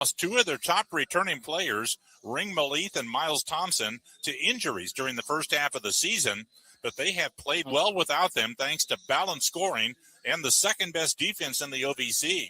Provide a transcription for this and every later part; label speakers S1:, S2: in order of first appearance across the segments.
S1: lost two of their top returning players, Ring Malith and Miles Thompson, to injuries during the first half of the season, but they have played well without them thanks to balanced scoring and the second-best defense in the OVC.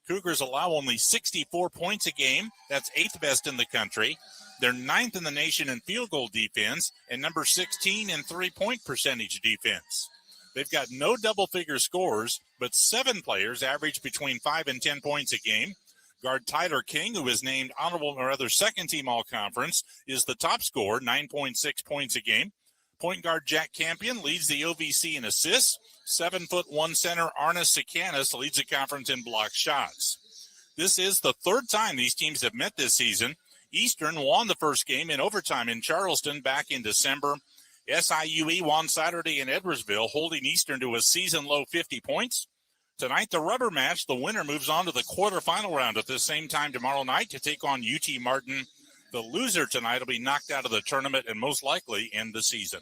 S1: Cougars allow only 64 points a game. That's eighth best in the country. They're ninth in the nation in field goal defense and number 16 in three-point percentage defense. They've got no double-figure scores, but 7 players average between 5 and 10 points a game. Guard Tyler King, who is named honorable or other second-team all-conference, is the top scorer, 9.6 points a game. Point guard Jack Campion leads the OVC in assists. 7'1" center Arna Sikanis leads the conference in block shots. This is the third time these teams have met this season. Eastern won the first game in overtime in Charleston back in December. SIUE won Saturday in Edwardsville, holding Eastern to a season-low 50 points. Tonight, the rubber match. The winner moves on to the quarterfinal round at the same time tomorrow night to take on UT Martin. The loser tonight will be knocked out of the tournament and most likely end the season.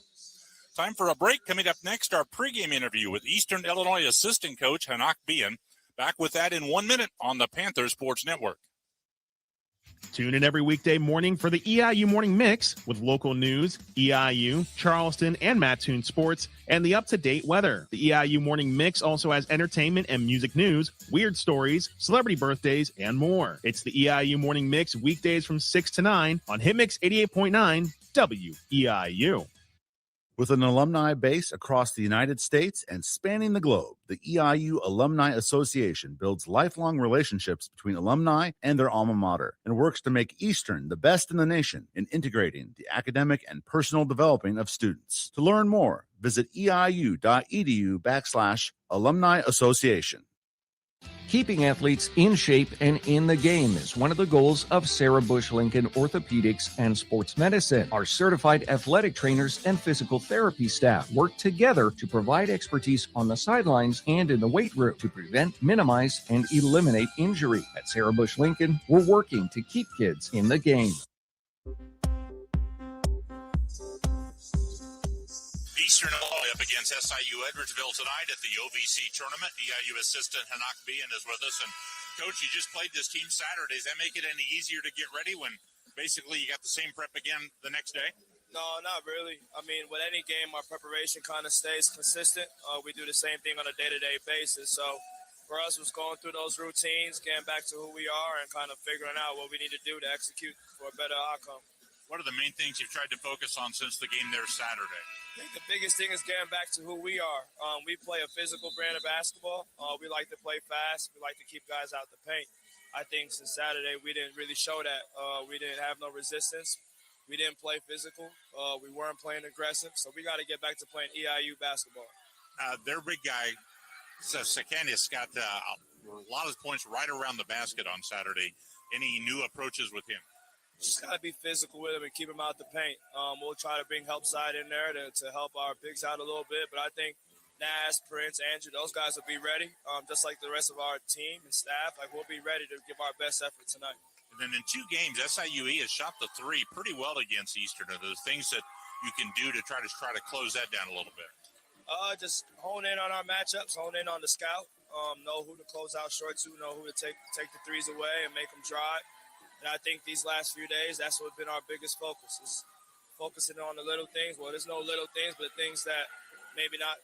S1: Time for a break. Coming up next, our pregame interview with Eastern Illinois assistant coach Hanak Bian. Back with that in 1 minute on the Panther Sports Network.
S2: Tune in every weekday morning for the EIU Morning Mix with local news, EIU, Charleston, and Mattoon sports, and the up-to-date weather. The EIU Morning Mix also has entertainment and music news, weird stories, celebrity birthdays, and more. It's the EIU Morning Mix weekdays from 6 to 9 on Hitmix 88.9 WEIU.
S3: With an alumni base across the United States and spanning the globe, the EIU Alumni Association builds lifelong relationships between alumni and their alma mater and works to make Eastern the best in the nation in integrating the academic and personal developing of students. To learn more, visit eiu.edu/alumni association.
S4: Keeping athletes in shape and in the game is one of the goals of Sarah Bush Lincoln Orthopedics and Sports Medicine. Our certified athletic trainers and physical therapy staff work together to provide expertise on the sidelines and in the weight room to prevent, minimize, and eliminate injury. At Sarah Bush Lincoln, we're working to keep kids in the game.
S1: Eastern Illinois up against SIU Edwardsville tonight at the OVC tournament. EIU assistant Hanak Bian is with us. And, Coach, you just played this team Saturday. Does that make it any easier to get ready when basically you got the same prep again the next day?
S5: No, not really. I mean, with any game, our preparation kind of stays consistent. We do the same thing on a day-to-day basis. So for us, it was going through those routines, getting back to who we are, and kind of figuring out what we need to do to execute for a better outcome.
S1: What are the main things you've tried to focus on since the game there Saturday?
S5: I think the biggest thing is getting back to who we are. We play a physical brand of basketball. We like to play fast. We like to keep guys out the paint. I think since Saturday, we didn't really show that. We didn't have no resistance. We didn't play physical. We weren't playing aggressive. So we got to get back to playing EIU basketball.
S1: Their big guy, Sakanis, got a lot of points right around the basket on Saturday. Any new approaches with him?
S5: Just got to be physical with him and keep him out the paint. We'll try to bring help side in there to help our bigs out a little bit. But I think Nas, Prince, Andrew, those guys will be ready, just like the rest of our team and staff. Like, we'll be ready to give our best effort tonight.
S1: And then in 2 games, SIUE has shot the three pretty well against Eastern. Are those things that you can do to try to close that down a little bit?
S5: Just hone in on our matchups, hone in on the scout, know who to close out short to, know who to take the threes away and make them drive. And I think these last few days, that's what's been our biggest focus, is focusing on the little things. Well, there's no little things, but things that maybe not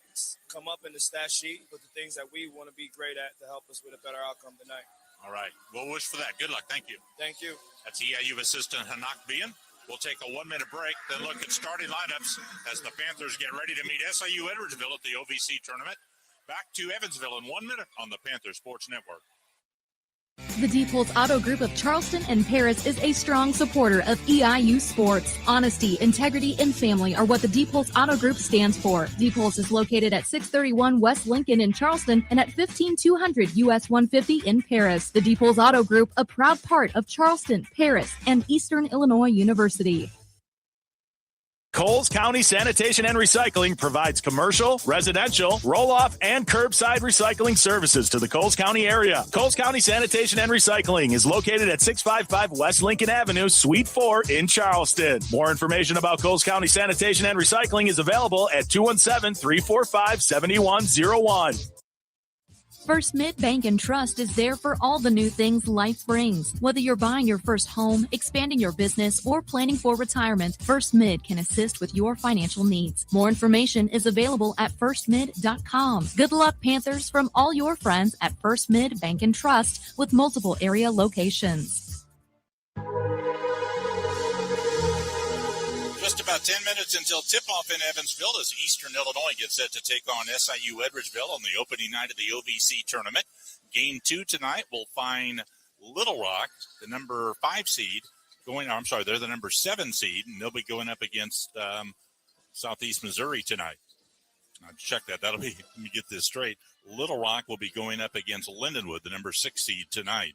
S5: come up in the stat sheet, but the things that we want to be great at to help us with a better outcome tonight.
S1: All right. We'll wish for that. Good luck. Thank you.
S5: Thank you.
S1: That's EIU assistant Hanak Bian. We'll take a 1-minute break, then look at starting lineups as the Panthers get ready to meet SIU Edwardsville at the OVC tournament. Back to Evansville in 1 minute on the Panther Sports Network.
S6: The Deepholz Auto Group of Charleston and Paris is a strong supporter of EIU sports. Honesty, integrity, and family are what the Deepholz Auto Group stands for. Deepholz is located at 631 West Lincoln in Charleston and at 15200 US 150 in Paris. The Deepholz Auto Group, a proud part of Charleston, Paris, and Eastern Illinois University.
S7: Coles County Sanitation and Recycling provides commercial, residential, roll-off, and curbside recycling services to the Coles County area. Coles County Sanitation and Recycling is located at 655 West Lincoln Avenue, Suite 4 in Charleston. More information about Coles County Sanitation and Recycling is available at 217-345-7101.
S6: First Mid Bank and Trust is there for all the new things life brings. Whether you're buying your first home, expanding your business, or planning for retirement, First Mid can assist with your financial needs. More information is available at firstmid.com. Good luck, Panthers, from all your friends at First Mid Bank and Trust with multiple area locations.
S1: Just about 10 minutes until tip-off in Evansville as Eastern Illinois gets set to take on SIU Edwardsville on the opening night of the OVC tournament. Game 2 tonight will find Little Rock, the number 5 seed, they're the number 7 seed, and they'll be going up against Southeast Missouri tonight. I'll check that. Let me get this straight. Little Rock will be going up against Lindenwood, the number 6 seed tonight.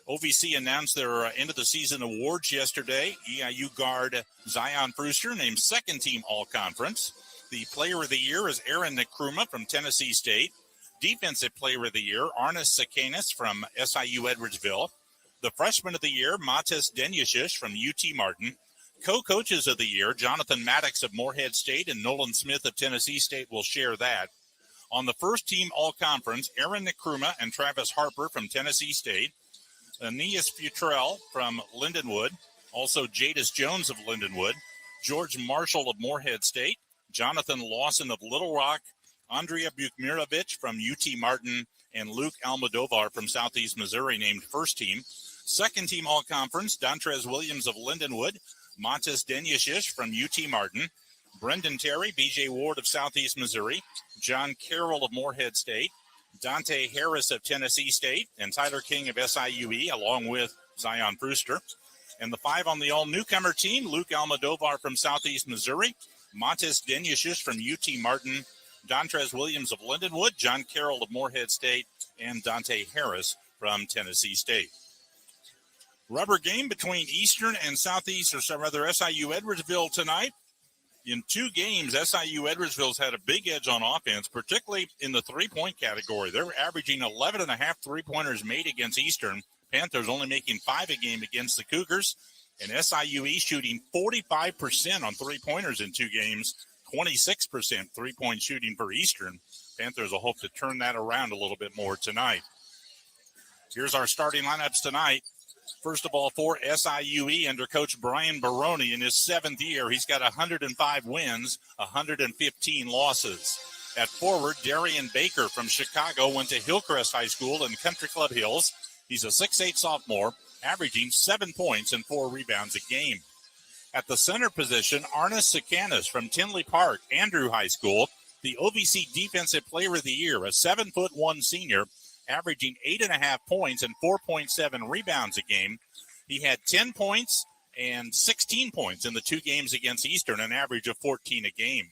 S1: OVC announced their end-of-the-season awards yesterday. EIU guard Zion Brewster named second-team All-Conference. The Player of the Year is Aaron Nkrumah from Tennessee State. Defensive Player of the Year, Arnis Sakanis from SIU Edwardsville. The Freshman of the Year, Matis Denyashish from UT Martin. Co-Coaches of the Year, Jonathan Maddox of Morehead State and Nolan Smith of Tennessee State will share that. On the first-team All-Conference, Aaron Nkrumah and Travis Harper from Tennessee State. Aeneas Futrell from Lindenwood, also Jadis Jones of Lindenwood, George Marshall of Morehead State, Jonathan Lawson of Little Rock, Andrea Bukmirovic from UT Martin, and Luke Almodovar from Southeast Missouri named first team. Second team All-Conference, Dontrez Williams of Lindenwood, Matis Denyashish from UT Martin, Brendan Terry, BJ Ward of Southeast Missouri, John Carroll of Morehead State, Dante Harris of Tennessee State, and Tyler King of SIUE, along with Zion Brewster. And the 5 on the all-newcomer team, Luke Almodovar from Southeast Missouri, Matis Denyashish from UT Martin, Dontrez Williams of Lindenwood, John Carroll of Morehead State, and Dante Harris from Tennessee State. Rubber game between Eastern and Southeast, SIU Edwardsville tonight. In 2 games, SIU Edwardsville's had a big edge on offense, particularly in the three-point category. They're averaging 11.5 three-pointers made against Eastern. Panthers only making 5 a game against the Cougars. And SIUE shooting 45% on three-pointers in 2 games, 26% three-point shooting for Eastern. Panthers will hope to turn that around a little bit more tonight. Here's our starting lineups tonight. First of all, for SIUE under Coach Brian Baroni in his 7th year, he's got 105 wins, 115 losses. At forward, Darian Baker from Chicago went to Hillcrest High School in Country Club Hills. He's a 6'8 sophomore, averaging 7 points and 4 rebounds a game. At the center position, Arnis Sakanis from Tinley Park, Andrew High School, the OVC Defensive Player of the Year, a 7'1" senior, averaging 8.5 points and 4.7 rebounds a game. He had 10 points and 16 points in the 2 games against Eastern, an average of 13 a game.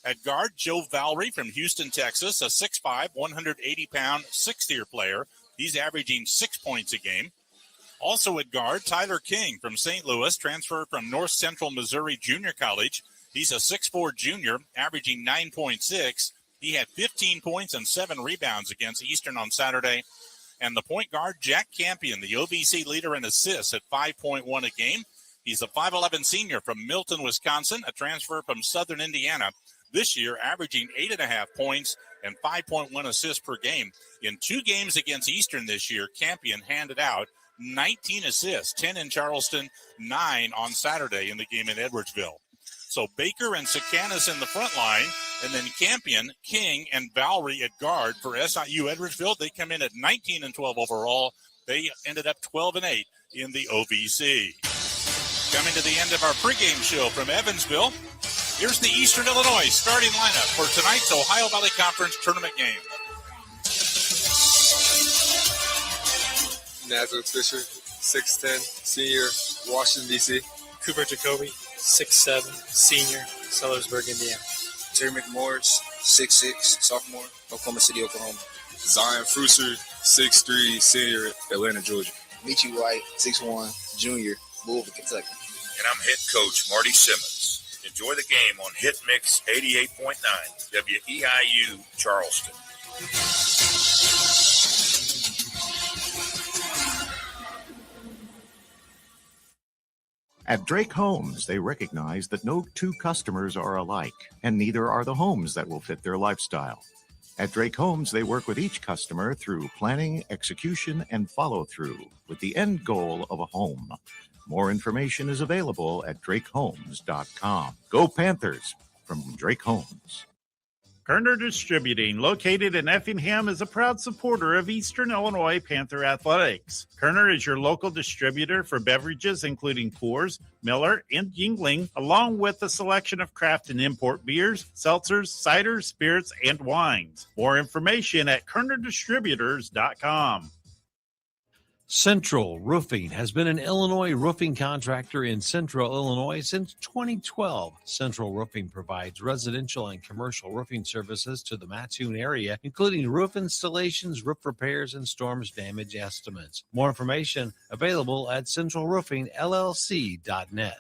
S1: At guard, Joe Valerie from Houston, Texas, a 6'5", 180-pound, 6th-year player. He's averaging 6 points a game. Also at guard, Tyler King from St. Louis, transferred from North Central Missouri Junior College. He's a 6'4" junior, averaging 9.6. He had 15 points and 7 rebounds against Eastern on Saturday. And the point guard, Jack Campion, the OVC leader in assists at 5.1 a game. He's a 5'11" senior from Milton, Wisconsin, a transfer from Southern Indiana. This year, averaging 8.5 points and 5.1 assists per game. In 2 games against Eastern this year, Campion handed out 19 assists, 10 in Charleston, 9 on Saturday in the game in Edwardsville. So Baker and Sakanis in the front line, and then Campion, King, and Valerie at guard for SIU Edwardsville. They come in at 19-12 overall. They ended up 12-8 in the OVC. Coming to the end of our pregame show from Evansville, here's the Eastern Illinois starting lineup for tonight's Ohio Valley Conference tournament game.
S8: Nazareth Fisher, 6'10", senior, Washington, D.C.
S9: Cooper Jacoby, 6'7", senior, Sellersburg, Indiana.
S10: Terry McMorris, 6'6", sophomore, Oklahoma City, Oklahoma.
S8: Zion Brewster, 6'3", senior, Atlanta, Georgia.
S10: Michi White, 6'1", junior, Louisville, Kentucky.
S11: And I'm head coach Marty Simmons. Enjoy the game on Hit Mix 88.9, WEIU, Charleston.
S12: At Drake Homes, they recognize that no 2 customers are alike, and neither are the homes that will fit their lifestyle. At Drake Homes, they work with each customer through planning, execution, and follow-through with the end goal of a home. More information is available at drakehomes.com. Go Panthers from Drake Homes.
S13: Kerner Distributing, located in Effingham, is a proud supporter of Eastern Illinois Panther Athletics. Kerner is your local distributor for beverages including Coors, Miller, and Yuengling, along with a selection of craft and import beers, seltzers, ciders, spirits, and wines. More information at KernerDistributors.com.
S14: Central Roofing has been an Illinois roofing contractor in Central Illinois since 2012. Central Roofing provides residential and commercial roofing services to the Mattoon area, including roof installations, roof repairs, and storms damage estimates. More information available at centralroofingllc.net.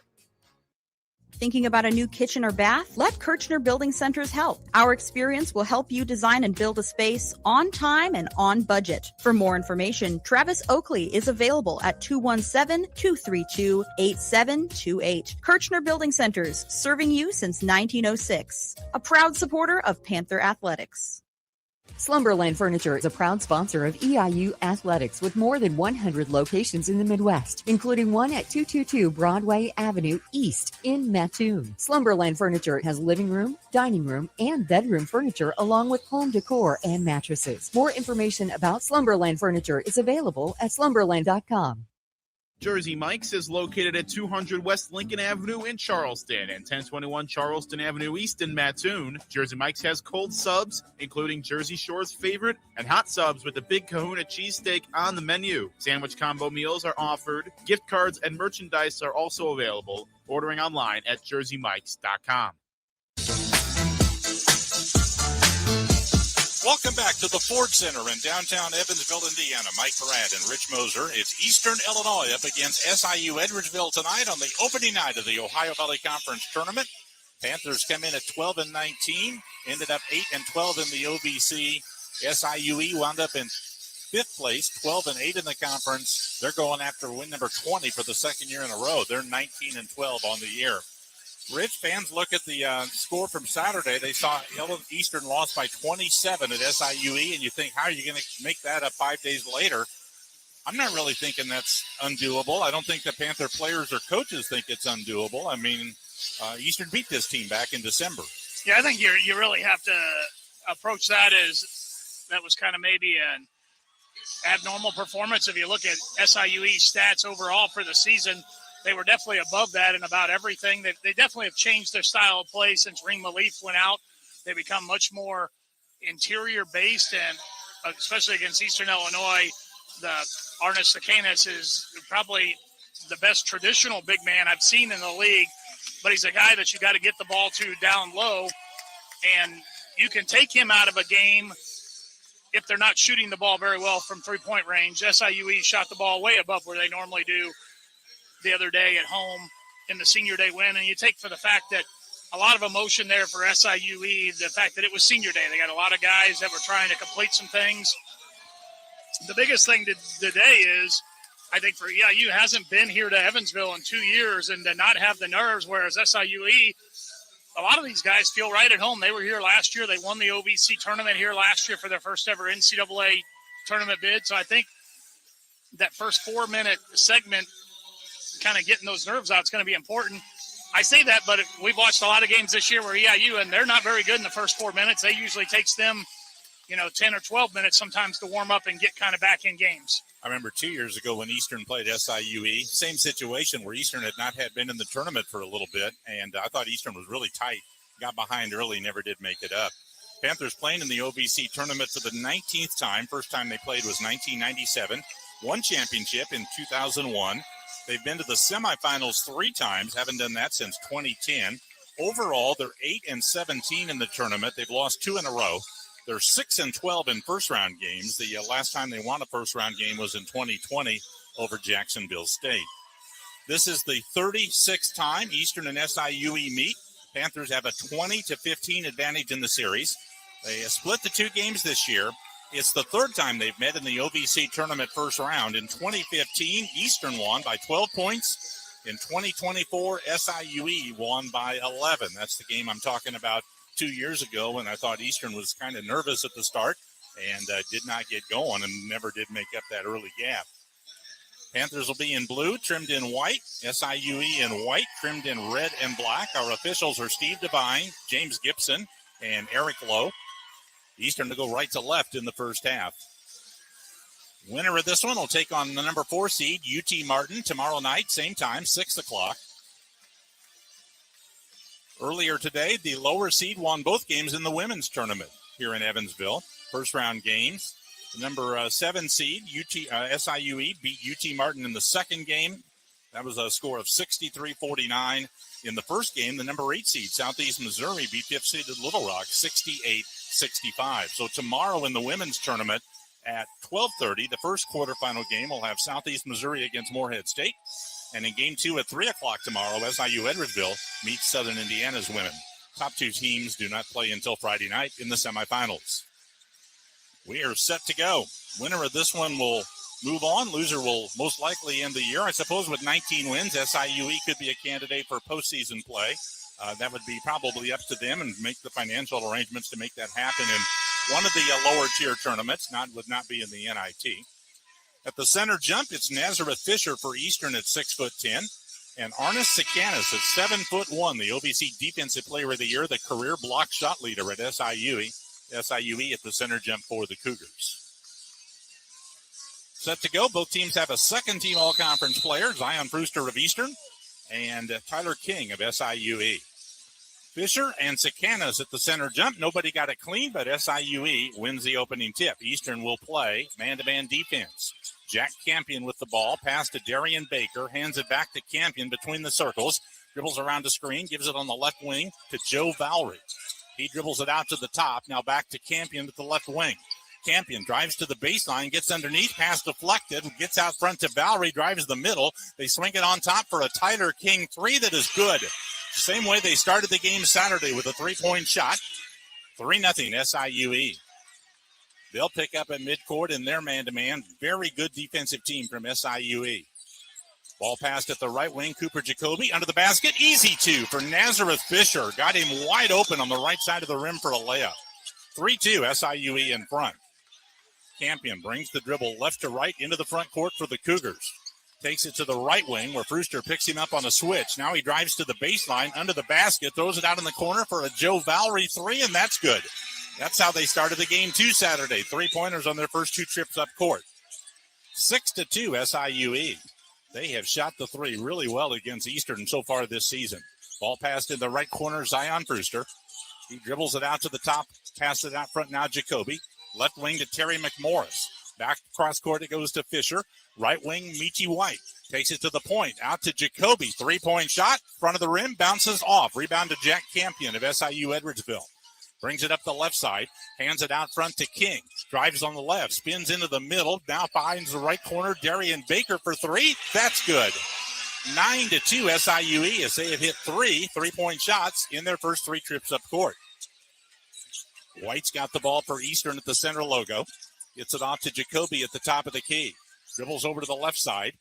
S15: Thinking about a new kitchen or bath? Let Kirchner Building Centers help. Our experience will help you design and build a space on time and on budget. For more information, Travis Oakley is available at 217-232-8728. Kirchner Building Centers, serving you since 1906. A proud supporter of Panther Athletics.
S16: Slumberland Furniture is a proud sponsor of EIU Athletics with more than 100 locations in the Midwest, including one at 222 Broadway Avenue East in Mattoon. Slumberland Furniture has living room, dining room, and bedroom furniture along with home decor and mattresses. More information about Slumberland Furniture is available at slumberland.com.
S2: Jersey Mike's is located at 200 West Lincoln Avenue in Charleston and 1021 Charleston Avenue East in Mattoon. Jersey Mike's has cold subs, including Jersey Shore's favorite, and hot subs with the Big Kahuna cheesesteak on the menu. Sandwich combo meals are offered. Gift cards and merchandise are also available. Ordering online at jerseymikes.com.
S1: Welcome back to the Ford Center in downtown Evansville, Indiana. Mike Barat and Rich Moser. It's Eastern Illinois up against SIU Edwardsville tonight on the opening night of the Ohio Valley Conference Tournament. Panthers come in at 12-19, ended up 8-12 in the OVC. SIUE wound up in fifth place, 12-8 in the conference. They're going after win number 20 for the second year in a row. They're 19-12 on the year. Rich, fans look at the score from Saturday. They saw Eastern lost by 27 at SIUE, and you think, how are you going to make that up 5 days later? I'm not really thinking that's undoable. I don't think the Panther players or coaches think it's undoable. I mean, Eastern beat this team back in December.
S17: Yeah, I think you really have to approach that as that was kind of maybe an abnormal performance. If you look at SIUE's stats overall for the season, they were definitely above that in about everything. They definitely have changed their style of play since Ring Malif went out. They become much more interior-based, and especially against Eastern Illinois, the Arnis Sakanis is probably the best traditional big man I've seen in the league, but he's a guy that you got to get the ball to down low, and you can take him out of a game if they're not shooting the ball very well from three-point range. SIUE shot the ball way above where they normally do the other day at home in the senior day win. And you take for the fact that a lot of emotion there for SIUE, the fact that it was senior day. They got a lot of guys that were trying to complete some things. The biggest thing today is, I think for EIU hasn't been here to Evansville in 2 years, and to not have the nerves, whereas SIUE, a lot of these guys feel right at home. They were here last year. They won the OVC tournament here last year for their first ever NCAA tournament bid. So I think that first 4-minute segment, kind of getting those nerves out, is going to be important. I say that, but we've watched a lot of games this year where EIU, and they're not very good in the first 4 minutes. They usually takes them, 10 or 12 minutes sometimes to warm up and get kind of back in games.
S1: I remember 2 years ago when Eastern played SIUE, same situation where Eastern had not been in the tournament for a little bit, and I thought Eastern was really tight, got behind early, never did make it up. Panthers playing in the OVC tournament for the 19th time. First time they played was 1997, won championship in 2001. They've been to the semifinals 3 times, haven't done that since 2010. Overall, they're 8-17 in the tournament. They've lost 2 in a row. They're 6-12 in first-round games. The last time they won a first-round game was in 2020 over Jacksonville State. This is the 36th time Eastern and SIUE meet. Panthers have a 20-15 advantage in the series. They split the 2 games this year. It's the 3rd time they've met in the OVC tournament first round. In 2015, Eastern won by 12 points. In 2024, SIUE won by 11. That's the game I'm talking about 2 years ago when I thought Eastern was kind of nervous at the start and did not get going and never did make up that early gap. Panthers will be in blue, trimmed in white. SIUE in white, trimmed in red and black. Our officials are Steve Devine, James Gibson, and Eric Lowe. Eastern to go right to left in the first half. Winner of this one will take on the number 4 seed, UT Martin, tomorrow night, same time, 6 o'clock. Earlier today, the lower seed won both games in the women's tournament here in Evansville. First round games. The number 7 seed, SIUE, beat UT Martin in the second game. That was a score of 63-49. In the first game, the number 8 seed, Southeast Missouri, beat 5th seeded Little Rock 68-65. So tomorrow in the women's tournament at 12:30, the first quarterfinal game will have Southeast Missouri against Morehead State. And in game 2 at 3 o'clock tomorrow, SIU Edwardsville meets Southern Indiana's women. Top 2 teams do not play until Friday night in the semifinals. We are set to go. Winner of this one will move on. Loser will most likely end the year. I suppose with 19 wins, SIUE could be a candidate for postseason play. That would be probably up to them and make the financial arrangements to make that happen in one of the lower tier tournaments. Would not be in the NIT. At the center jump, it's Nazareth Fisher for Eastern at 6'10", and Arnis Sikanis at 7'1", the OVC Defensive Player of the Year, the career block shot leader at SIUE at the center jump for the Cougars. Set to go. Both teams have a second-team all-conference player, Zion Brewster of Eastern and Tyler King of SIUE. Fisher and Sikanis at the center jump. Nobody got it clean, but SIUE wins the opening tip. Eastern will play man-to-man defense. Jack Campion with the ball. Pass to Darian Baker. Hands it back to Campion between the circles. Dribbles around the screen. Gives it on the left wing to Joe Valerie. He dribbles it out to the top. Now back to Campion at the left wing. Campion drives to the baseline, gets underneath, pass deflected, gets out front to Valerie, drives the middle. They swing it on top for a Tyler King 3 that is good. Same way they started the game Saturday with a 3-point shot. 3-0 SIUE. They'll pick up at midcourt in their man-to-man. Very good defensive team from SIUE. Ball passed at the right wing. Cooper Jacoby under the basket. Easy 2 for Nazareth Fisher. Got him wide open on the right side of the rim for a layup. 3-2 SIUE in front. Campion brings the dribble left to right into the front court for the Cougars. Takes it to the right wing where Brewster picks him up on a switch. Now he drives to the baseline under the basket, throws it out in the corner for a Joe Valerie 3, and that's good. That's how they started the game too Saturday. 3-pointers on their first 2 trips up court. 6-2 SIUE. They have shot the 3 really well against Eastern so far this season. Ball passed in the right corner, Zion Brewster. He dribbles it out to the top, passes it out front now, Jacoby. Left wing to Terry McMorris. Back cross court, it goes to Fisher. Right wing, Michi White. Takes it to the point, out to Jacoby. 3-point shot, front of the rim, bounces off. Rebound to Jack Campion of SIU Edwardsville. Brings it up the left side, hands it out front to King. Drives on the left, spins into the middle, now finds the right corner, Darian Baker for 3. That's good. 9-2 SIUE as they have hit 3-point shots in their first 3 trips up court. White's got the ball for Eastern at the center logo. Gets it off to Jacoby at the top of the key. Dribbles over to the left side.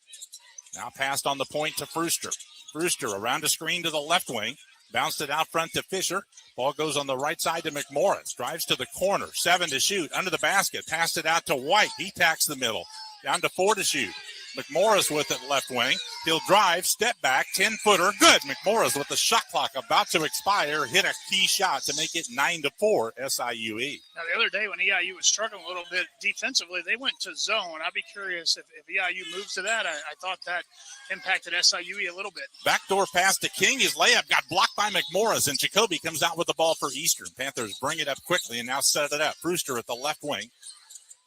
S1: Now passed on the point to Brewster. Brewster around a screen to the left wing. Bounced it out front to Fisher. Ball goes on the right side to McMorris. Drives to the corner. 7 to shoot. Under the basket. Passed it out to White. He tacks the middle. Down to 4 to shoot. McMorris with it left wing. He'll drive, step back, 10-footer. Good. McMorris with the shot clock about to expire. Hit a key shot to make it 9-4 SIUE.
S17: Now, the other day when EIU was struggling a little bit defensively, they went to zone. I'd be curious if EIU moves to that. I thought that impacted SIUE a little bit.
S1: Backdoor pass to King. His layup got blocked by McMorris, and Jacoby comes out with the ball for Eastern. Panthers bring it up quickly and now set it up. Brewster at the left wing.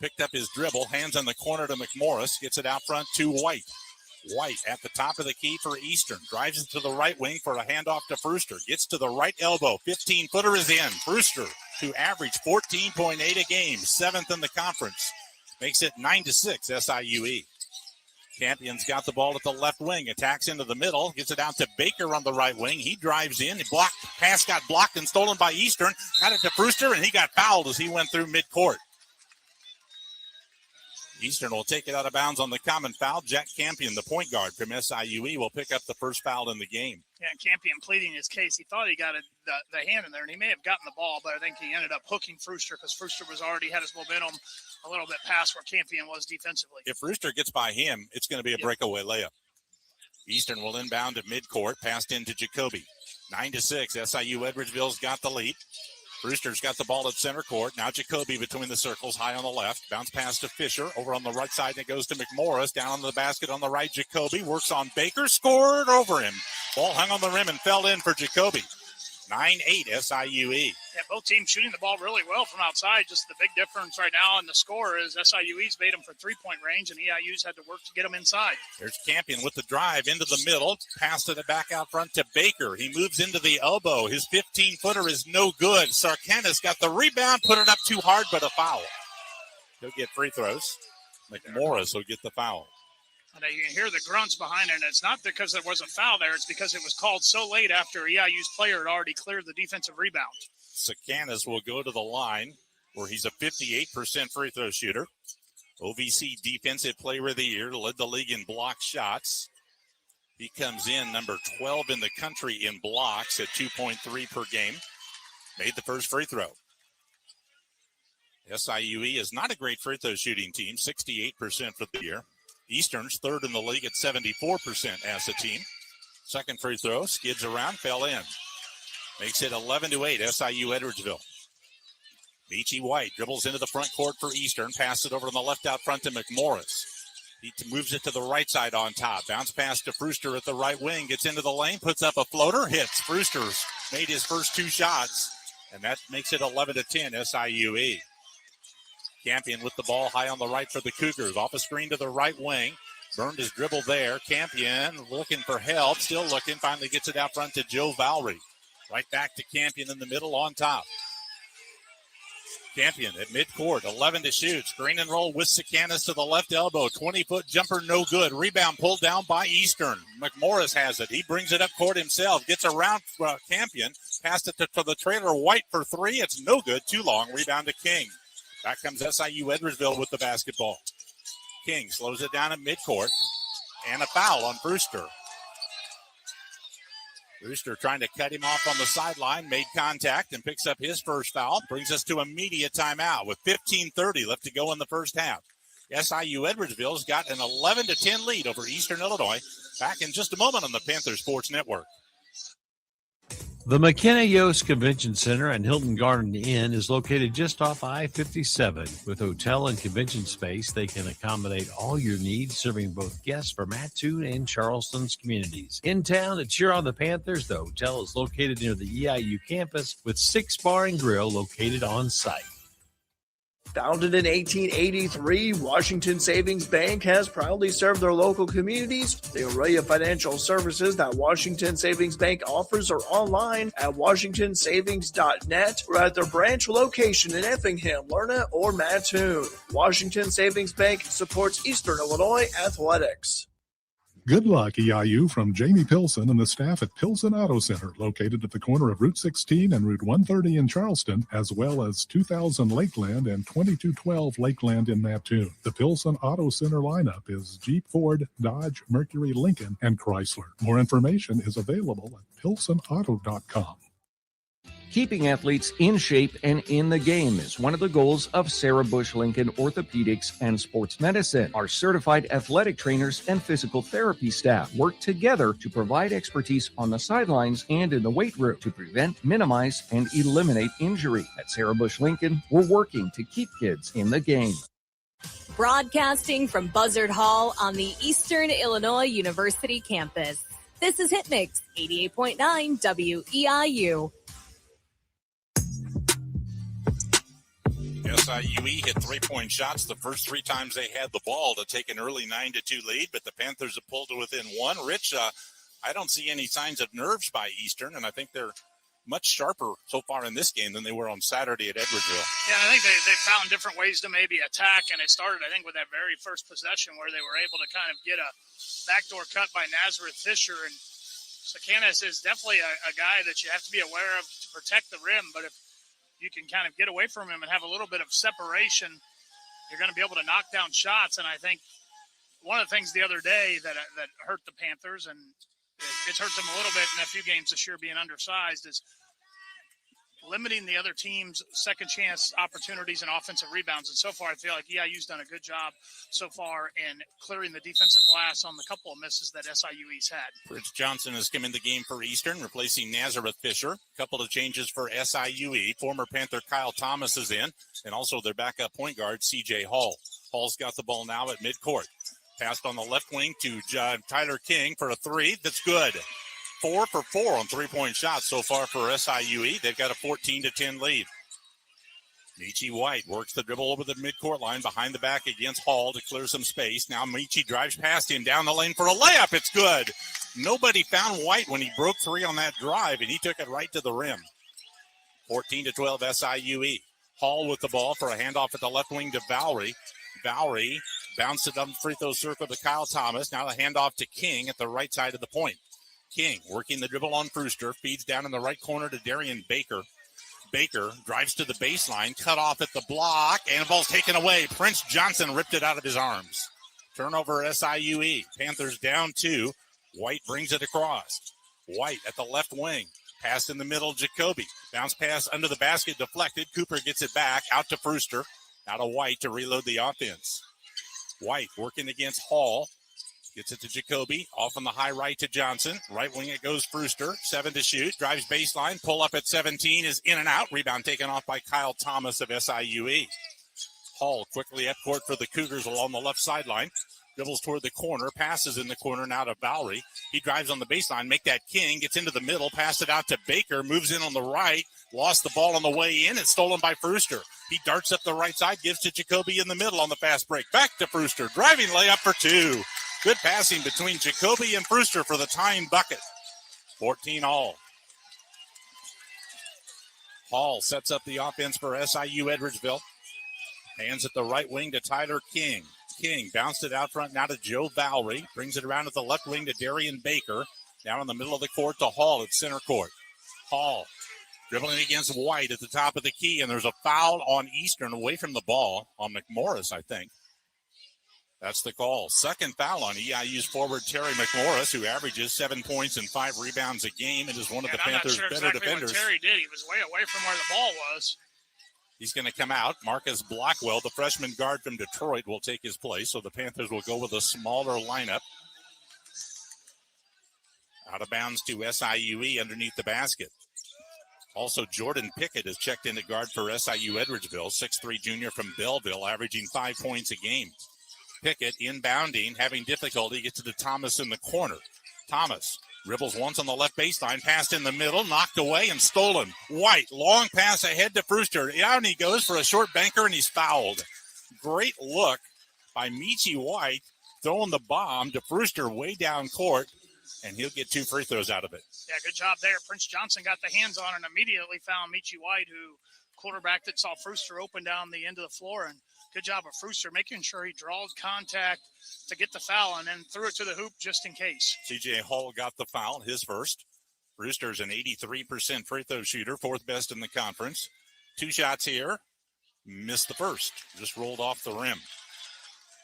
S1: Picked up his dribble, hands on the corner to McMorris, gets it out front to White. White at the top of the key for Eastern. Drives it to the right wing for a handoff to Brewster. Gets to the right elbow. 15-footer is in. Brewster, who averaged 14.8 a game, 7th in the conference. Makes it 9-6 SIUE. Campion's got the ball at the left wing. Attacks into the middle. Gets it out to Baker on the right wing. He drives in. Pass got blocked and stolen by Eastern. Got it to Brewster, and he got fouled as he went through midcourt. Eastern will take it out of bounds on the common foul. Jack Campion, the point guard from SIUE, will pick up the first foul in the game.
S17: Yeah, Campion pleading his case. He thought he got the hand in there, and he may have gotten the ball, but I think he ended up hooking Frooster because Frooster was already had his momentum a little bit past where Campion was defensively.
S1: If Rooster gets by him, it's going to be a breakaway layup. Eastern will inbound to midcourt, passed into Jacoby. 9-6, SIU Edwardsville's got the lead. Brewster's got the ball at center court. Now Jacoby between the circles, high on the left. Bounce pass to Fisher. Over on the right side, and it goes to McMorris. Down on the basket on the right, Jacoby. Works on Baker. Scored over him. Ball hung on the rim and fell in for Jacoby. 9-8 SIUE.
S17: Yeah, both teams shooting the ball really well from outside. Just the big difference right now in the score is SIUE's made them for three-point range, and EIU's had to work to get them inside.
S1: There's Campion with the drive into the middle. Pass to the back out front to Baker. He moves into the elbow. His 15-footer is no good. Sarkanis got the rebound, put it up too hard, but a foul. He'll get free throws. McMorris will get the foul.
S17: And you can hear the grunts behind it, and it's not because there was a foul there. It's because it was called so late after EIU's player had already cleared the defensive rebound.
S1: Sarkanis will go to the line where he's a 58% free throw shooter. OVC Defensive Player of the Year, led the league in block shots. He comes in number 12 in the country in blocks at 2.3 per game. Made the first free throw. SIUE is not a great free throw shooting team, 68% for the year. Eastern's third in the league at 74% as a team. Second free throw, skids around, fell in. Makes it 11-8, SIU Edwardsville. Beachy White dribbles into the front court for Eastern, passes it over on the left out front to McMorris. He moves it to the right side on top. Bounce pass to Brewster at the right wing, gets into the lane, puts up a floater, hits. Brewster's made his first two shots, and that makes it 11-10, SIUE. Campion with the ball high on the right for the Cougars. Off a screen to the right wing. Burned his dribble there. Campion looking for help. Still looking. Finally gets it out front to Joe Valerie. Right back to Campion in the middle on top. Campion at midcourt. 11 to shoot. Screen and roll with Sarkanis to the left elbow. 20-foot jumper, no good. Rebound pulled down by Eastern. McMorris has it. He brings it up court himself. Gets around Campion. Passed it to the trailer White for three. It's no good. Too long. Rebound to King. Back comes SIU Edwardsville with the basketball. King slows it down at midcourt. And a foul on Brewster. Brewster trying to cut him off on the sideline. Made contact and picks up his first foul. Brings us to immediate timeout with 15:30 left to go in the first half. SIU Edwardsville's got an 11-10 lead over Eastern Illinois. Back in just a moment on the Panther Sports Network.
S14: The McKenna Yost Convention Center and Hilton Garden Inn is located just off I-57. With hotel and convention space, they can accommodate all your needs, serving both guests for Mattoon and Charleston's communities. In town to cheer on the Panthers, the hotel is located near the EIU campus with 6 bar and grill located on site.
S18: Founded in 1883, Washington Savings Bank has proudly served their local communities. The array of financial services that Washington Savings Bank offers are online at washingtonsavings.net or at their branch location in Effingham, Lerna, or Mattoon. Washington Savings Bank supports Eastern Illinois athletics.
S19: Good luck, EIU, from Jamie Pilson and the staff at Pilson Auto Center, located at the corner of Route 16 and Route 130 in Charleston, as well as 2000 Lakeland and 2212 Lakeland in Mattoon. The Pilson Auto Center lineup is Jeep, Ford, Dodge, Mercury, Lincoln, and Chrysler. More information is available at pilsonauto.com.
S4: Keeping athletes in shape and in the game is one of the goals of Sarah Bush Lincoln Orthopedics and Sports Medicine. Our certified athletic trainers and physical therapy staff work together to provide expertise on the sidelines and in the weight room to prevent, minimize, and eliminate injury. At Sarah Bush Lincoln, we're working to keep kids in the game.
S20: Broadcasting from Buzzard Hall on the Eastern Illinois University campus. This is Hit Mix 88.9 WEIU.
S1: SIUE hit 3-point shots the first 3 times they had the ball to take an early 9-2 lead, but the Panthers have pulled to within 1. Rich, I don't see any signs of nerves by Eastern, and I think they're much sharper so far in this game than they were on Saturday at Edwardsville.
S17: Yeah, I think they found different ways to maybe attack, and it started, I think, with that very first possession where they were able to kind of get a backdoor cut by Nazareth Fisher, and Sarkanis is definitely a guy that you have to be aware of to protect the rim, but if you can kind of get away from him and have a little bit of separation you're going to be able to knock down shots. And I think one of the things the other day that hurt the Panthers, and it's hurt them a little bit in a few games this year being undersized, is limiting the other team's second chance opportunities and offensive rebounds. And so far, I feel like EIU's done a good job so far in clearing the defensive glass on the couple of misses that SIUE's had.
S1: Rich Johnson has come in the game for Eastern, replacing Nazareth Fisher. A couple of changes for SIUE. Former Panther Kyle Thomas is in, and also their backup point guard, C.J. Hall. Hall's got the ball now at midcourt. Passed on the left wing to Tyler King for a three. That's good. 4 for 4 on three-point shots so far for SIUE. They've got a 14-10 lead. Michi White works the dribble over the midcourt line behind the back against Hall to clear some space. Now Michi drives past him down the lane for a layup. It's good. Nobody found White when he broke three on that drive, and he took it right to the rim. 14-12 SIUE. Hall with the ball for a handoff at the left wing to Valerie. Valerie bounced it up the free throw circle to Kyle Thomas. Now the handoff to King at the right side of the point. King working the dribble on Brewster, feeds down in the right corner to Darian Baker. Baker drives to the baseline, cut off at the block, and the ball's taken away. Prince Johnson ripped it out of his arms. Turnover SIUE. Panthers down 2. White brings it across. White at the left wing. Pass in the middle, Jacoby. Bounce pass under the basket, deflected. Cooper gets it back, out to Brewster. Out to White to reload the offense. White working against Hall. Gets it to Jacoby. Off on the high right to Johnson. Right wing it goes Brewster. 7 to shoot. Drives baseline. Pull up at 17 is in and out. Rebound taken off by Kyle Thomas of SIUE. Hall quickly up court for the Cougars along the left sideline. Dribbles toward the corner. Passes in the corner now to Valerie. He drives on the baseline. Make that King. Gets into the middle. Pass it out to Baker. Moves in on the right. Lost the ball on the way in. It's stolen by Brewster. He darts up the right side. Gives to Jacoby in the middle on the fast break. Back to Brewster. Driving layup for 2. Good passing between Jacoby and Brewster for the tying bucket. 14 all. Hall sets up the offense for SIU Edwardsville. Hands at the right wing to Tyler King. King bounced it out front now to Joe Valerie. Brings it around at the left wing to Darian Baker. Down in the middle of the court to Hall at center court. Hall dribbling against White at the top of the key, and there's a foul on Eastern away from the ball on McMorris, I think. That's the call. Second foul on EIU's forward Terry McMorris, who averages 7 points and 5 rebounds a game and is one of the Panthers' better defenders.
S17: What Terry did. He was way away from where the ball was.
S1: He's going to come out. Marcus Blackwell, the freshman guard from Detroit, will take his place. So the Panthers will go with a smaller lineup. Out of bounds to SIUE underneath the basket. Also, Jordan Pickett is checked in at guard for SIU Edwardsville, 6'3" junior from Belleville, averaging 5 points a game. Pickett inbounding, having difficulty, gets to Thomas in the corner. Thomas dribbles once on the left baseline, passed in the middle, knocked away and stolen. White, long pass ahead to Brewster. Out he goes for a short banker, and he's fouled. Great look by Michi White, throwing the bomb to Brewster way down court, and he'll get 2 free throws out of it.
S17: Yeah, good job there. Prince Johnson got the hands on and immediately found Michi White, who quarterbacked it, saw Brewster open down the end of the floor, and good job of Brewster making sure he draws contact to get the foul and then threw it to the hoop just in case.
S1: C.J. Hall got the foul, his first. Brewster's an 83% free throw shooter, 4th best in the conference. 2 shots here. Missed the first. Just rolled off the rim.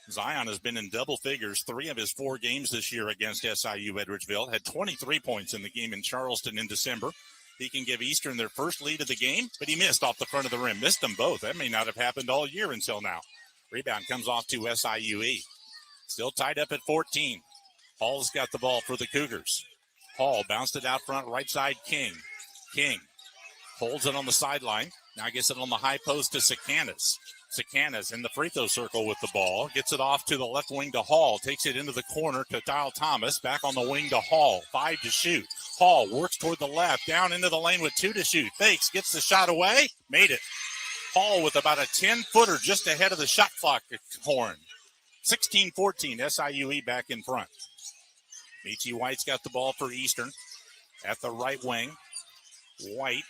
S1: Zion has been in double figures 3 of his 4 games this year against SIU Edwardsville. Had 23 points in the game in Charleston in December. He can give Eastern their first lead of the game, but he missed off the front of the rim. Missed them both. That may not have happened all year until now. Rebound comes off to SIUE. Still tied up at 14. Hall's got the ball for the Cougars. Hall bounced it out front, right side, King. King holds it on the sideline. Now gets it on the high post to Sakanis. Sakanis in the free throw circle with the ball. Gets it off to the left wing to Hall. Takes it into the corner to Kyle Thomas. Back on the wing to Hall. 5 to shoot. Hall works toward the left. Down into the lane with 2 to shoot. Fakes. Gets the shot away. Made it. Hall with about a 10-footer just ahead of the shot clock horn. 16-14. SIUE back in front. Michi White's got the ball for Eastern at the right wing. White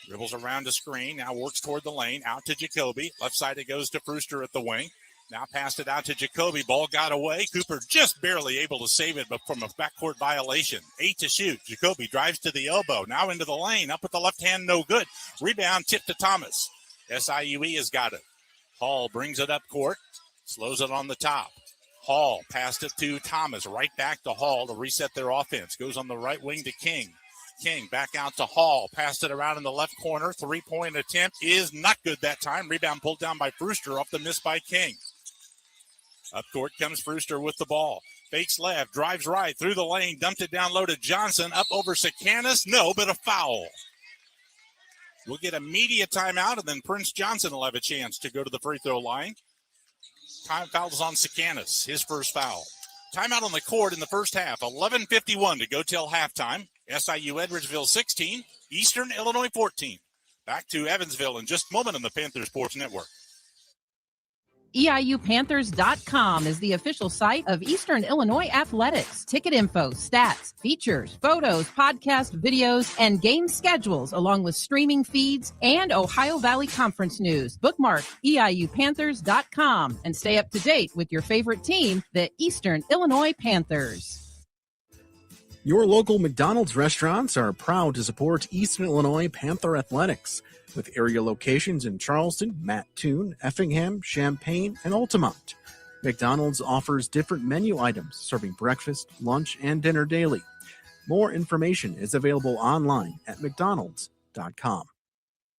S1: dribbles around the screen. Now works toward the lane. Out to Jacoby. Left side it goes to Brewster at the wing. Now passed it out to Jacoby. Ball got away. Cooper just barely able to save it, but from a backcourt violation. 8 to shoot. Jacoby drives to the elbow. Now into the lane. Up with the left hand. No good. Rebound tipped to Thomas. SIUE has got it. Hall brings it up court, slows it on the top. Hall passed it to Thomas, right back to Hall to reset their offense. Goes on the right wing to King. King back out to Hall, passed it around in the left corner. 3-point attempt is not good that time. Rebound pulled down by Brewster off the miss by King. Up court comes Brewster with the ball. Fakes left, drives right, through the lane, dumped it down low to Johnson, up over Sakanis. No, but a foul. We'll get a media timeout, and then Prince Johnson will have a chance to go to the free throw line. Time fouls on Sakanis, his first foul. Timeout on the court in the first half. 11:51 to go till halftime. SIU Edwardsville 16, Eastern Illinois 14. Back to Evansville in just a moment on the Panther Sports Network.
S21: EIUPanthers.com is the official site of Eastern Illinois Athletics. Ticket info, stats, features, photos, podcast videos, and game schedules, along with streaming feeds and Ohio Valley Conference news. Bookmark EIUPanthers.com and stay up to date with your favorite team, the Eastern Illinois Panthers.
S22: Your local McDonald's restaurants are proud to support Eastern Illinois Panther Athletics, with area locations in Charleston, Mattoon, Effingham, Champaign, and Altamont. McDonald's offers different menu items, serving breakfast, lunch, and dinner daily. More information is available online at mcdonalds.com.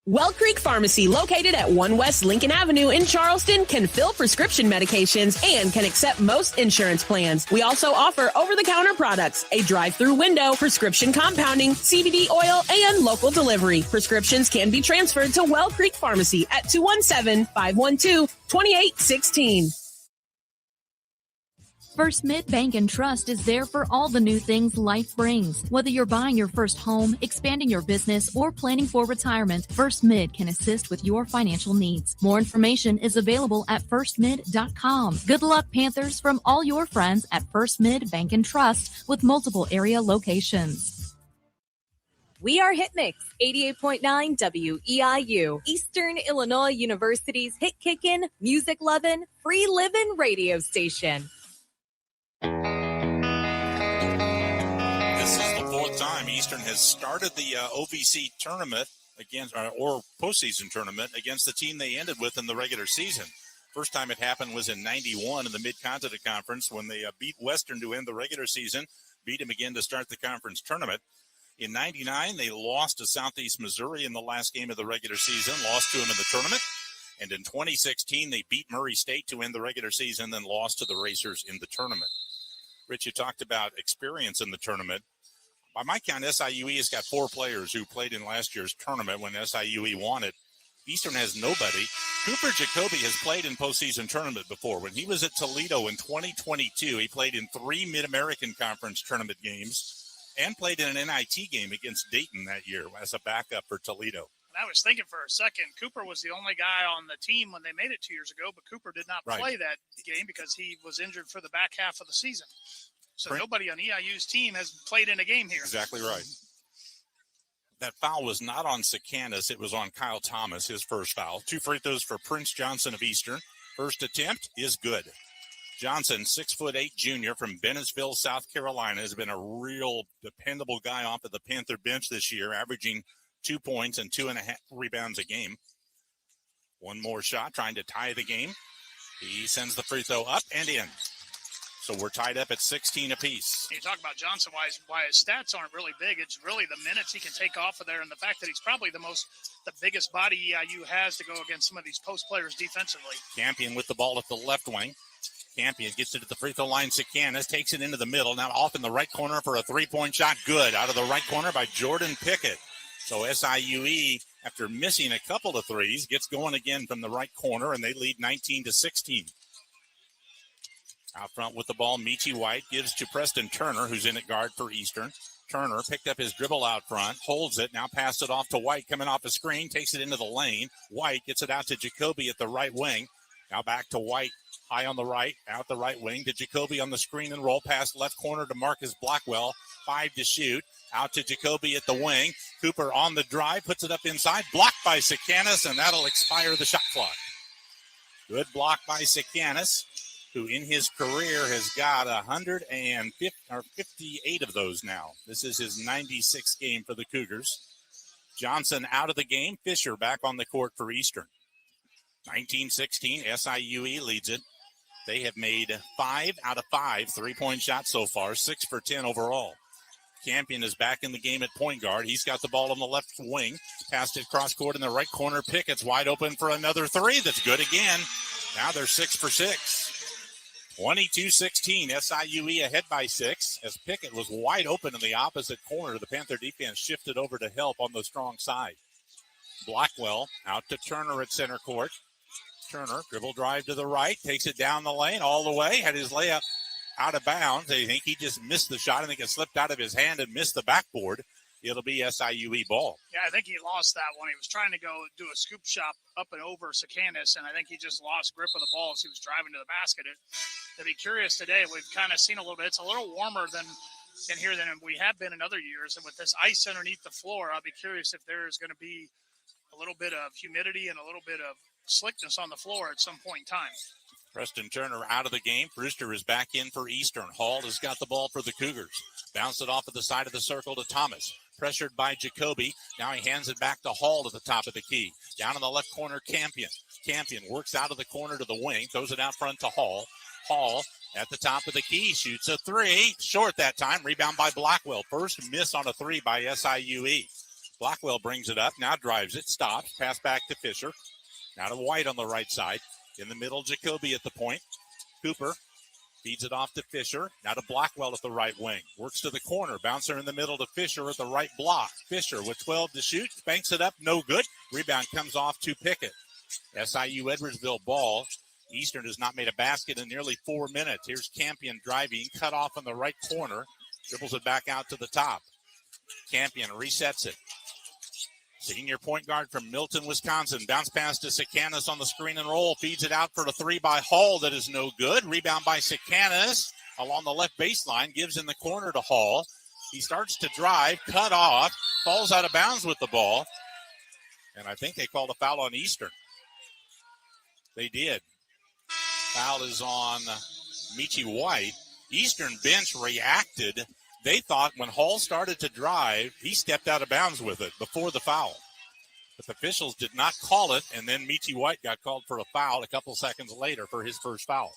S23: Well Creek Pharmacy, located at 1 West Lincoln Avenue in Charleston, can fill prescription medications and can accept most insurance plans. We also offer over-the-counter products, a drive-through window, prescription compounding, CBD oil, and local delivery. Prescriptions can be transferred to Well Creek Pharmacy at 217-512-2816.
S6: First Mid Bank and Trust is there for all the new things life brings. Whether you're buying your first home, expanding your business, or planning for retirement, First Mid can assist with your financial needs. More information is available at firstmid.com. Good luck, Panthers, from all your friends at First Mid Bank and Trust with multiple area locations.
S20: We are Hit Mix 88.9 WEIU, Eastern Illinois University's hit kickin', music lovin', free livin' radio station.
S1: This is the fourth time Eastern has started the OVC tournament against, or postseason tournament against the team they ended with in the regular season. First time it happened was in 91 in the Mid-Continent Conference when they beat Western to end the regular season, beat them again to start the conference tournament. In 99, they lost to Southeast Missouri in the last game of the regular season, lost to them in the tournament. And in 2016, they beat Murray State to end the regular season, then lost to the Racers in the tournament. Rich, you talked about experience in the tournament. By my count, SIUE has got 4 players who played in last year's tournament when SIUE won it. Eastern has nobody. Cooper Jacoby has played in postseason tournament before. When he was at Toledo in 2022, he played in 3 Mid-American Conference tournament games and played in an NIT game against Dayton that year as a backup for Toledo.
S17: And I was thinking for a second, Cooper was the only guy on the team when they made it 2 years ago, but Cooper did not play that game because he was injured for the back half of the season. So nobody on EIU's team has played in a game here.
S1: Exactly right. That foul was not on Sakanis. It was on Kyle Thomas, his first foul. 2 free throws for Prince Johnson of Eastern. First attempt is good. Johnson, 6'8" junior from Bennettsville, South Carolina, has been a real dependable guy off of the Panther bench this year, averaging 2 points and 2.5 rebounds a game. One more shot, trying to tie the game. He sends the free throw up and in. So we're tied up at 16 apiece.
S17: You talk about Johnson, why his stats aren't really big. It's really the minutes he can take off of there and the fact that he's probably the biggest body EIU has to go against some of these post players defensively.
S1: Campion with the ball at the left wing. Campion gets it at the free throw line. Sakanis takes it into the middle. Now off in the right corner for a 3-point shot. Good. Out of the right corner by Jordan Pickett. So SIUE, after missing a couple of threes, gets going again from the right corner, and they lead 19-16. Out front with the ball, Michi White gives to Preston Turner, who's in at guard for Eastern. Turner picked up his dribble out front, holds it, now passed it off to White, coming off a screen, takes it into the lane. White gets it out to Jacoby at the right wing. Now back to White, high on the right, out the right wing to Jacoby on the screen and roll pass left corner to Marcus Blackwell. 5 to shoot. Out to Jacoby at the wing. Cooper on the drive, puts it up inside, blocked by Sakanis, and that'll expire the shot clock. Good block by Sakanis, who in his career has got 58 of those now. This is his 96th game for the Cougars. Johnson out of the game. Fisher back on the court for Eastern. 19-16, SIUE leads it. They have made 5 out of 5 3-point shots so far, 6 for 10 overall. Campion is back in the game at point guard. He's got the ball on the left wing. Passed it cross court in the right corner. Pickett's wide open for another three. That's good again. Now they're 6 for 6. 22-16, SIUE ahead by 6 as Pickett was wide open in the opposite corner. The Panther defense shifted over to help on the strong side. Blackwell out to Turner at center court. Turner, dribble drive to the right, takes it down the lane all the way, had his layup out of bounds. I think he just missed the shot. I think it slipped out of his hand and missed the backboard. It'll be SIUE ball.
S17: Yeah, I think he lost that one. He was trying to go do a scoop shot up and over Sakanis, and I think he just lost grip of the ball as he was driving to the basket. To be curious today, we've kind of seen a little bit. It's a little warmer than in here than we have been in other years. And with this ice underneath the floor, I'll be curious if there's going to be a little bit of humidity and a little bit of slickness on the floor at some point in time.
S1: Preston Turner out of the game. Brewster is back in for Eastern. Hall has got the ball for the Cougars. Bounce it off at the side of the circle to Thomas. Pressured by Jacoby. Now he hands it back to Hall at the top of the key. Down in the left corner, Campion. Campion works out of the corner to the wing. Throws it out front to Hall. Hall at the top of the key. Shoots a three. Short that time. Rebound by Blackwell. First miss on a three by SIUE. Blackwell brings it up. Now drives it. Stops. Pass back to Fisher. Now to White on the right side. In the middle, Jacoby at the point. Cooper feeds it off to Fisher. Now to Blackwell at the right wing. Works to the corner. Bouncer in the middle to Fisher at the right block. Fisher with 12 to shoot. Banks it up. No good. Rebound comes off to Pickett. SIU Edwardsville ball. Eastern has not made a basket in nearly 4 minutes. Here's Campion driving. Cut off in the right corner. Dribbles it back out to the top. Campion resets it. Senior point guard from Milton, Wisconsin. Bounce pass to Sakanis on the screen and roll. Feeds it out for the three by Hall. That is no good. Rebound by Sakanis along the left baseline. Gives in the corner to Hall. He starts to drive. Cut off. Falls out of bounds with the ball. And I think they called a foul on Eastern. They did. Foul is on Michi White. Eastern bench reacted. They thought when Hall started to drive, he stepped out of bounds with it before the foul. But the officials did not call it, and then Michi White got called for a foul a couple seconds later for his first foul.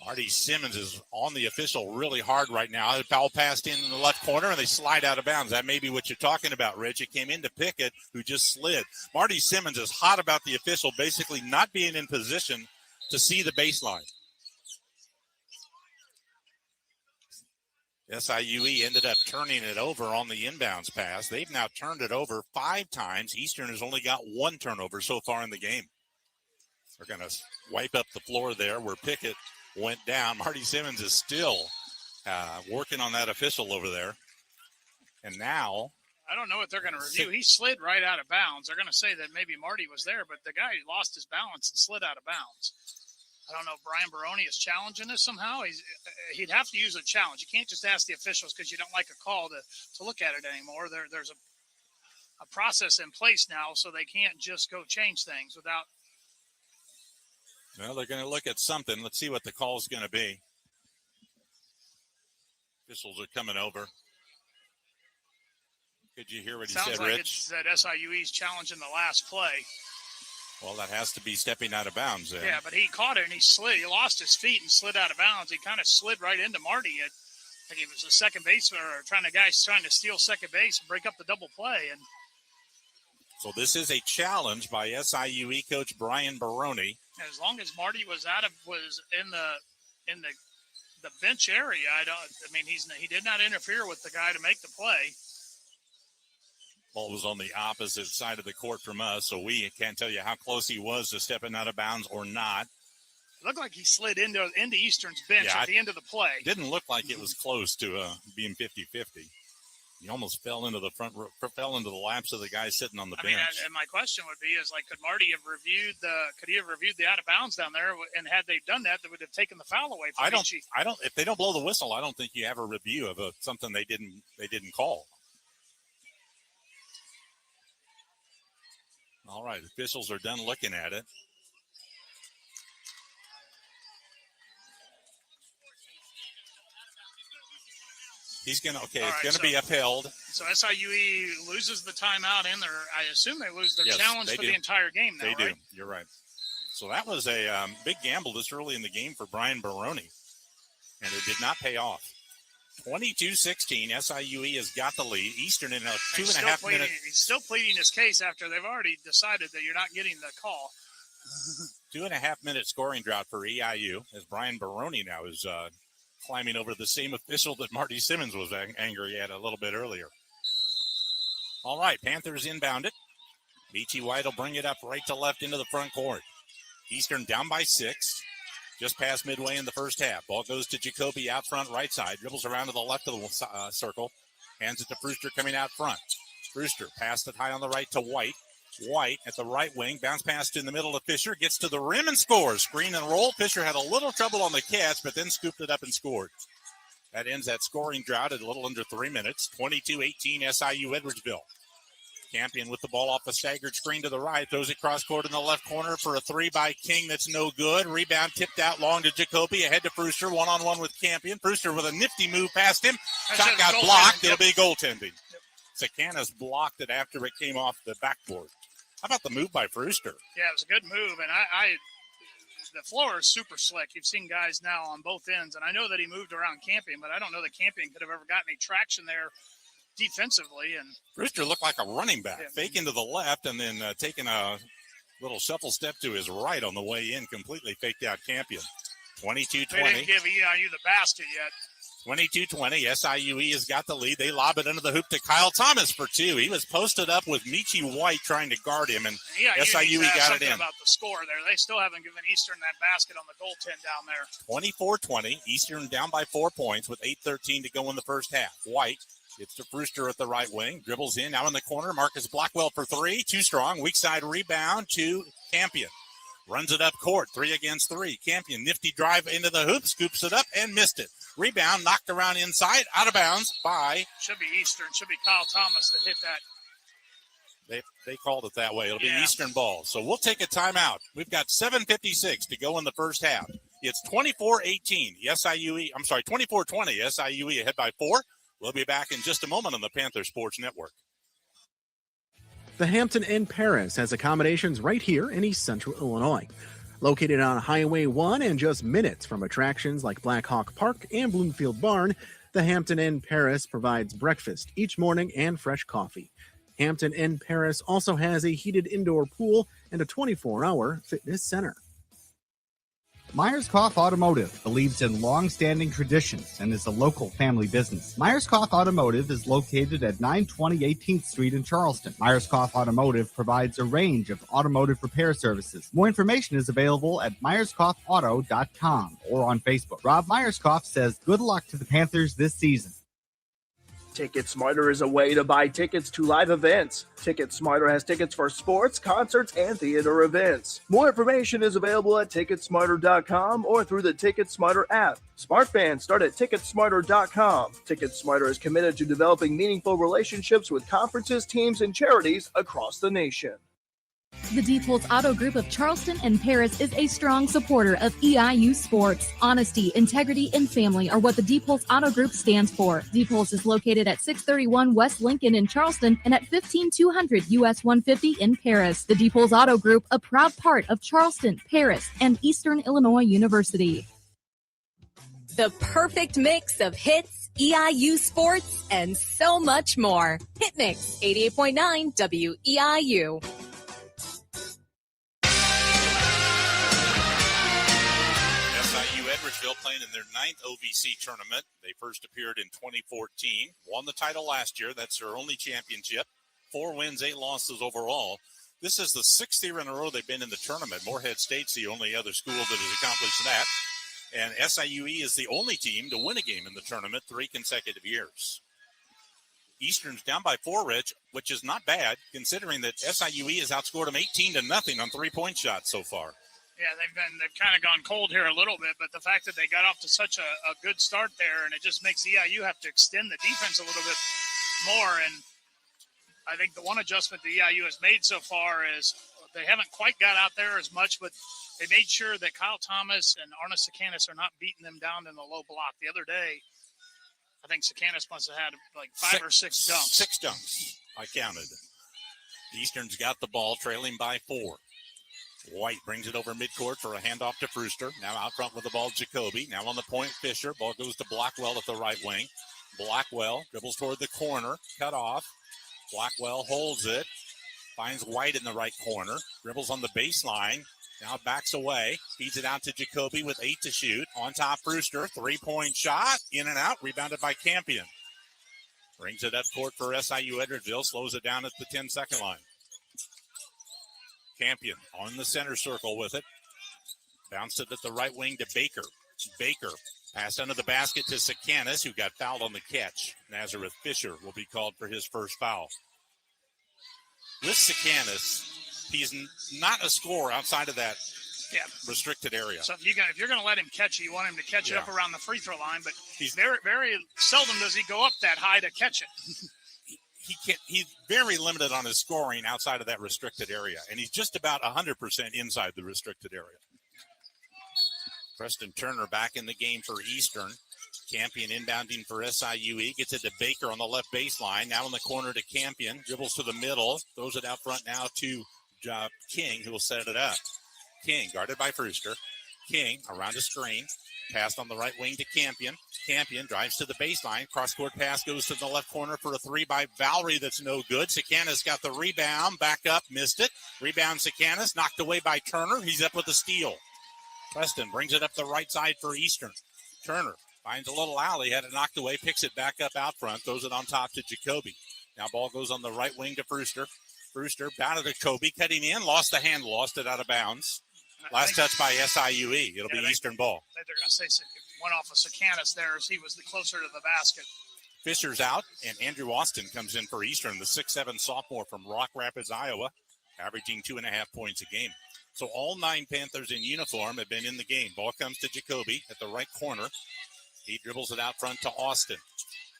S1: Marty Simmons is on the official really hard right now. The foul passed in the left corner, and they slide out of bounds. That may be what you're talking about, Rich. It came into Pickett, who just slid. Marty Simmons is hot about the official basically not being in position to see the baseline. SIUE ended up turning it over on the inbounds pass. They've now turned it over 5 times. Eastern has only got 1 turnover so far in the game. They're going to wipe up the floor there where Pickett went down. Marty Simmons is still working on that official over there. And now,
S17: I don't know what they're going to review. He slid right out of bounds. They're going to say that maybe Marty was there, but the guy lost his balance and slid out of bounds. I don't know if Brian Baroni is challenging this somehow. He'd have to use a challenge. You can't just ask the officials because you don't like a call to look at it anymore. There's a process in place now, so they can't just go change things without.
S1: Well, they're going to look at something. Let's see what the call is going to be. Officials are coming over. Could you hear what he said,
S17: Sounds like
S1: Rich?
S17: it's that SIUE's challenging the last play.
S1: Well, that has to be stepping out of bounds then.
S17: Yeah, but he caught it and he slid. He lost his feet and slid out of bounds. He kind of slid right into Marty. I think he was a second baseman or trying to steal second base and break up the double play. And
S1: so this is a challenge by SIUE coach Brian Baroni.
S17: as long as Marty was in the bench area, he did not interfere with the guy to make the play.
S1: Ball was on the opposite side of the court from us, so we can't tell you how close he was to stepping out of bounds or not.
S17: It looked like he slid into Eastern's bench at the end of the play.
S1: Didn't look like it was close to being 50-50. He almost fell into the laps of the guy sitting on the bench.
S17: And my question would be could Marty have reviewed the out of bounds down there? And had they done that, they would have taken the foul away from Michi.
S1: I don't. If they don't blow the whistle, I don't think you have a review of something they didn't call. All right, officials are done looking at it. He's going to,
S17: All
S1: it's
S17: right,
S1: going to be upheld.
S17: So SIUE loses the timeout and I assume they lose their
S1: Yes,
S17: challenge
S1: they
S17: for
S1: do.
S17: the entire game now,
S1: They
S17: right?
S1: do. You're right. So that was a big gamble this early in the game for Brian Baroni, and it did not pay off. 22-16, SIUE has got the lead. Eastern in a 2.5 minute.
S17: He's still pleading his case after they've already decided that you're not getting the call.
S1: 2.5 minute scoring drought for EIU as Brian Baroni now is climbing over the same official that Marty Simmons was angry at a little bit earlier. All right, Panthers inbound it. Beachy White will bring it up right to left into the front court. Eastern down by 6. Just past midway in the first half. Ball goes to Jacoby out front right side. Dribbles around to the left of the circle. Hands it to Brewster coming out front. Brewster passed it high on the right to White. White at the right wing. Bounce pass in the middle to Fisher. Gets to the rim and scores. Screen and roll. Fisher had a little trouble on the catch, but then scooped it up and scored. That ends that scoring drought at a little under 3 minutes. 22-18 SIU Edwardsville. Campion with the ball off a staggered screen to the right. Throws it cross court in the left corner for a 3 by King that's no good. Rebound tipped out long to Jacoby. Ahead to Brewster. One-on-one with Campion. Brewster with a nifty move past him. Shot got blocked. It'll be goaltending. Sakanas blocked it after it came off the backboard. How about the move by Brewster?
S17: Yeah, it was a good move, and the floor is super slick. You've seen guys now on both ends, and I know that he moved around Campion, but I don't know that Campion could have ever gotten any traction there defensively. And
S1: Brewster looked like a running back, faking to the left and then taking a little shuffle step to his right on the way in, completely faked out Campion. 22-20.
S17: They didn't give EIU the basket yet.
S1: 22-20, SIUE has got the lead. They lob it into the hoop to Kyle Thomas for 2. He was posted up with Michi White trying to guard him, and SIUE got it in.
S17: About the score there. They still haven't given Eastern that basket on the goaltend down there.
S1: 24-20, Eastern down by 4 points with 8:13 to go in the first half. White gets to Brewster at the right wing, dribbles in, now in the corner. Marcus Blackwell for 3, too strong. Weak side rebound to Campion. Runs it up court, 3 against 3. Campion, nifty drive into the hoop, scoops it up and missed it. Rebound knocked around inside, out of bounds by.
S17: Should be Eastern. Should be Kyle Thomas to hit that.
S1: They called it that way. It'll be Eastern ball. So we'll take a timeout. We've got 7:56 to go in the first half. It's 24-18. SIUE. I'm sorry, 24-20. SIUE ahead by 4. We'll be back in just a moment on the Panther Sports Network.
S22: The Hampton Inn Paris has accommodations right here in East Central Illinois. Located on Highway 1 and just minutes from attractions like Black Hawk Park and Bloomfield Barn, the Hampton Inn Paris provides breakfast each morning and fresh coffee. Hampton Inn Paris also has a heated indoor pool and a 24-hour fitness center.
S3: Myers-Koff Automotive believes in long-standing traditions and is a local family business. Myers-Koff Automotive is located at 920 18th Street in Charleston. Myers-Koff Automotive provides a range of automotive repair services. More information is available at myerskoffauto.com or on Facebook. Rob Myers-Koff says good luck to the Panthers this season.
S18: Ticket Smarter is a way to buy tickets to live events. Ticket Smarter has tickets for sports, concerts, and theater events. More information is available at ticketsmarter.com or through the Ticket Smarter app. Smart fans start at ticketsmarter.com. Ticket Smarter is committed to developing meaningful relationships with conferences, teams, and charities across the nation.
S6: The Diepholz Auto Group of Charleston and Paris is a strong supporter of EIU sports. Honesty, integrity, and family are what the Diepholz Auto Group stands for. Diepholz is located at 631 West Lincoln in Charleston and at 15200 US 150 in Paris. The Diepholz Auto Group, a proud part of Charleston, Paris, and Eastern Illinois University.
S20: The perfect mix of hits, EIU sports, and so much more. Hit Mix 88.9 WEIU.
S1: Edwardsville playing in their 9th OVC tournament. They first appeared in 2014, won the title last year. That's their only championship. 4 wins, 8 losses overall. This is the 6th year in a row they've been in the tournament. Morehead State's the only other school that has accomplished that. And SIUE is the only team to win a game in the tournament 3 consecutive years. Eastern's down by 4, Rich, which is not bad considering that SIUE has outscored them 18-0 on 3-point shots so far.
S17: Yeah, they've kind of gone cold here a little bit, but the fact that they got off to such a good start there, and it just makes EIU have to extend the defense a little bit more. And I think the one adjustment that EIU has made so far is they haven't quite got out there as much, but they made sure that Kyle Thomas and Arna Sakanis are not beating them down in the low block. The other day, I think Sakanis must have had like five or six dunks.
S1: 6 dunks, I counted. Eastern's got the ball, trailing by 4. White brings it over midcourt for a handoff to Brewster. Now out front with the ball, Jacoby. Now on the point, Fisher. Ball goes to Blackwell at the right wing. Blackwell dribbles toward the corner, cut off. Blackwell holds it, finds White in the right corner, dribbles on the baseline. Now backs away, feeds it out to Jacoby with 8 to shoot. On top, Brewster, 3-point shot, in and out, rebounded by Campion. Brings it up court for SIU Edwardsville, slows it down at the 10-second line. Campion on the center circle with it. Bounced it at the right wing to Baker. Baker passed under the basket to Sakanis, who got fouled on the catch. Nazareth Fisher will be called for his first foul. With Sakanis, he's not a scorer outside of that restricted area.
S17: So if you're going to let him catch it, you want him to catch it up around the free throw line, but he's very, very seldom does he go up that high to catch it.
S1: He's very limited on his scoring outside of that restricted area, and he's just about 100% inside the restricted area. Preston Turner back in the game for Eastern. Campion inbounding for SIUE. Gets it to Baker on the left baseline. Now in the corner to Campion. Dribbles to the middle. Throws it out front now to King, who will set it up. King guarded by Brewster. King around the screen. Passed on the right wing to Campion. Campion drives to the baseline. Cross-court pass goes to the left corner for a 3 by Valerie that's no good. Sakanis got the rebound. Back up. Missed it. Rebound Sakanis. Knocked away by Turner. He's up with a steal. Preston brings it up the right side for Eastern. Turner finds a little alley. Had it knocked away. Picks it back up out front. Throws it on top to Jacoby. Now ball goes on the right wing to Brewster. Brewster batted to Jacoby. Cutting in. Lost the handle. Lost it out of bounds. Last touch by SIUE. It'll be Eastern ball.
S17: They're going to say went off of Sakanis there as he was closer to the basket.
S1: Fisher's out, and Andrew Austin comes in for Eastern, the 6'7" sophomore from Rock Rapids, Iowa, averaging 2.5 points a game. So all 9 Panthers in uniform have been in the game. Ball comes to Jacoby at the right corner. He dribbles it out front to Austin.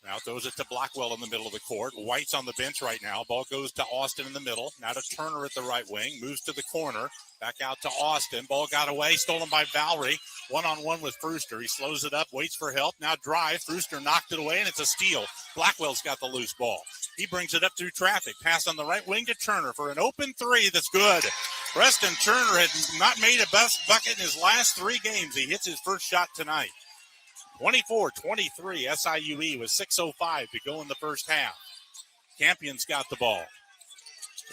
S1: Now throws it to Blackwell in the middle of the court. White's on the bench right now. Ball goes to Austin in the middle. Now to Turner at the right wing. Moves to the corner. Back out to Austin. Ball got away. Stolen by Valerie. One-on-one with Brewster. He slows it up. Waits for help. Now drives. Brewster knocked it away, and it's a steal. Blackwell's got the loose ball. He brings it up through traffic. Pass on the right wing to Turner for an open 3 that's good. Preston Turner had not made a bucket in his last 3 games. He hits his first shot tonight. 24-23, SIUE with 6:05 to go in the first half. Campion's got the ball.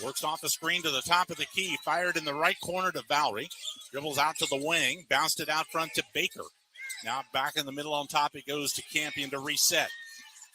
S1: Works off the screen to the top of the key. Fired in the right corner to Valerie. Dribbles out to the wing. Bounced it out front to Baker. Now back in the middle on top. It goes to Campion to reset.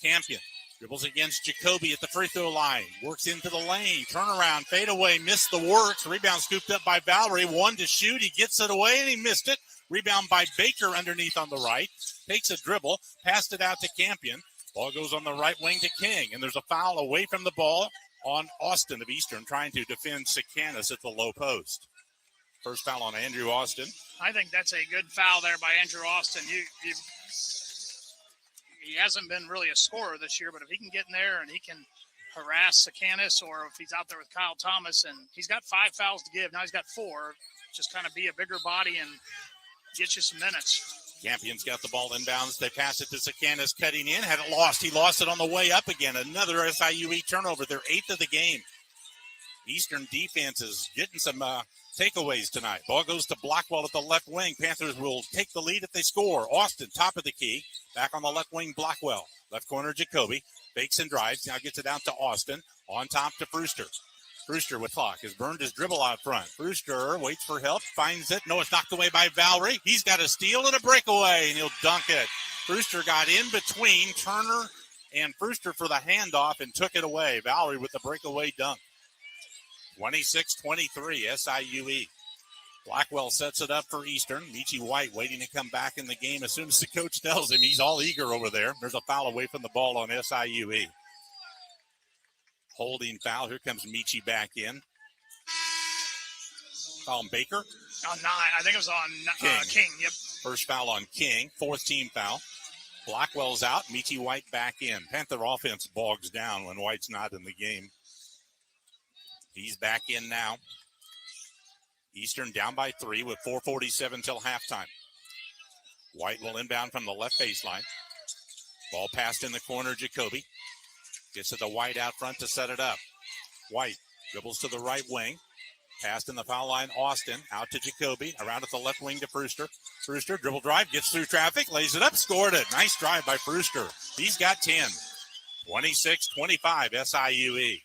S1: Campion dribbles against Jacoby at the free throw line. Works into the lane. Turnaround. Fade away. Missed the works. Rebound scooped up by Valerie. 1 to shoot. He gets it away and he missed it. Rebound by Baker underneath on the right. Takes a dribble. Passed it out to Campion. Ball goes on the right wing to King. And there's a foul away from the ball on Austin of Eastern, trying to defend Sakanis at the low post. First foul on Andrew Austin.
S17: I think that's a good foul there by Andrew Austin. He hasn't been really a scorer this year, but if he can get in there and he can harass Sakanis, or if he's out there with Kyle Thomas, and he's got 5 fouls to give. Now he's got 4. Just kind of be a bigger body and get you some minutes.
S1: Campion's got the ball inbounds. They pass it to Sakanis, cutting in. Had it lost. He lost it on the way up again. Another SIUE turnover. Their 8th of the game. Eastern defense is getting some takeaways tonight. Ball goes to Blackwell at the left wing. Panthers will take the lead if they score. Austin, top of the key. Back on the left wing, Blackwell. Left corner, Jacoby. Fakes and drives. Now gets it out to Austin. On top to Brewster. Brewster with clock has burned his dribble out front. Brewster waits for help, finds it. No, it's knocked away by Valerie. He's got a steal and a breakaway, and he'll dunk it. Brewster got in between Turner and Brewster for the handoff and took it away. Valerie with the breakaway dunk. 26-23, SIUE. Blackwell sets it up for Eastern. Michi White waiting to come back in the game. As soon as the coach tells him, he's all eager over there. There's a foul away from the ball on SIUE. Holding foul. Here comes Michi back in. Foul on Baker.
S17: On 9. I think it was on King. Yep.
S1: First foul on King. 4th team foul. Blackwell's out. Michi White back in. Panther offense bogs down when White's not in the game. He's back in now. Eastern down by 3 with 4:47 till halftime. White will inbound from the left baseline. Ball passed in the corner, Jacoby. Gets to the White out front to set it up. White dribbles to the right wing. Passed in the foul line, Austin. Out to Jacoby. Around at the left wing to Brewster. Brewster, dribble drive, gets through traffic, lays it up, scored it. Nice drive by Brewster. He's got 10. 26-25 SIUE.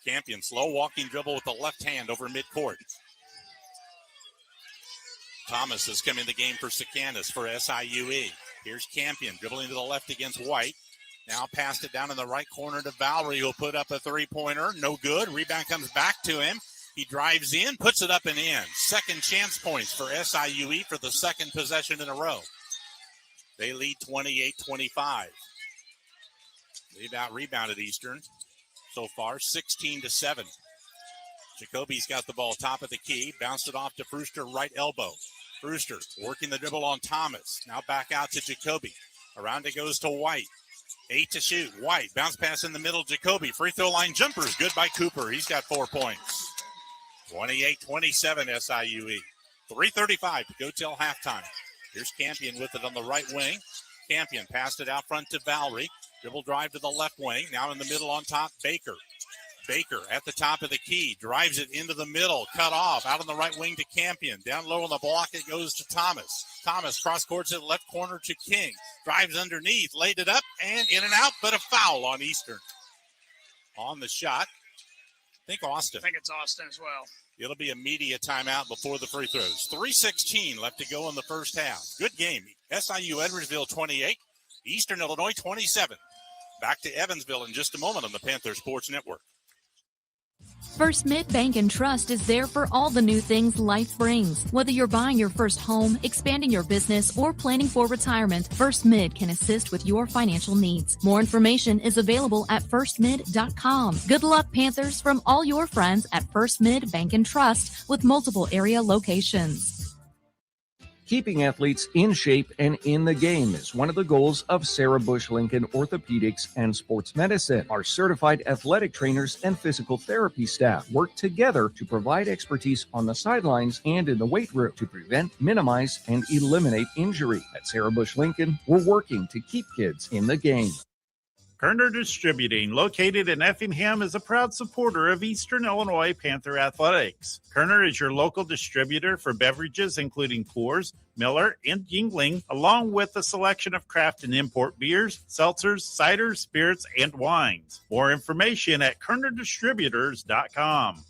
S1: Campion, slow walking dribble with the left hand over midcourt. Thomas is coming in the game for Sakanis for SIUE. Here's Campion dribbling to the left against White. Now passed it down in the right corner to Valerie, who'll put up a three-pointer. No good. Rebound comes back to him. He drives in, puts it up and in. Second chance points for SIUE for the second possession in a row. They lead 28-25. They've out-rebounded Eastern so far, 16-7. Jacoby's got the ball top of the key. Bounced it off to Brewster, right elbow. Brewster working the dribble on Thomas. Now back out to Jacoby. Around it goes to White. 8 to shoot. White, bounce pass in the middle. Jacoby, free throw line jumpers. Good by Cooper. He's got 4 points. 28-27 SIUE. 3:35 to go till halftime. Here's Campion with it on the right wing. Campion passed it out front to Valerie. Dribble drive to the left wing. Now in the middle on top, Baker. Baker at the top of the key. Drives it into the middle. Cut off. Out on the right wing to Campion. Down low on the block, it goes to Thomas. Thomas cross courts it left corner to King. Drives underneath. Laid it up and in and out, but a foul on Eastern. On the shot, I think it's Austin as well. It'll be a media timeout before the free throws. 3:16 left to go in the first half. Good game. SIU Edwardsville 28, Eastern Illinois 27. Back to Evansville in just a moment on the Panther Sports Network.
S6: First Mid Bank and Trust is there for all the new things life brings. Whether you're buying your first home, expanding your business, or planning for retirement, First Mid can assist with your financial needs. More information is available at firstmid.com. Good luck, Panthers, from all your friends at First Mid Bank and Trust with multiple area locations.
S4: Keeping athletes in shape and in the game is one of the goals of Sarah Bush Lincoln Orthopedics and Sports Medicine. Our certified athletic trainers and physical therapy staff work together to provide expertise on the sidelines and in the weight room to prevent, minimize, and eliminate injury. At Sarah Bush Lincoln, we're working to keep kids in the game.
S13: Kerner Distributing, located in Effingham, is a proud supporter of Eastern Illinois Panther Athletics. Kerner is your local distributor for beverages including Coors, Miller, and Yingling, along with a selection of craft and import beers, seltzers, ciders, spirits, and wines. More information at KernerDistributors.com.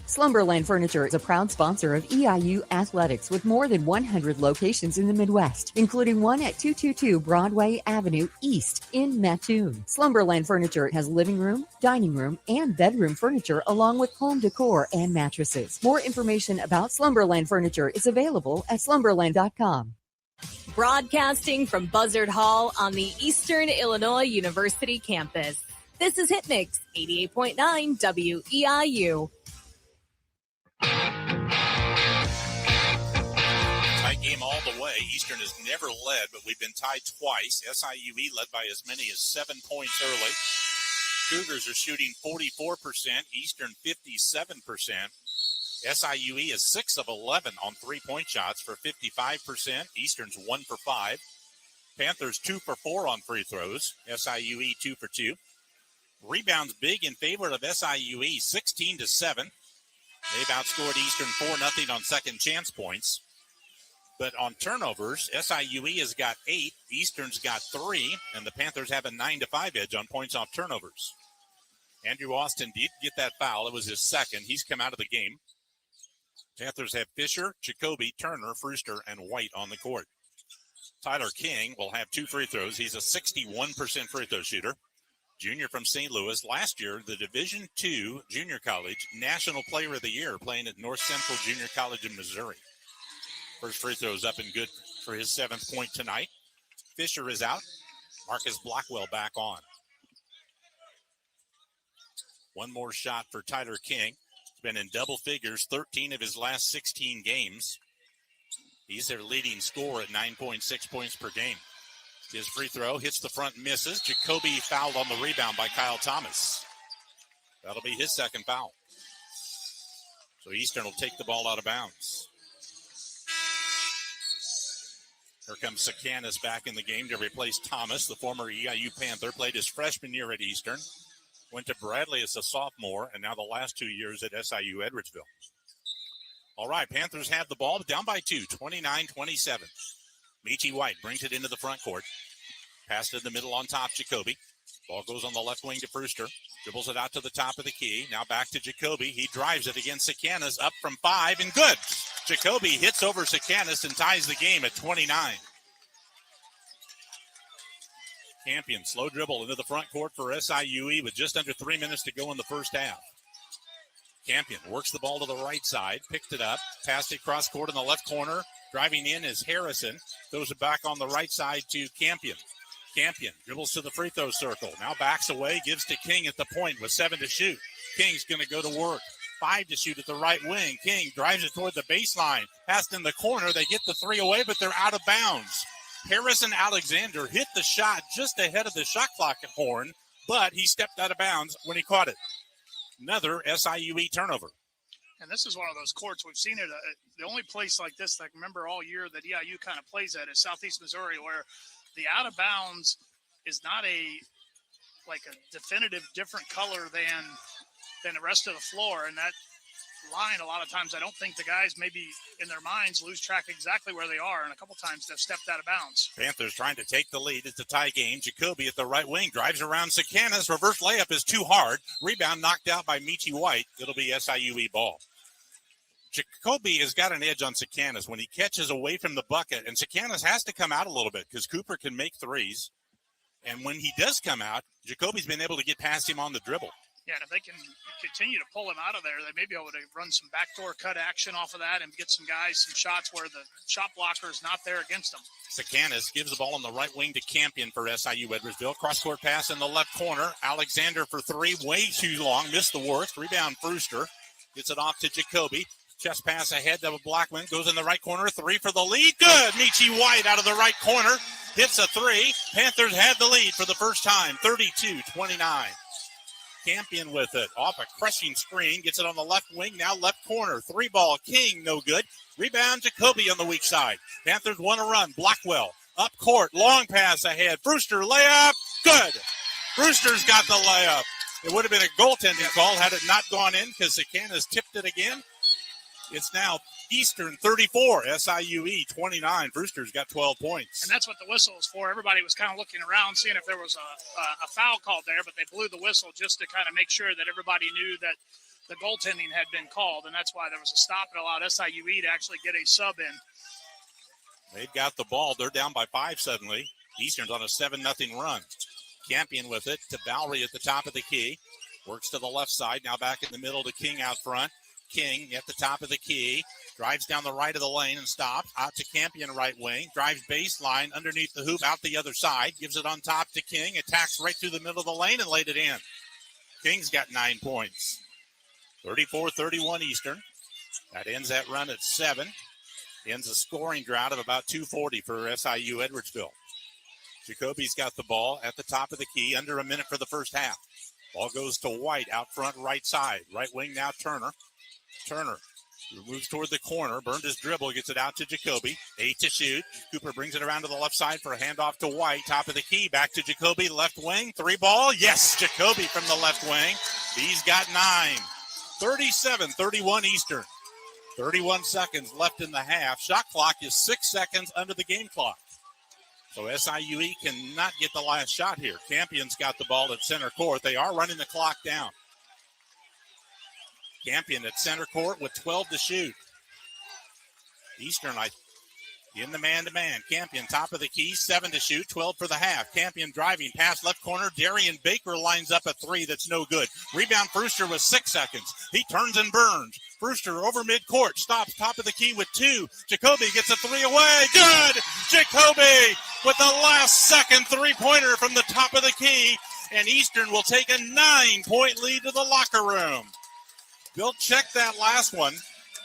S16: Slumberland Furniture is a proud sponsor of EIU Athletics with more than 100 locations in the Midwest, including one at 222 Broadway Avenue East in Mattoon. Slumberland Furniture has living room, dining room, and bedroom furniture along with home decor and mattresses. More information about Slumberland Furniture is available at slumberland.com.
S20: Broadcasting from Buzzard Hall on the Eastern Illinois University campus. This is Hit Mix 88.9 WEIU.
S1: Tight game all the way. Eastern has never led, but we've been tied twice. SIUE led by as many as 7 points early. Cougars are shooting 44%, Eastern 57%. SIUE is 6 of 11 on three-point shots for 55%. Eastern's 1 for 5. Panthers 2 for 4 on free throws. SIUE 2 for 2. Rebounds big in favor of SIUE, 16-7. They've outscored Eastern 4-0 on second chance points. But on turnovers, SIUE has got 8, Eastern's got 3, and the Panthers have a 9-5 edge on points off turnovers. Andrew Austin did get that foul. It was his second. He's come out of the game. Panthers have Fisher, Jacoby, Turner, Brewster, and White on the court. Tyler King will have 2 free throws. He's a 61% free throw shooter. Junior from St. Louis. Last year, the Division II Junior College National Player of the Year, playing at North Central Junior College in Missouri. First free throw is up and good for his 7th point tonight. Fisher is out. Marcus Blackwell back on. One more shot for Tyler King. He's been in double figures 13 of his last 16 games. He's their leading scorer at 9.6 points per game. His free throw hits the front, misses. Jacoby fouled on the rebound by Kyle Thomas. That'll be his second foul. So Eastern will take the ball out of bounds. Here comes Sakanis back in the game to replace Thomas, the former EIU Panther. Played his freshman year at Eastern. Went to Bradley as a sophomore, and now the last 2 years at SIU Edwardsville. All right, Panthers have the ball, down by 2, 29-27. Michi White brings it into the front court. Passed in the middle on top, Jacoby. Ball goes on the left wing to Brewster. Dribbles it out to the top of the key. Now back to Jacoby. He drives it against Sakanis, up from 5, and good. Jacoby hits over Sakanis and ties the game at 29. Campion, slow dribble into the front court for SIUE with just under 3 minutes to go in the first half. Campion works the ball to the right side, picked it up, passed it cross court in the left corner. Driving in is Harrison. Throws it back on the right side to Campion. Campion dribbles to the free throw circle. Now backs away, gives to King at the point with 7 to shoot. King's going to go to work. 5 to shoot at the right wing. King drives it toward the baseline. Passed in the corner. They get the 3 away, but they're out of bounds. Harrison Alexander hit the shot just ahead of the shot clock horn, but he stepped out of bounds when he caught it. Another SIUE turnover.
S17: And this is one of those courts we've seen it. The only place like this that I can remember all year that EIU kind of plays at is Southeast Missouri, where the out of bounds is not a definitive different color than the rest of the floor. And that line, a lot of times I don't think the guys maybe in their minds lose track exactly where they are, and a couple times they've stepped out of bounds.
S1: Panthers trying to take the lead. It's a tie game. Jacoby at the right wing drives around Sakanis. Reverse layup is too hard. Rebound knocked out by Michi White. It'll be SIUE ball. Jacoby has got an edge on Sakanis when he catches away from the bucket, and Sakanis has to come out a little bit because Cooper can make threes. And when he does come out, Jacoby's been able to get past him on the dribble.
S17: Yeah, and if they can continue to pull him out of there, they may be able to run some backdoor cut action off of that and get some guys some shots where the shot blocker is not there against them.
S1: Sakanis gives the ball on the right wing to Campion for SIU Edwardsville. Cross-court pass in the left corner. Alexander for 3, way too long. Missed the work. Rebound Brewster. Gets it off to Jacoby. Chest pass ahead to Blackman. Goes in the right corner. 3 for the lead. Good. Michi White out of the right corner. Hits a 3. Panthers had the lead for the first time. 32-29. Campion with it. Off a crushing screen. Gets it on the left wing. Now left corner. 3 ball. King, no good. Rebound Jacoby on the weak side. Panthers want to run. Blackwell. Up court. Long pass ahead. Brewster layup. Good. Brewster's got the layup. It would have been a goaltending call had it not gone in because Sakanis tipped it again. It's now Eastern 34, SIUE 29. Brewster's got 12 points.
S17: And that's what the whistle is for. Everybody was kind of looking around, seeing if there was a foul called there, but they blew the whistle just to kind of make sure that everybody knew that the goaltending had been called, and that's why there was a stop and allowed SIUE to actually get a sub in.
S1: They've got the ball. They're down by 5 suddenly. Eastern's on a 7-0 run. Campion with it to Bowery at the top of the key. Works to the left side. Now back in the middle to King out front. King at the top of the key. Drives down the right of the lane and stops. Out to Campion right wing. Drives baseline underneath the hoop out the other side. Gives it on top to King. Attacks right through the middle of the lane and laid it in. King's got 9 points. 34-31 Eastern. That ends that run at 7. Ends a scoring drought of about 240 for SIU Edwardsville. Jacoby's got the ball at the top of the key. Under a minute for the first half. Ball goes to White out front right side. Right wing now Turner. Turner moves toward the corner. Burned his dribble. Gets it out to Jacoby. 8 to shoot. Cooper brings it around to the left side for a handoff to White. Top of the key. Back to Jacoby. Left wing. 3 ball. Yes, Jacoby from the left wing. He's got 9. 37-31 Eastern. 31 seconds left in the half. Shot clock is 6 seconds under the game clock. So SIUE cannot get the last shot here. Campion's got the ball at center court. They are running the clock down. Campion at center court with 12 to shoot. Eastern in the man-to-man. Campion top of the key, 7 to shoot, 12 for the half. Campion driving, pass left corner. Darian Baker lines up a 3 that's no good. Rebound Brewster with 6 seconds. He turns and burns. Brewster over midcourt, stops top of the key with 2. Jacoby gets a 3 away. Good! Jacoby with the last second 3-pointer from the top of the key. And Eastern will take a 9-point lead to the locker room. They'll check that last one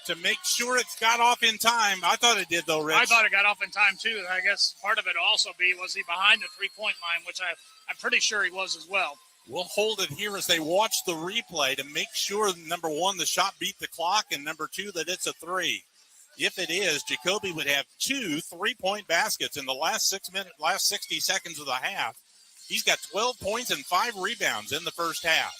S1: to make sure it's got off in time. I thought it did, though, Rich.
S17: I thought it got off in time, too. I guess part of it also was he behind the three-point line, which I'm pretty sure he was as well.
S1: We'll hold it here as they watch the replay to make sure, number 1, the shot beat the clock, and number 2, that it's a 3. If it is, Jacoby would have 2 3-point baskets in the last 60 seconds of the half. He's got 12 points and 5 rebounds in the first half.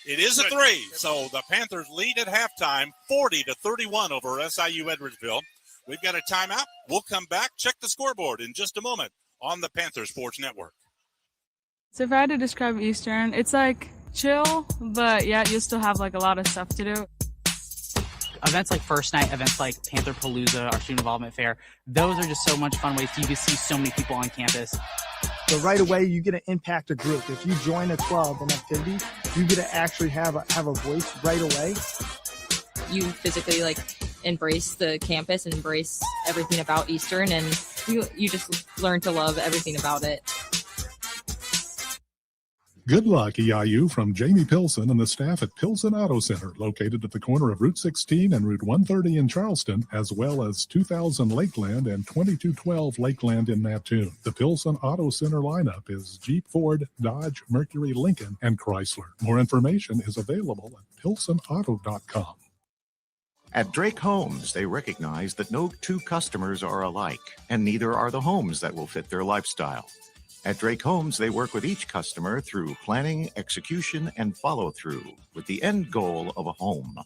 S1: It is a 3, so the Panthers lead at halftime, 40-31 over SIU Edwardsville. We've got a timeout. We'll come back, check the scoreboard in just a moment on the Panther Sports Network.
S5: So if I had to describe Eastern, it's like chill, but yeah, you still have like a lot of stuff to do.
S7: Events like First Night, events like Panther Palooza, our Student Involvement Fair, those are just so much fun ways you can see so many people on campus.
S9: So right away, you get to impact a group. If you join a club, an activity, you get to actually have a voice right away.
S24: You physically embrace the campus and embrace everything about Eastern, and you just learn to love everything about it.
S19: Good luck, EIU, from Jamie Pilson and the staff at Pilson Auto Center, located at the corner of Route 16 and Route 130 in Charleston, as well as 2000 Lakeland and 2212 Lakeland in Mattoon. The Pilson Auto Center lineup is Jeep, Ford, Dodge, Mercury, Lincoln, and Chrysler. More information is available at pilsonauto.com.
S12: At Drake Homes, they recognize that no two customers are alike, and neither are the homes that will fit their lifestyle. At Drake Homes, they work with each customer through planning, execution, and follow-through with the end goal of a home.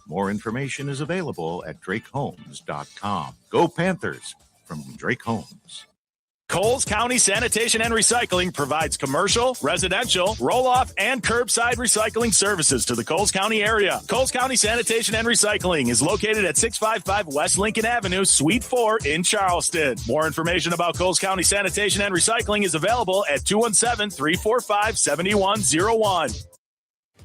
S12: More information is available at drakehomes.com. Go Panthers from Drake Homes.
S25: Coles County Sanitation and Recycling provides commercial, residential, roll-off, and curbside recycling services to the Coles County area. Coles County Sanitation and Recycling is located at 655 West Lincoln Avenue, Suite 4 in Charleston. More information about Coles County Sanitation and Recycling is available at 217-345-7101.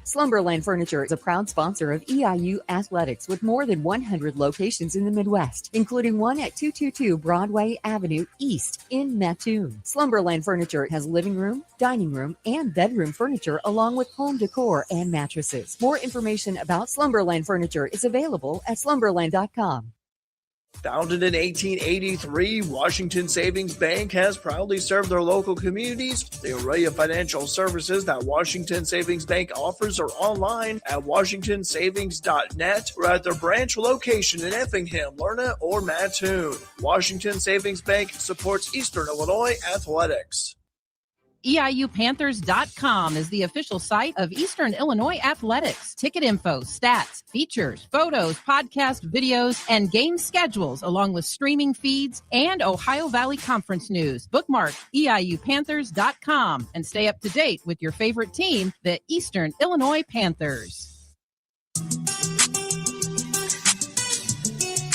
S16: Slumberland Furniture is a proud sponsor of EIU Athletics with more than 100 locations in the Midwest, including one at 222 Broadway Avenue East in Mattoon. Slumberland Furniture has living room, dining room, and bedroom furniture along with home decor and mattresses. More information about Slumberland Furniture is available at slumberland.com.
S18: Founded in 1883, Washington Savings Bank has proudly served their local communities. The array of financial services that Washington Savings Bank offers are online at washingtonsavings.net or at their branch location in Effingham, Lerna, or Mattoon. Washington Savings Bank supports Eastern Illinois athletics.
S21: EIUPanthers.com is the official site of Eastern Illinois Athletics. Ticket info, stats, features, photos, podcast videos, and game schedules, along with streaming feeds and Ohio Valley Conference news. Bookmark EIUPanthers.com and stay up to date with your favorite team, the Eastern Illinois Panthers.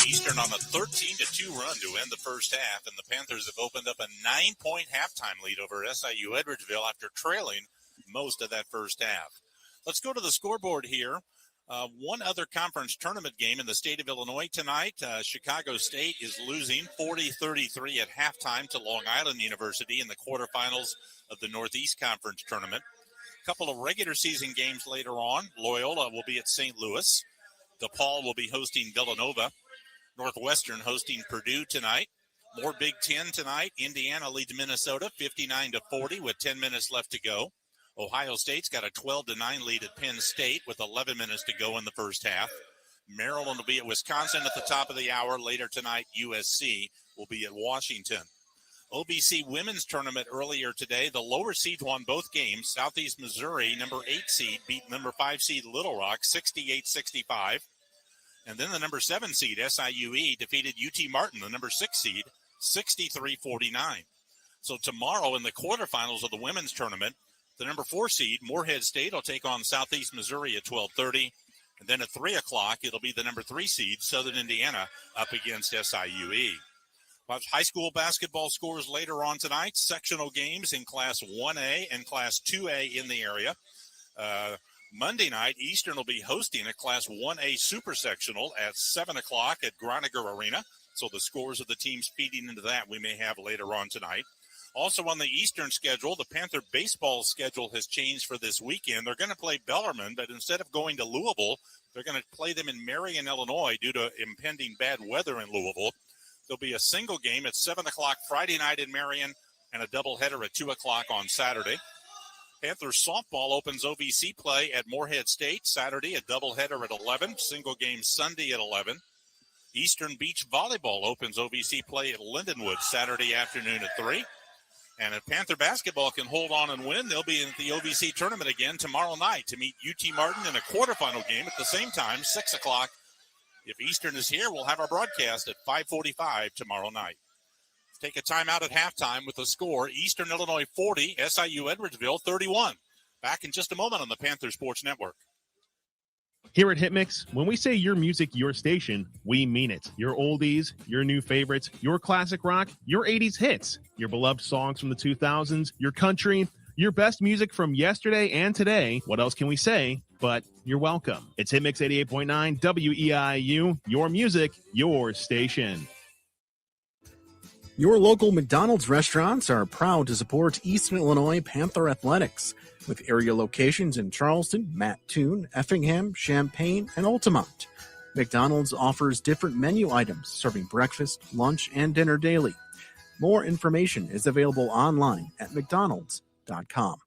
S1: Eastern on a 13-2 run to end the first half, and the Panthers have opened up a 9-point halftime lead over SIU Edwardsville after trailing most of that first half. Let's go to the scoreboard here. One other conference tournament game in the state of Illinois tonight. Chicago State is losing 40-33 at halftime to Long Island University in the quarterfinals of the Northeast Conference tournament. A couple of regular season games later on. Loyola will be at St. Louis. DePaul will be hosting Villanova. Northwestern hosting Purdue tonight. More Big Ten tonight. Indiana leads Minnesota 59-40 with 10 minutes left to go. Ohio State's got a 12-9 lead at Penn State with 11 minutes to go in the first half. Maryland will be at Wisconsin at the top of the hour. Later tonight, USC will be at Washington. OBC women's tournament earlier today. The lower seeds won both games. Southeast Missouri, number 8 seed, beat number 5 seed Little Rock 68-65. And then the number 7 seed, SIUE, defeated UT Martin, the number 6 seed, 63-49. So tomorrow in the quarterfinals of the women's tournament, the number 4 seed, Morehead State, will take on Southeast Missouri at 12:30. And then at 3 o'clock, it'll be the number 3 seed, Southern Indiana, up against SIUE. We'll have high school basketball scores later on tonight. Sectional games in Class 1A and Class 2A in the area. Monday night, Eastern will be hosting a Class 1A Super Sectional at 7 o'clock at Groniger Arena. So the scores of the teams feeding into that we may have later on tonight. Also on the Eastern schedule, the Panther baseball schedule has changed for this weekend. They're going to play Bellarmine, but instead of going to Louisville, they're going to play them in Marion, Illinois, due to impending bad weather in Louisville. There'll be a single game at 7 o'clock Friday night in Marion and a doubleheader at 2 o'clock on Saturday. Panthers softball opens OVC play at Morehead State Saturday, a doubleheader at 11, single game Sunday at 11. Eastern Beach Volleyball opens OVC play at Lindenwood Saturday afternoon at 3. And if Panther basketball can hold on and win, they'll be in the OVC tournament again tomorrow night to meet UT Martin in a quarterfinal game at the same time, 6 o'clock. If Eastern is here, we'll have our broadcast at 5:45 tomorrow night. Let's take a timeout at halftime with the score. Eastern Illinois 40, SIU Edwardsville 31. Back in just a moment on the Panther Sports Network.
S2: Here at Hitmix, when we say your music, your station, we mean it. Your oldies, your new favorites, your classic rock, your 80s hits, your beloved songs from the 2000s, your country, your best music from yesterday and today. What else can we say? But you're welcome. It's Hitmix 88.9 WEIU, your music, your station.
S22: Your local McDonald's restaurants are proud to support Eastern Illinois Panther Athletics, with area locations in Charleston, Mattoon, Effingham, Champaign, and Altamont. McDonald's offers different menu items, serving breakfast, lunch, and dinner daily. More information is available online at mcdonalds.com.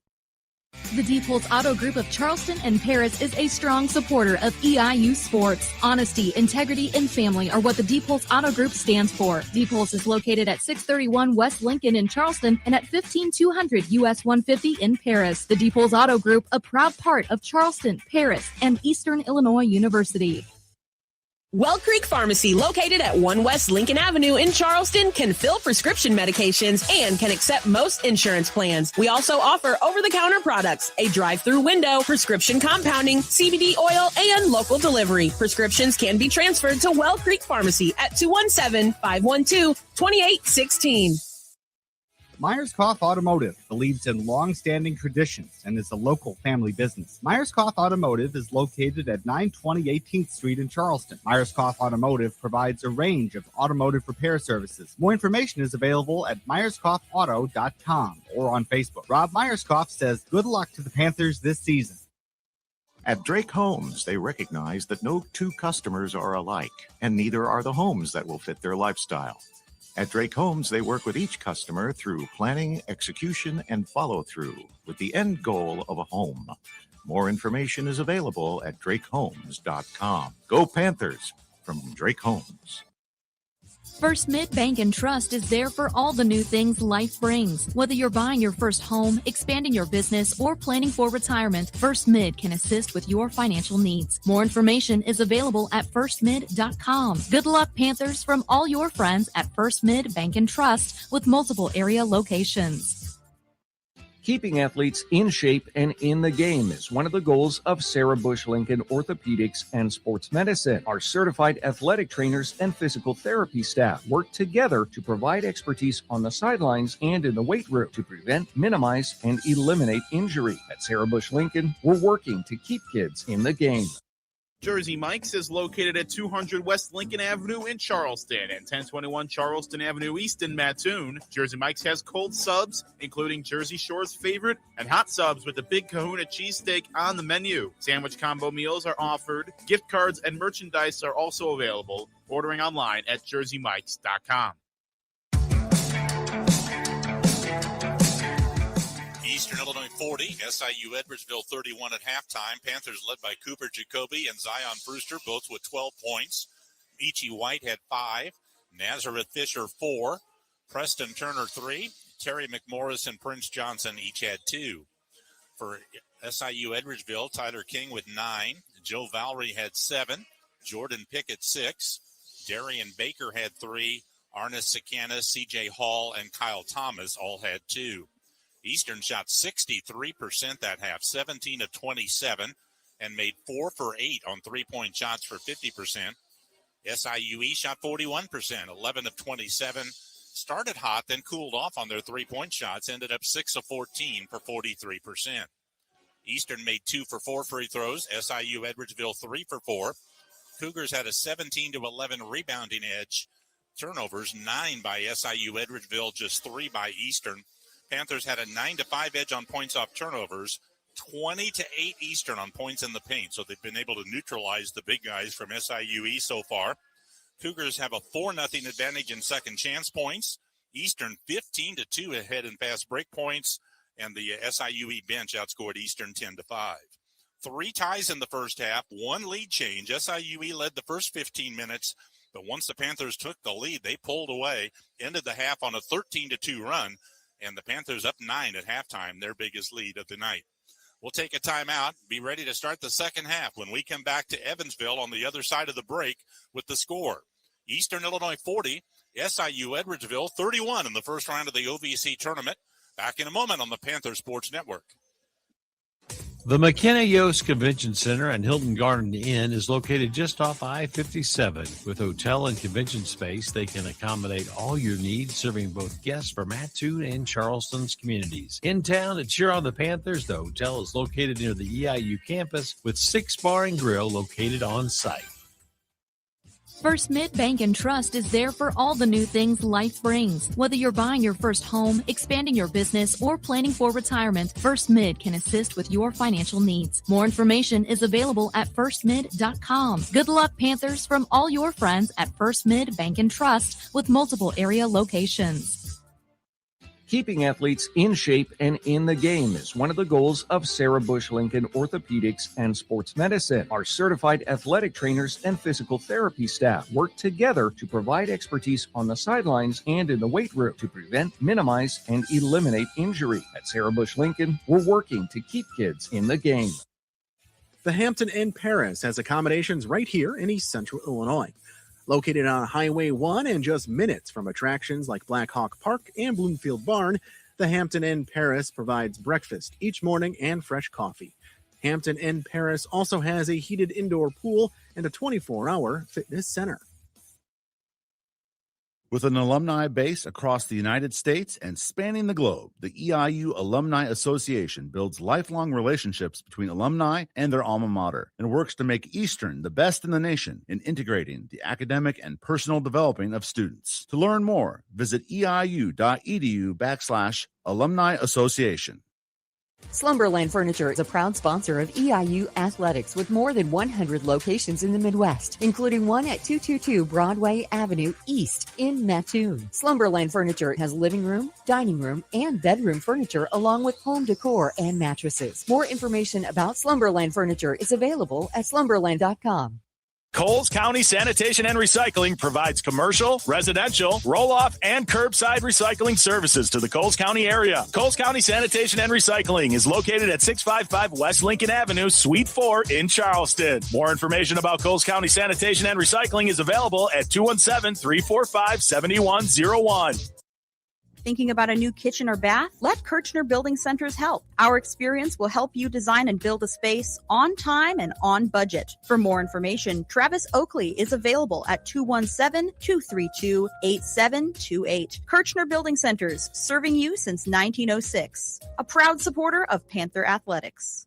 S6: The Deepholtz Auto Group of Charleston and Paris is a strong supporter of EIU sports. Honesty, integrity, and family are what the Deepholtz Auto Group stands for. Deepholtz is located at 631 West Lincoln in Charleston and at 15200 US 150 in Paris. The Deepholtz Auto Group, a proud part of Charleston, Paris, and Eastern Illinois University.
S23: Well Creek Pharmacy, located at 1 West Lincoln Avenue in Charleston, can fill prescription medications and can accept most insurance plans. We also offer over-the-counter products, a drive-through window, prescription compounding, CBD oil, and local delivery. Prescriptions can be transferred to Well Creek Pharmacy at 217-512-2816.
S3: Myers-Koff Automotive believes in long-standing traditions and is a local family business. Myers-Koff Automotive is located at 920 18th Street in Charleston. Myers-Koff Automotive provides a range of automotive repair services. More information is available at myerskoffauto.com or on Facebook. Rob Myers-Koff says good luck to the Panthers this season.
S12: At Drake Homes, they recognize that no two customers are alike, and neither are the homes that will fit their lifestyle. At Drake Homes, they work with each customer through planning, execution, and follow-through with the end goal of a home. More information is available at drakehomes.com. Go Panthers from Drake Homes.
S6: First Mid Bank and Trust is there for all the new things life brings. Whether you're buying your first home, expanding your business, or planning for retirement, First Mid can assist with your financial needs. More information is available at firstmid.com. Good luck, Panthers, from all your friends at First Mid Bank and Trust with multiple area locations.
S4: Keeping athletes in shape and in the game is one of the goals of Sarah Bush Lincoln Orthopedics and Sports Medicine. Our certified athletic trainers and physical therapy staff work together to provide expertise on the sidelines and in the weight room to prevent, minimize, and eliminate injury. At Sarah Bush Lincoln, we're working to keep kids in the game.
S8: Jersey Mike's is located at 200 West Lincoln Avenue in Charleston and 1021 Charleston Avenue East in Mattoon. Jersey Mike's has cold subs, including Jersey Shore's favorite, and hot subs with the Big Kahuna cheesesteak on the menu. Sandwich combo meals are offered. Gift cards and merchandise are also available. Ordering online at jerseymikes.com.
S1: Eastern Illinois 40, SIU Edwardsville 31 at halftime. Panthers led by Cooper Jacoby and Zion Brewster, both with 12 points. Michi White had 5. Nazareth Fisher 4. Preston Turner 3. Terry McMorris and Prince Johnson each had 2. For SIU Edwardsville, Tyler King with 9. Joe Valerie had 7. Jordan Pickett 6. Darian Baker had 3. Arnis Sakana, C.J. Hall, and Kyle Thomas all had 2. Eastern shot 63% that half, 17 of 27, and made 4 for 8 on three-point shots for 50%. SIUE shot 41%, 11 of 27. Started hot, then cooled off on their three-point shots, ended up 6 of 14 for 43%. Eastern made 2 for 4 free throws. SIU Edwardsville 3 for 4. Cougars had a 17-11 rebounding edge. Turnovers, 9 by SIU Edwardsville, just 3 by Eastern. Panthers had a 9-5 edge on points off turnovers, 20-8 Eastern on points in the paint. So they've been able to neutralize the big guys from SIUE so far. Cougars have a 4-0 advantage in second chance points. Eastern 15-2 ahead in fast break points, and the SIUE bench outscored Eastern 10-5. 3 ties in the first half, 1 lead change. SIUE led the first 15 minutes But once the Panthers took the lead, they pulled away, ended the half on a 13-2 run, and the Panthers up 9 at halftime, their biggest lead of the night. We'll take a timeout, be ready to start the second half when we come back to Evansville on the other side of the break with the score. Eastern Illinois 40, SIU Edwardsville 31 in the first round of the OVC tournament. Back in a moment on the Panther Sports Network.
S10: The McKenna Yost Convention Center and Hilton Garden Inn is located just off I-57. With hotel and convention space, they can accommodate all your needs, serving both guests from Mattoon and Charleston's communities. In town to cheer on the Panthers, the hotel is located near the EIU campus with 6 bar and grill located on site.
S6: First Mid Bank and Trust is there for all the new things life brings. Whether you're buying your first home, expanding your business, or planning for retirement, First Mid can assist with your financial needs. More information is available at firstmid.com. Good luck, Panthers, from all your friends at First Mid Bank and Trust with multiple area locations.
S4: Keeping athletes in shape and in the game is one of the goals of Sarah Bush Lincoln Orthopedics and Sports Medicine. Our certified athletic trainers and physical therapy staff work together to provide expertise on the sidelines and in the weight room to prevent, minimize, and eliminate injury. At Sarah Bush Lincoln, we're working to keep kids in the game.
S22: The Hampton Inn Paris has accommodations right here in East Central Illinois. Located on Highway 1 and just minutes from attractions like Black Hawk Park and Bloomfield Barn, the Hampton Inn Paris provides breakfast each morning and fresh coffee. Hampton Inn Paris also has a heated indoor pool and a 24-hour fitness center.
S11: With an alumni base across the United States and spanning the globe, the EIU Alumni Association builds lifelong relationships between alumni and their alma mater and works to make Eastern the best in the nation in integrating the academic and personal developing of students. To learn more, visit eiu.edu/alumni association.
S16: Slumberland Furniture is a proud sponsor of EIU Athletics with more than 100 locations in the Midwest, including one at 222 Broadway Avenue East in Mattoon. Slumberland Furniture has living room, dining room, and bedroom furniture along with home decor and mattresses. More information about Slumberland Furniture is available at slumberland.com.
S25: Coles County Sanitation and Recycling provides commercial, residential, roll-off, and curbside recycling services to the Coles County area. Coles County Sanitation and Recycling is located at 655 West Lincoln Avenue, Suite 4 in Charleston. More information about Coles County Sanitation and Recycling is available at 217-345-7101.
S13: Thinking about a new kitchen or bath? Let Kirchner Building Centers help. Our experience will help you design and build a space on time and on budget. For more information, Travis Oakley is available at 217-232-8728. Kirchner Building Centers, serving you since 1906. A proud supporter of Panther Athletics.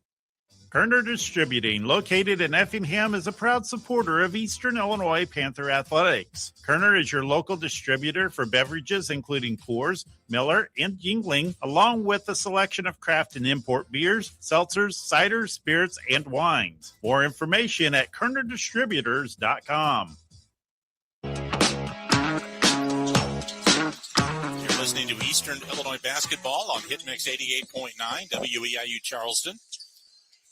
S14: Kerner Distributing, located in Effingham, is a proud supporter of Eastern Illinois Panther Athletics. Kerner is your local distributor for beverages including Coors, Miller, and Yuengling, along with a selection of craft and import beers, seltzers, ciders, spirits, and wines. More information at KernerDistributors.com.
S1: You're listening to Eastern Illinois basketball on Hitmix 88.9 WEIU Charleston.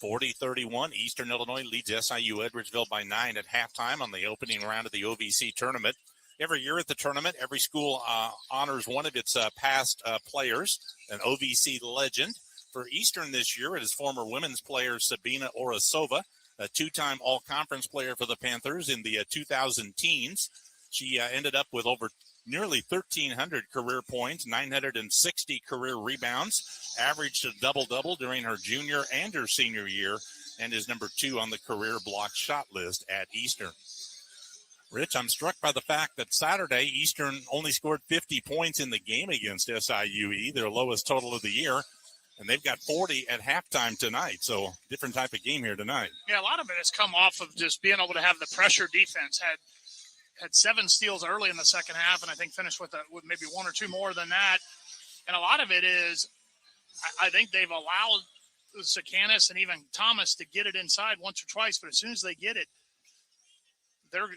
S1: 40-31, Eastern Illinois leads SIU Edwardsville by 9 at halftime on the opening round of the OVC tournament. Every year at the tournament, every school honors one of its past players, an OVC legend. For Eastern this year, it is former women's player Sabina Orasova, a two-time all-conference player for the Panthers in the 2000 teens. She ended up with over nearly 1,300 career points, 960 career rebounds, averaged a double-double during her junior and her senior year, and is number 2 on the career block shot list at Eastern. Rich, I'm struck by the fact that Saturday, Eastern only scored 50 points in the game against SIUE, their lowest total of the year, and they've got 40 at halftime tonight, so different type of game here tonight.
S17: Yeah, a lot of it has come off of just being able to have the pressure defense. Had 7 steals early in the second half, and I think finished with maybe 1 or 2 more than that. And a lot of it is, I think they've allowed Sakanis and even Thomas to get it inside once or twice, but as soon as they get it, they're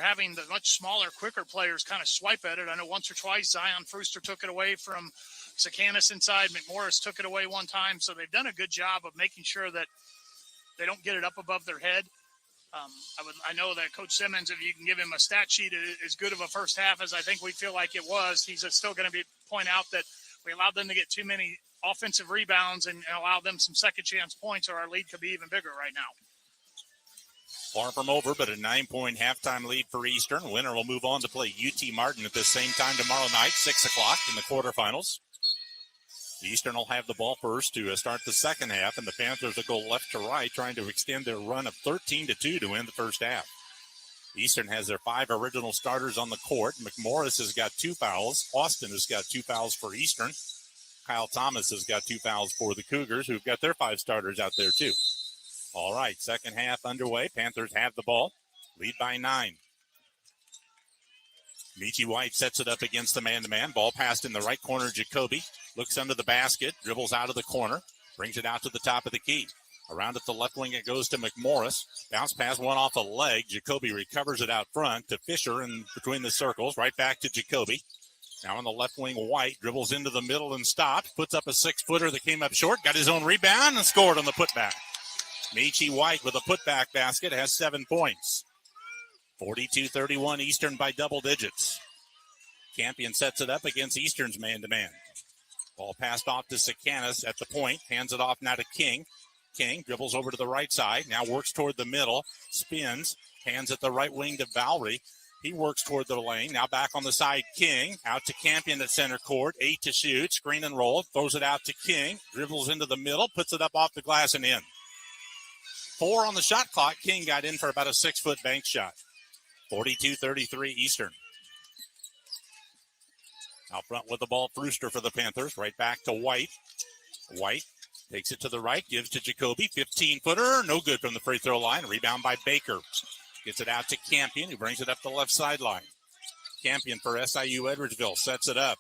S17: having the much smaller, quicker players kind of swipe at it. I know once or twice Zion Frooster took it away from Sakanis inside. McMorris took it away one time. So they've done a good job of making sure that they don't get it up above their head. I know that Coach Simmons, if you can give him a stat sheet as good of a first half as I think we feel like it was, he's still going to point out that we allowed them to get too many offensive rebounds and allow them some second chance points, or our lead could be even bigger right now.
S1: Far from over, but a 9-point halftime lead for Eastern. Winner will move on to play UT Martin at the same time tomorrow night, 6 o'clock in the quarterfinals. Eastern will have the ball first to start the second half, and the Panthers will go left to right, trying to extend their run of 13-2 to win the first half. Eastern has their 5 original starters on the court. McMorris has got 2 fouls. Austin has got 2 fouls for Eastern. Kyle Thomas has got 2 fouls for the Cougars, who've got their 5 starters out there too. All right, second half underway. Panthers have the ball, lead by 9. Michi White sets it up against the man-to-man. Ball passed in the right corner. Jacoby looks under the basket, dribbles out of the corner, brings it out to the top of the key. Around at the left wing, it goes to McMorris. Bounce pass, one off a leg. Jacoby recovers it out front to Fisher in between the circles. Right back to Jacoby. Now on the left wing, White dribbles into the middle and stops. Puts up a 6-footer that came up short. Got his own rebound and scored on the putback. Michi White with a putback basket has 7 points. 42-31, Eastern by double digits. Campion sets it up against Eastern's man-to-man. Ball passed off to Sakanis at the point. Hands it off now to King. King dribbles over to the right side. Now works toward the middle. Spins. Hands at the right wing to Valerie. He works toward the lane. Now back on the side, King. Out to Campion at center court. 8 to shoot. Screen and roll. Throws it out to King. Dribbles into the middle. Puts it up off the glass and in. 4 on the shot clock. King got in for about a 6-foot bank shot. 42-33 Eastern. Out front with the ball, Brewster for the Panthers. Right back to White. White takes it to the right, gives to Jacoby. 15-footer, no good from the free throw line. Rebound by Baker. Gets it out to Campion, who brings it up the left sideline. Campion for SIU Edwardsville sets it up.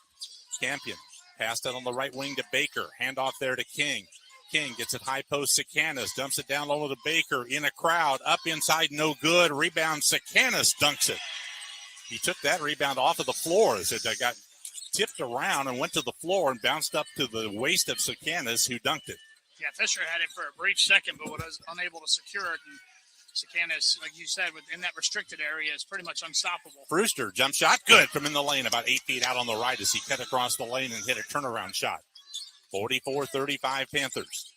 S1: Campion passed it on the right wing to Baker. Hand off there to King. King gets it high post, Sakanis dumps it down low to Baker in a crowd. Up inside, no good. Rebound, Sakanis dunks it. He took that rebound off of the floor as it got tipped around and went to the floor and bounced up to the waist of Sakanis, who dunked it.
S17: Yeah, Fisher had it for a brief second, but was unable to secure it. And Sakanis, like you said, in that restricted area, is pretty much unstoppable.
S1: Brewster, jump shot, good from in the lane, about 8 feet out on the right as he cut across the lane and hit a turnaround shot. 44-35 Panthers.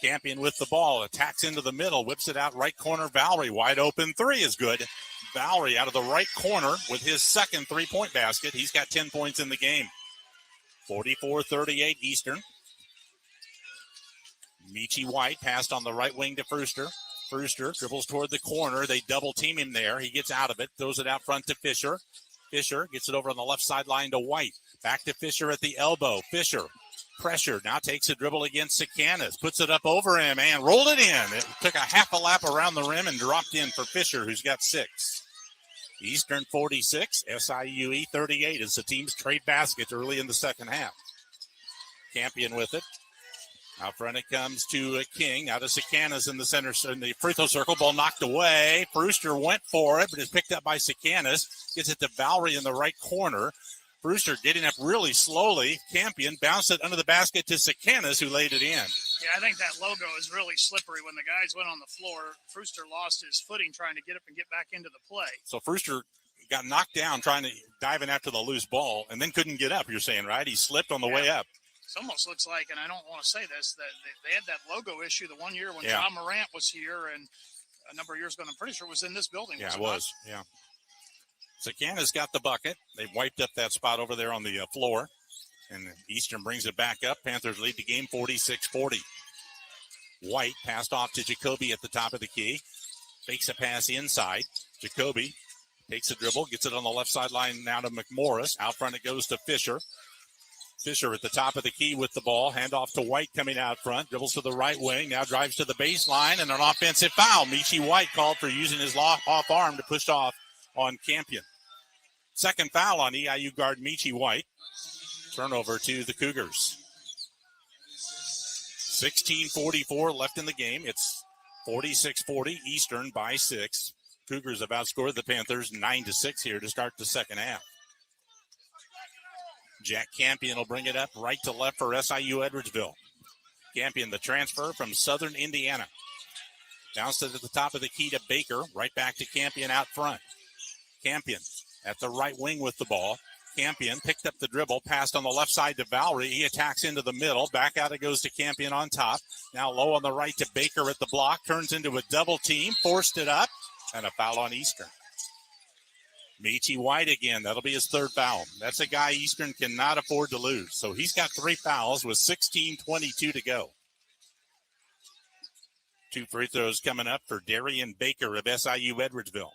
S1: Campion with the ball, attacks into the middle, whips it out right corner. Valerie, wide open, 3 is good. Valerie out of the right corner with his second 3-point basket. He's got 10 points in the game. 44-38 Eastern. Michi White passed on the right wing to Brewster. Brewster dribbles toward the corner. They double team him there. He gets out of it, throws it out front to Fisher. Fisher gets it over on the left sideline to White. Back to Fisher at the elbow. Fisher, pressure, now takes a dribble against Sakanis. Puts it up over him and rolled it in. It took a half a lap around the rim and dropped in for Fisher, who's got 6. Eastern 46, SIUE 38 as the teams trade baskets early in the second half. Campion with it. Out front it comes to King. Now to Sakanis in the center, in the free throw circle. Ball knocked away. Brewster went for it, but is picked up by Sakanis. Gets it to Valerie in the right corner. Brewster getting up really slowly. Campion bounced it under the basket to Sakanis, who laid it in.
S17: Yeah, I think that logo is really slippery. When the guys went on the floor, Brewster lost his footing trying to get up and get back into the play.
S1: So Brewster got knocked down trying to dive in after the loose ball and then couldn't get up, you're saying, right? He slipped on the way up.
S17: It almost looks like, and I don't want to say this, that they had that logo issue the one year when John Morant was here, and a number of years ago, I'm pretty sure it was in this building.
S1: Yeah, it was. Yeah. Sakanis got the bucket. They've wiped up that spot over there on the floor. And Eastern brings it back up. Panthers lead the game 46-40. White passed off to Jacoby at the top of the key. Fakes a pass inside. Jacoby takes a dribble, gets it on the left sideline now to McMorris. Out front it goes to Fisher. Fisher at the top of the key with the ball. Handoff to White coming out front. Dribbles to the right wing. Now drives to the baseline and an offensive foul. Michi White called for using his off arm to push off on Campion. Second foul on EIU guard Michi White. Turnover to the Cougars. 16:44 left in the game. It's 46-40 Eastern by 6. Cougars have outscored the Panthers 9-6 here to start the second half. Jack Campion will bring it up right to left for SIU Edwardsville. Campion, the transfer from Southern Indiana. Bounce it at the top of the key to Baker. Right back to Campion out front. Campion at the right wing with the ball. Campion picked up the dribble, passed on the left side to Valerie. He attacks into the middle. Back out it goes to Campion on top. Now low on the right to Baker at the block. Turns into a double team. Forced it up. And a foul on Eastern. Michi White again. That'll be his third foul. That's a guy Eastern cannot afford to lose. So he's got 3 fouls with 16:22 to go. 2 free throws coming up for Darian Baker of SIU Edwardsville.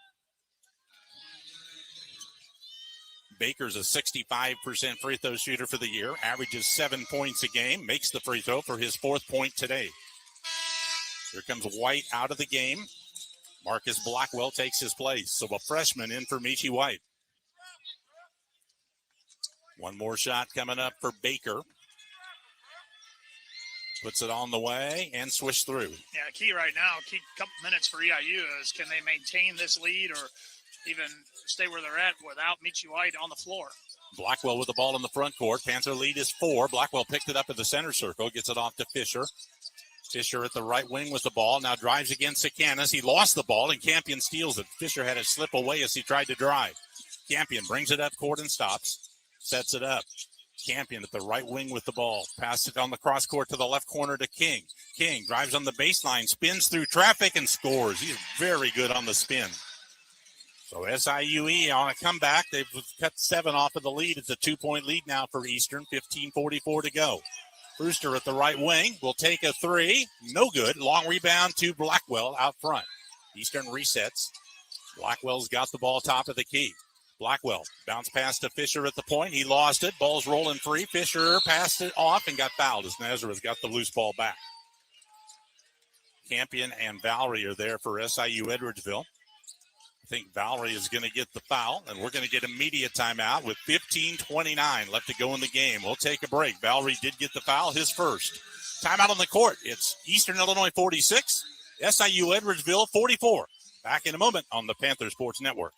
S1: Baker's a 65% free throw shooter for the year, averages 7 points a game, makes the free throw for his 4th point today. Here comes White out of the game. Marcus Blackwell takes his place. So a freshman in for Michi White. One more shot coming up for Baker. Puts it on the way and swish through.
S17: Yeah, key right now, key couple minutes for EIU is can they maintain this lead or even stay where they're at without Michi White on the floor.
S1: Blackwell with the ball in the front court. Panther lead is 4. Blackwell picked it up at the center circle, gets it off to Fisher. Fisher at the right wing with the ball. Now drives against Sakanis. He lost the ball, and Campion steals it. Fisher had it slip away as he tried to drive. Campion brings it up court and stops. Sets it up. Campion at the right wing with the ball. Passes it on the cross court to the left corner to King. King drives on the baseline, spins through traffic, and scores. He's very good on the spin. So SIUE on a comeback. They've cut 7 off of the lead. It's a 2-point lead now for Eastern. 15:44 to go. Brewster at the right wing will take a 3. No good. Long rebound to Blackwell out front. Eastern resets. Blackwell's got the ball top of the key. Blackwell bounce pass to Fisher at the point. He lost it. Ball's rolling free. Fisher passed it off and got fouled as Nazareth got the loose ball back. Campion and Valerie are there for SIU Edwardsville. I think Valerie is going to get the foul, and we're going to get a media timeout with 15:29 left to go in the game. We'll take a break. Valerie did get the foul, his first. Timeout on the court. It's Eastern Illinois 46, SIU Edwardsville 44. Back in a moment on the Panther Sports Network.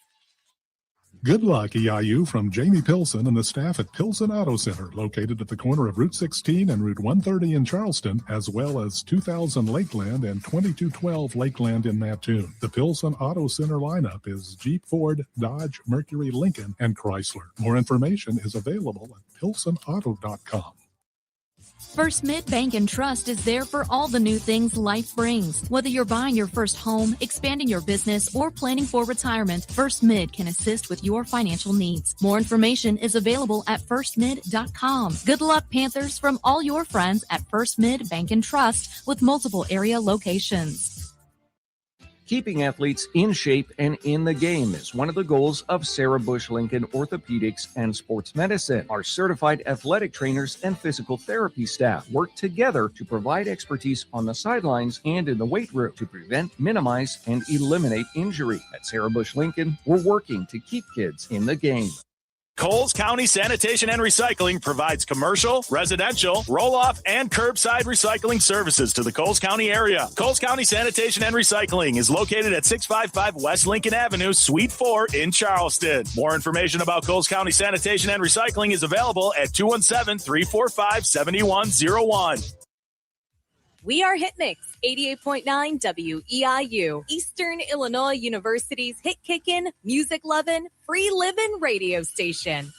S19: Good luck, EIU, from Jamie Pilson and the staff at Pilson Auto Center, located at the corner of Route 16 and Route 130 in Charleston, as well as 2000 Lakeland and 2212 Lakeland in Mattoon. The Pilson Auto Center lineup is Jeep, Ford, Dodge, Mercury, Lincoln, and Chrysler. More information is available at pilsonauto.com.
S6: First Mid Bank and Trust is there for all the new things life brings. Whether you're buying your first home, expanding your business, or planning for retirement, First Mid can assist with your financial needs. More information is available at firstmid.com. Good luck, Panthers, from all your friends at First Mid Bank and Trust with multiple area locations.
S4: Keeping athletes in shape and in the game is one of the goals of Sarah Bush Lincoln Orthopedics and Sports Medicine. Our certified athletic trainers and physical therapy staff work together to provide expertise on the sidelines and in the weight room to prevent, minimize, and eliminate injury. At Sarah Bush Lincoln, we're working to keep kids in the game.
S25: Coles County Sanitation and Recycling provides commercial, residential, roll-off, and curbside recycling services to the Coles County area. Coles County Sanitation and Recycling is located at 655 West Lincoln Avenue, Suite 4 in Charleston. More information about Coles County Sanitation and Recycling is available at 217-345-7101.
S5: We are Hitmix 88.9 WEIU, Eastern Illinois University's hit kickin', music lovin', free livin' radio station.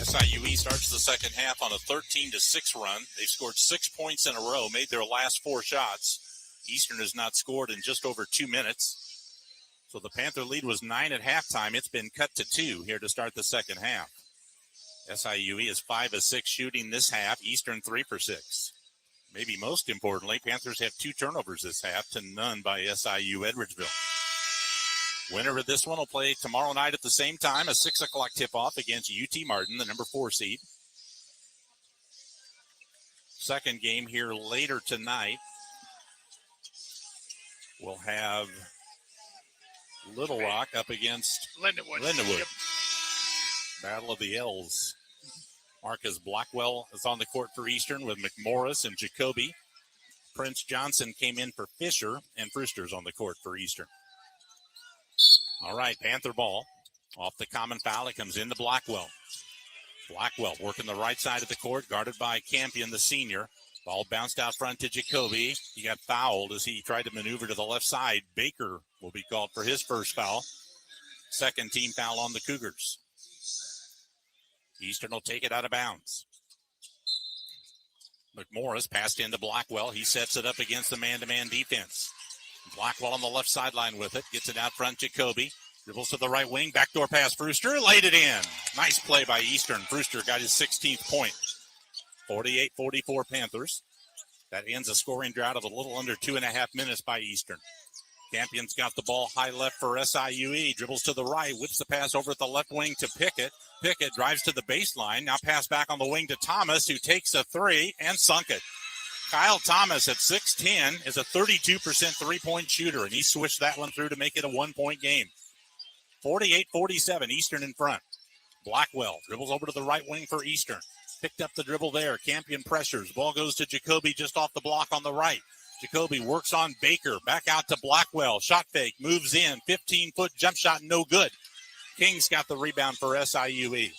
S1: SIUE starts the second half on a 13-6 run. They've scored 6 points in a row, made their last 4 shots. Eastern has not scored in just over 2 minutes. So the Panther lead was 9 at halftime. It's been cut to 2 here to start the second half. SIUE is 5 of 6 shooting this half. Eastern 3 for 6. Maybe most importantly, Panthers have 2 turnovers this half to none by SIU Edwardsville. Winner of this one will play tomorrow night at the same time, a 6 o'clock tip-off against UT Martin, the number 4 seed. Second game here later tonight. We'll have Little Rock up against
S17: Lindenwood.
S1: Yep. Battle of the L's. Marcus Blackwell is on the court for Eastern with McMorris and Jacoby. Prince Johnson came in for Fisher, and Brewster's on the court for Eastern. All right, Panther ball. Off the common foul, it comes into Blackwell. Blackwell working the right side of the court, guarded by Campion, the senior. Ball bounced out front to Jacoby. He got fouled as he tried to maneuver to the left side. Baker will be called for his first foul. Second team foul on the Cougars. Eastern will take it out of bounds. McMorris passed into Blackwell. He sets it up against the man-to-man defense. Blackwell on the left sideline with it. Gets it out front, Jacoby. Dribbles to the right wing. Backdoor pass, Brewster. Laid it in. Nice play by Eastern. Brewster got his 16th point. 48-44 Panthers. That ends a scoring drought of a little under 2.5 minutes by Eastern. Campion's got the ball high left for SIUE. Dribbles to the right. Whips the pass over at the left wing to Pickett. Pickett drives to the baseline. Now pass back on the wing to Thomas, who takes a three and sunk it. Kyle Thomas at 6'10" is a 32% three-point shooter, and he switched that one through to make it a one-point game. 48-47, Eastern in front. Blackwell dribbles over to the right wing for Eastern. Picked up the dribble there. Campion pressures. Ball goes to Jacoby just off the block on the right. Jacoby works on Baker. Back out to Blackwell. Shot fake. Moves in. 15-foot jump shot. No good. King's got the rebound for SIUE.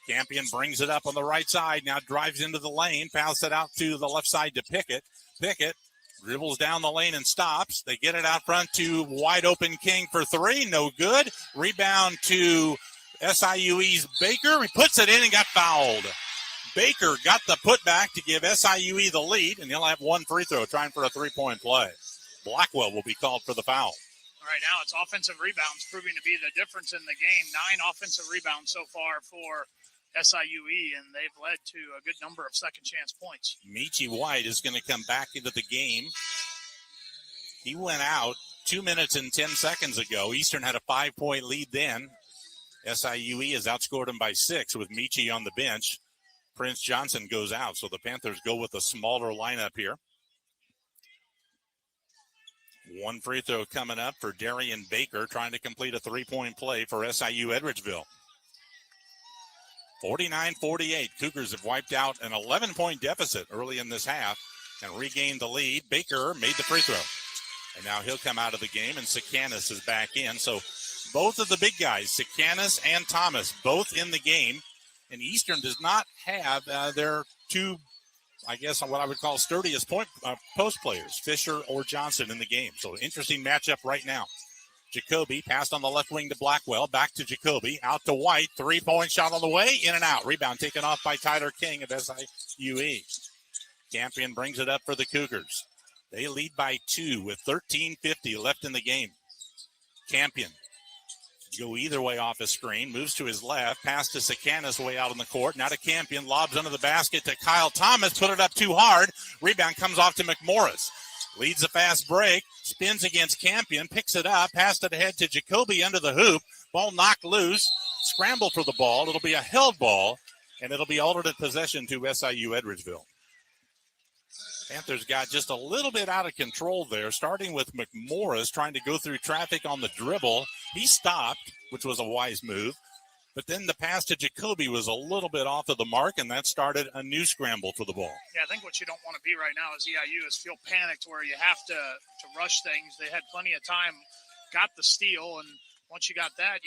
S1: Campion brings it up on the right side. Now drives into the lane. Passes it out to the left side to Pickett. Pickett dribbles down the lane and stops. They get it out front to wide open King for three. No good. Rebound to SIUE's Baker. He puts it in and got fouled. Baker got the putback to give SIUE the lead, and he'll have one free throw trying for a three-point play. Blackwell will be called for the foul.
S17: All right, now it's offensive rebounds proving to be the difference in the game. 9 offensive rebounds so far for SIUE, and they've led to a good number of second-chance points.
S1: Michi White is going to come back into the game. He went out 2 minutes and 10 seconds ago. Eastern had a 5-point lead then. SIUE has outscored them by 6 with Michi on the bench. Prince Johnson goes out, so the Panthers go with a smaller lineup here. One free throw coming up for Darian Baker, trying to complete a three-point play for SIU Edwardsville. 49-48. Cougars have wiped out an 11-point deficit early in this half and regained the lead. Baker made the free throw. And now he'll come out of the game, and Sikanis is back in. So both of the big guys, Sikanis and Thomas, both in the game. And Eastern does not have their two, I guess, what I would call sturdiest post players, Fisher or Johnson, in the game. So interesting matchup right now. Jacoby passed on the left wing to Blackwell. Back to Jacoby. Out to White. Three-point shot on the way. In and out. Rebound taken off by Tyler King of SIUE. Campion brings it up for the Cougars. They lead by 2 with 13:50 left in the game. Campion go either way off his screen. Moves to his left. Pass to Sikanis way out on the court. Now to Campion. Lobs under the basket to Kyle Thomas. Put it up too hard. Rebound comes off to McMorris. Leads a fast break. Spins against Campion. Picks it up. Passed it ahead to Jacoby under the hoop. Ball knocked loose. Scramble for the ball. It'll be a held ball, and it'll be alternate possession to SIU Edwardsville. Panthers got just a little bit out of control there, starting with McMorris trying to go through traffic on the dribble. He stopped, which was a wise move. But then the pass to Jacoby was a little bit off of the mark, and that started a new scramble for the ball.
S17: Yeah, I think what you don't want to be right now as EIU is feel panicked where you have to rush things. They had plenty of time, got the steal, and once you got that,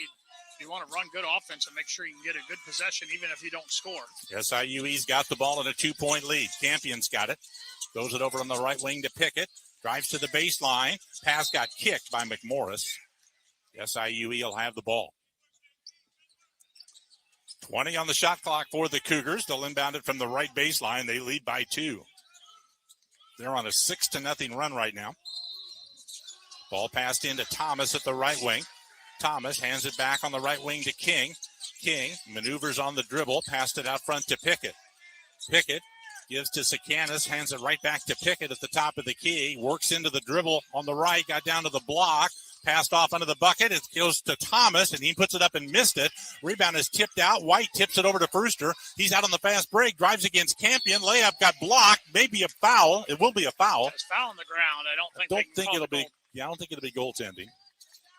S17: you want to run good offense and make sure you can get a good possession even if you don't score.
S1: SIUE's got the ball in a 2-point lead. Campion's got it. Goes it over on the right wing to Pickett. Drives to the baseline. Pass got kicked by McMorris. SIUE will have the ball. 20 on the shot clock for the Cougars. They'll inbound it from the right baseline. They lead by 2. They're on a 6-0 run right now. Ball passed into Thomas at the right wing. Thomas hands it back on the right wing to King. King maneuvers on the dribble. Passed it out front to Pickett. Pickett gives to Sikanis, hands it right back to Pickett at the top of the key. Works into the dribble on the right, got down to the block, passed off under the bucket. It goes to Thomas, and he puts it up and missed it. Rebound is tipped out. White tips it over to Brewster. He's out on the fast break, drives against Campion. Layup got blocked. Maybe a foul. It will be a foul.
S17: It's foul on the ground. I don't think
S1: it'll be. Yeah, I don't think it'll be goaltending.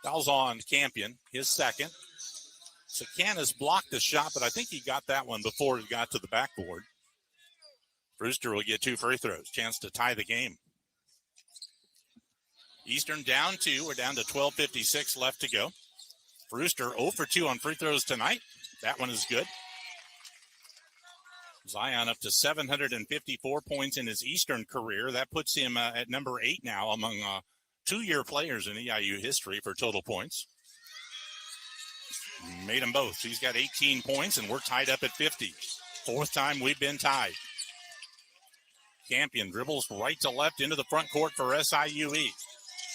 S1: Foul's on Campion, his second. Sikanis blocked the shot, but I think he got that one before it got to the backboard. Brewster will get 2 free throws. Chance to tie the game. Eastern down 2. We're down to 12:56 left to go. Brewster 0 for 2 on free throws tonight. That one is good. Zion up to 754 points in his Eastern career. That puts him at number 8 now among two-year players in EIU history for total points. Made them both. He's got 18 points, and we're tied up at 50. Fourth time we've been tied. Campion dribbles right to left into the front court for SIUE.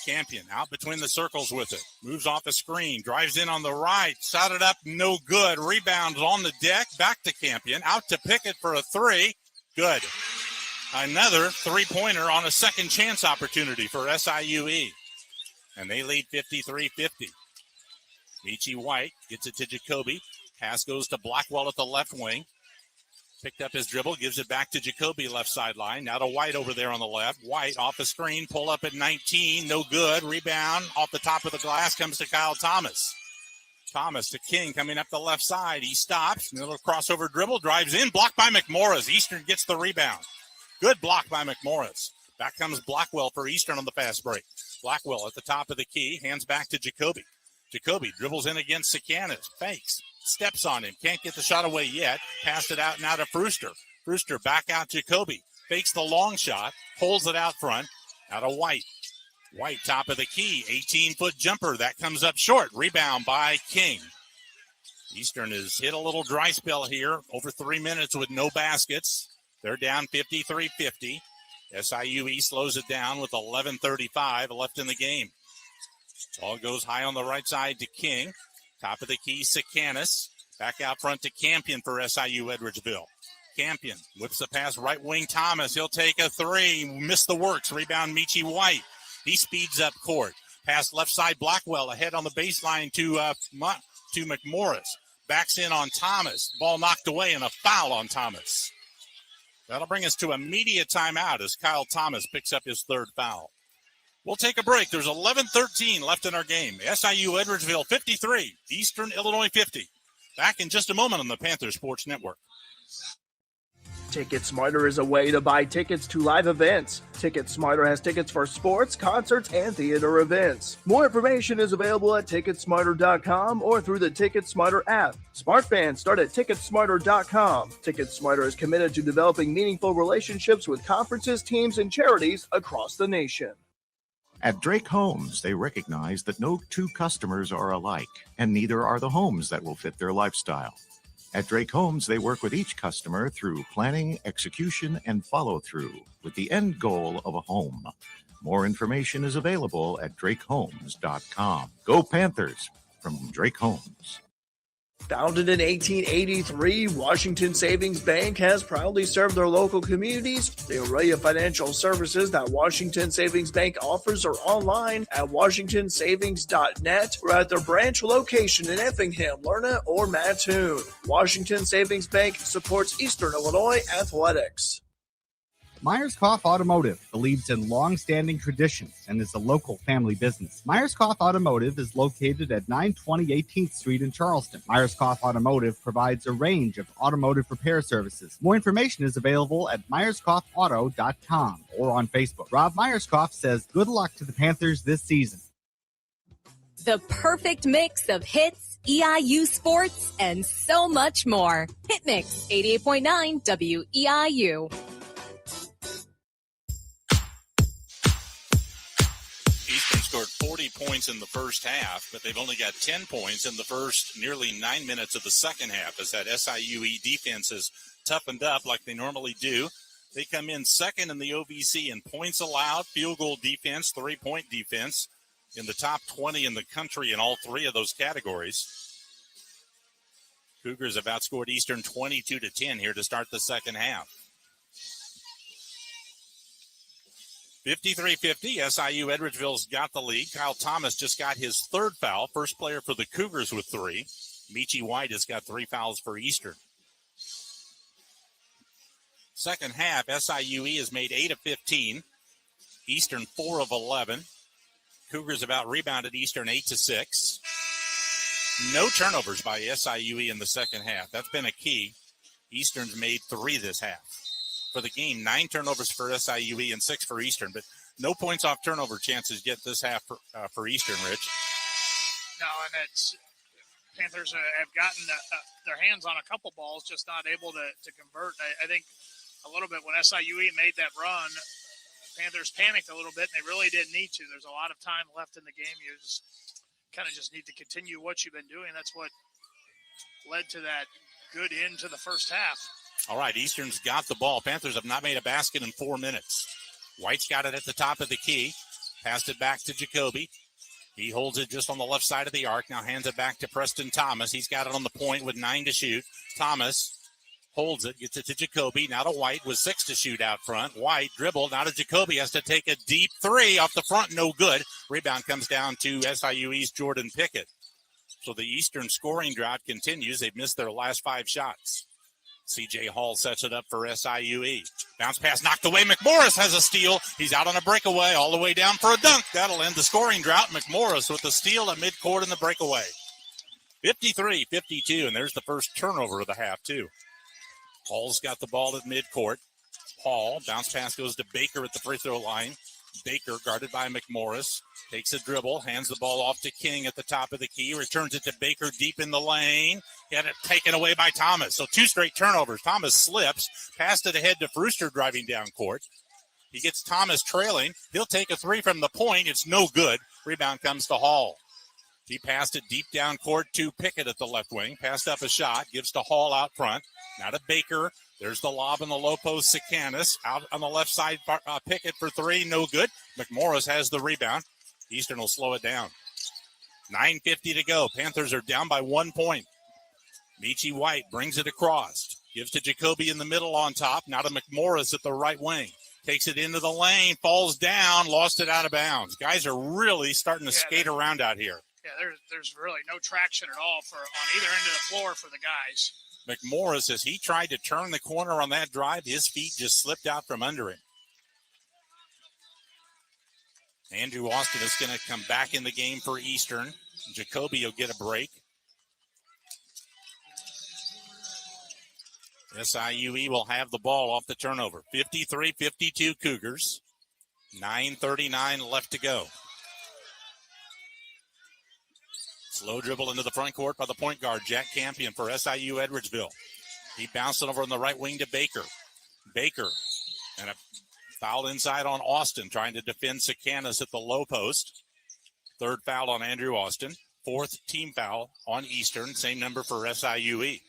S1: Campion out between the circles with it. Moves off a screen. Drives in on the right. Shot it up. No good. Rebounds on the deck. Back to Campion. Out to Pickett for a three. Good. Another three-pointer on a second chance opportunity for SIUE. And they lead 53-50. Michi White gets it to Jacoby. Pass goes to Blackwell at the left wing. Picked up his dribble, gives it back to Jacoby left sideline. Now to White over there on the left. White off the screen, pull up at 19, no good. Rebound off the top of the glass comes to Kyle Thomas. Thomas to King coming up the left side. He stops, little crossover dribble, drives in, blocked by McMorris. Eastern gets the rebound. Good block by McMorris. Back comes Blackwell for Eastern on the fast break. Blackwell at the top of the key, hands back to Jacoby. Jacoby dribbles in against Sikanis, fakes. Steps on him. Can't get the shot away yet. Passed it out now to Brewster. Brewster back out Jacoby. Fakes the long shot. Holds it out front. Out to White. White top of the key. 18-foot jumper. That comes up short. Rebound by King. Eastern has hit a little dry spell here. Over 3 minutes with no baskets. They're down 53-50. SIUE slows it down with 11:35 left in the game. Ball goes high on the right side to King. Top of the key, Sikanis. Back out front to Campion for SIU Edwardsville. Campion whips the pass right wing Thomas. He'll take a three. Missed the works. Rebound Michi White. He speeds up court. Pass left side Blackwell ahead on the baseline to McMorris. Backs in on Thomas. Ball knocked away and a foul on Thomas. That'll bring us to immediate timeout as Kyle Thomas picks up his third foul. We'll take a break. There's 11:13 left in our game. SIU Edwardsville 53, Eastern Illinois 50. Back in just a moment on the Panther Sports Network.
S18: Ticket Smarter is a way to buy tickets to live events. Ticket Smarter has tickets for sports, concerts, and theater events. More information is available at ticketsmarter.com or through the Ticket Smarter app. Smart fans start at ticketsmarter.com. Ticket Smarter is committed to developing meaningful relationships with conferences, teams, and charities across the nation.
S12: At Drake Homes, they recognize that no two customers are alike, and neither are the homes that will fit their lifestyle. At Drake Homes, they work with each customer through planning, execution, and follow-through with the end goal of a home. More information is available at drakehomes.com. Go Panthers from Drake Homes.
S18: Founded in 1883, Washington Savings Bank has proudly served their local communities. The array of financial services that Washington Savings Bank offers are online at washingtonsavings.net or at their branch location in Effingham, Lerna, or Mattoon. Washington Savings Bank supports Eastern Illinois athletics.
S3: Myers-Koff Automotive believes in long-standing traditions and is a local family business. Myers-Koff Automotive is located at 920 18th Street in Charleston. Myers-Koff Automotive provides a range of automotive repair services. More information is available at myerskoffauto.com or on Facebook. Rob Myers-Koff says good luck to the Panthers this season.
S5: The perfect mix of hits, EIU sports, and so much more. Hit Mix 88.9 WEIU.
S1: Eastern scored 40 points in the first half, but they've only got 10 points in the first nearly 9 minutes of the second half as that SIUE defense has toughened up like they normally do. They come in second in the OVC in points allowed, field goal defense, three-point defense, in the top 20 in the country in all three of those categories. Cougars have outscored Eastern 22-10 here to start the second half. 53-50, SIU Edwardsville's got the lead. Kyle Thomas just got his third foul, first player for the Cougars with three. Michi White has got 3 fouls for Eastern. Second half, SIUE has made 8 of 15. Eastern 4 of 11. Cougars have out-rebounded Eastern 8-6. No turnovers by SIUE in the second half. That's been a key. Eastern's made 3 this half. For the game, 9 turnovers for SIUE and 6 for Eastern, but no points off turnover chances yet this half for Eastern, Rich.
S17: No, and it's Panthers have gotten their hands on a couple balls, just not able to convert. I think a little bit when SIUE made that run, Panthers panicked a little bit, and they really didn't need to. There's a lot of time left in the game. You just kind of need to continue what you've been doing. That's what led to that good end to the first half.
S1: All right, Eastern's got the ball. Panthers have not made a basket in 4 minutes. White's got it at the top of the key. Passed it back to Jacoby. He holds it just on the left side of the arc. Now hands it back to Preston Thomas. He's got it on the point with 9 to shoot. Thomas holds it, gets it to Jacoby. Now to White with 6 to shoot out front. White dribbled. Now to Jacoby. Has to take a deep 3 off the front. No good. Rebound comes down to SIUE's Jordan Pickett. So the Eastern scoring drought continues. They've missed their last 5 shots. C.J. Hall sets it up for SIUE. Bounce pass knocked away. McMorris has a steal. He's out on a breakaway all the way down for a dunk. That'll end the scoring drought. McMorris with the steal at midcourt in the breakaway. 53-52, and there's the first turnover of the half, too. Hall's got the ball at midcourt. Hall, bounce pass goes to Baker at the free throw line. Baker, guarded by McMorris, takes a dribble, hands the ball off to King at the top of the key, returns it to Baker deep in the lane. Get it taken away by Thomas. So 2 straight turnovers. Thomas slips, passed it ahead to Brewster driving down court. He gets Thomas trailing. He'll take a 3 from the point. It's no good. Rebound comes to Hall. He passed it deep down court to Pickett at the left wing. Passed up a shot, gives to Hall out front. Now to Baker. There's the lob in the low post. Sikanis out on the left side. Pickett for 3, no good. McMorris has the rebound. Eastern will slow it down. 9:50 to go. Panthers are down by 1 point. Michi White brings it across. Gives to Jacoby in the middle on top. Now to McMorris at the right wing. Takes it into the lane. Falls down. Lost it out of bounds. Guys are really starting to skate around out here.
S17: Yeah, there's really no traction at all on either end of the floor for the guys.
S1: McMorris, as he tried to turn the corner on that drive, his feet just slipped out from under him. Andrew Austin is going to come back in the game for Eastern. Jacoby will get a break. SIUE will have the ball off the turnover. 53-52 Cougars. 9:39 left to go. Slow dribble into the front court by the point guard, Jack Campion for SIU Edwardsville. He bounced it over on the right wing to Baker. Baker, and a foul inside on Austin, trying to defend Sikanis at the low post. 3rd foul on Andrew Austin. 4th team foul on Eastern, same number for SIUE.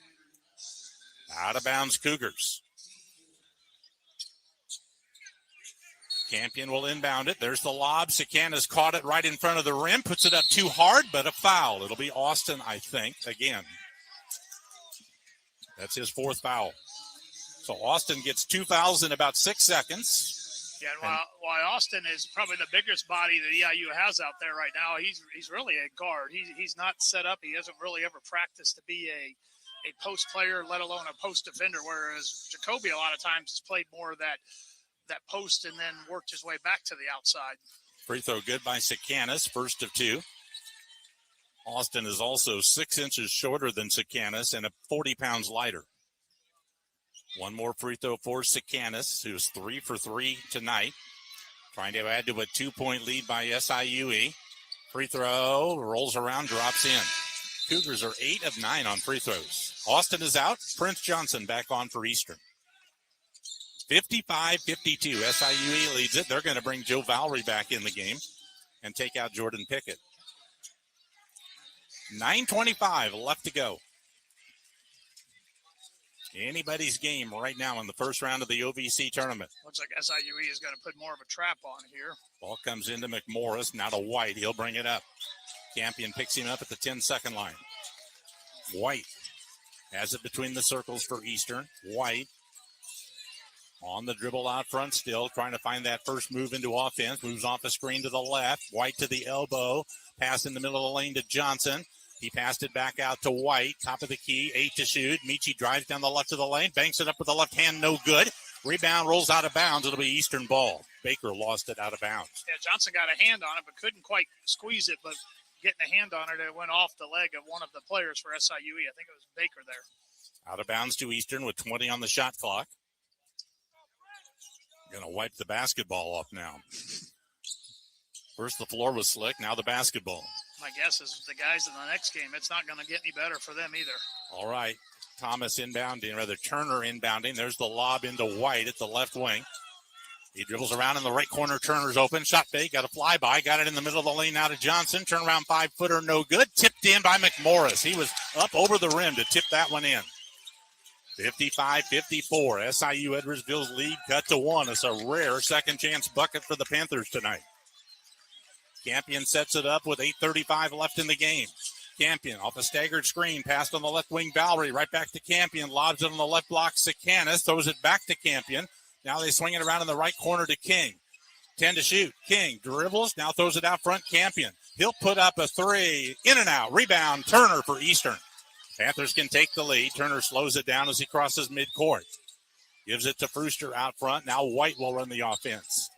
S1: Out of bounds Cougars. Campion will inbound it. There's the lob. Sikanis caught it right in front of the rim. Puts it up too hard, but a foul. It'll be Austin, I think, again. That's his 4th foul. So Austin gets 2 fouls in about 6 seconds.
S17: Yeah, and while Austin is probably the biggest body that EIU has out there right now, he's really a guard. He's not set up. He hasn't really ever practiced to be a post player, let alone a post defender, whereas Jacoby a lot of times has played more of that post and then worked his way back to the outside.
S1: Free throw good by Sikanis, first of 2. Austin is also 6 inches shorter than Sikanis and 40 pounds lighter. 1 more free throw for Sikanis, who's 3 for 3 tonight. Trying to add to a 2-point lead by SIUE. Free throw, rolls around, drops in. Cougars are 8 of 9 on free throws. Austin is out. Prince Johnson back on for Eastern. 55-52. SIUE leads it. They're going to bring Joe Valerie back in the game and take out Jordan Pickett. 9:25 left to go. Anybody's game right now in the first round of the OVC tournament.
S17: Looks like SIUE is going to put more of a trap on here.
S1: Ball comes into McMorris. Now to White. He'll bring it up. Campion picks him up at the 10-second line. White has it between the circles for Eastern. White on the dribble out front still, trying to find that first move into offense. Moves off a screen to the left. White to the elbow. Pass in the middle of the lane to Johnson. He passed it back out to White. Top of the key, 8 to shoot. Michi drives down the left of the lane. Banks it up with the left hand, no good. Rebound rolls out of bounds. It'll be Eastern ball. Baker lost it out of bounds.
S17: Yeah, Johnson got a hand on it, but couldn't quite squeeze it. But getting a hand on it, it went off the leg of one of the players for SIUE. I think it was Baker there.
S1: Out of bounds to Eastern with 20 on the shot clock. Going to wipe the basketball off now. First the floor was slick, now the basketball.
S17: My guess is the guys in the next game, it's not going to get any better for them either.
S1: All right. Thomas inbounding, rather Turner inbounding. There's the lob into White at the left wing. He dribbles around in the right corner. Turner's open. Shot fake. Got a flyby. Got it in the middle of the lane now to Johnson. Turnaround 5-footer. No good. Tipped in by McMorris. He was up over the rim to tip that one in. 55-54. SIU Edwardsville's lead cut to 1. It's a rare second chance bucket for the Panthers tonight. Campion sets it up with 8:35 left in the game. Campion off a staggered screen. Passed on the left wing. Valerie right back to Campion. Lobs it on the left block. Sikanis throws it back to Campion. Now they swing it around in the right corner to King. 10 to shoot. King dribbles. Now throws it out front. Campion. He'll put up a three. In and out. Rebound. Turner for Eastern. Panthers can take the lead. Turner slows it down as he crosses midcourt. Gives it to Brewster out front. Now White will run the offense.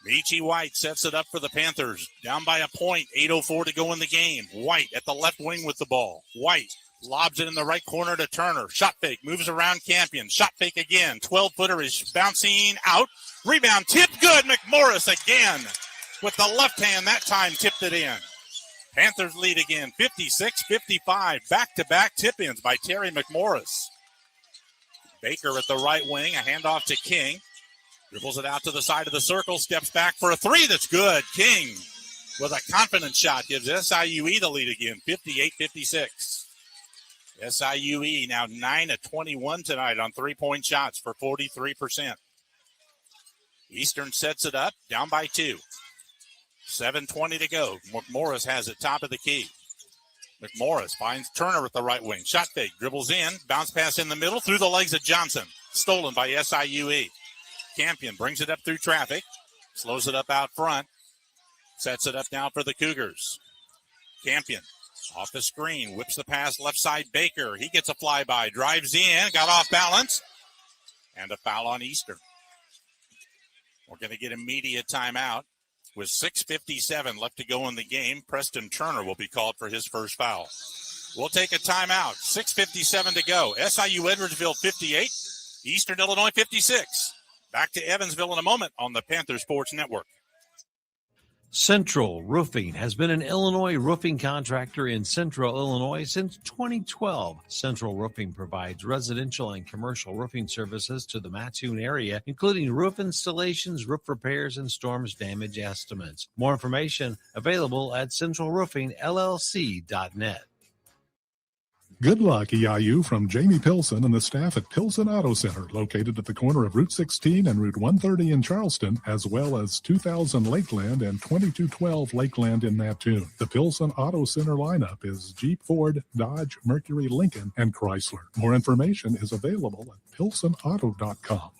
S1: Michi White sets it up for the Panthers. Down by a point. 8:04 to go in the game. White at the left wing with the ball. White lobs it in the right corner to Turner. Shot fake. Moves around Campion. Shot fake again. 12-footer is bouncing out. Rebound. Tip good. McMorris again with the left hand. That time tipped it in. Panthers lead again. 56-55. Back-to-back tip-ins by Terry McMorris. Baker at the right wing. A handoff to King. Dribbles it out to the side of the circle. Steps back for a three. That's good. King with a confident shot gives SIUE the lead again. 58-56. SIUE now 9-21 tonight on three-point shots for 43%. Eastern sets it up. Down by 2. 7:20 to go. McMorris has it top of the key. McMorris finds Turner at the right wing. Shot fake. Dribbles in. Bounce pass in the middle. Through the legs of Johnson. Stolen by SIUE. Campion brings it up through traffic. Slows it up out front. Sets it up now for the Cougars. Campion off the screen. Whips the pass left side. Baker. He gets a flyby. Drives in. Got off balance. And a foul on Eastern. We're going to get immediate timeout. With 6:57 left to go in the game, Preston Turner will be called for his first foul. We'll take a timeout. 6:57 to go. SIU Edwardsville 58, Eastern Illinois 56. Back to Evansville in a moment on the Panther Sports Network.
S10: Central Roofing has been an Illinois roofing contractor in Central Illinois since 2012. Central Roofing provides residential and commercial roofing services to the Mattoon area, including roof installations, roof repairs, and storms damage estimates. More information available at centralroofingllc.net.
S19: Good luck, EIU, from Jamie Pilson and the staff at Pilson Auto Center, located at the corner of Route 16 and Route 130 in Charleston, as well as 2000 Lakeland and 2212 Lakeland in Mattoon. The Pilson Auto Center lineup is Jeep, Ford, Dodge, Mercury, Lincoln, and Chrysler. More information is available at pilsonauto.com.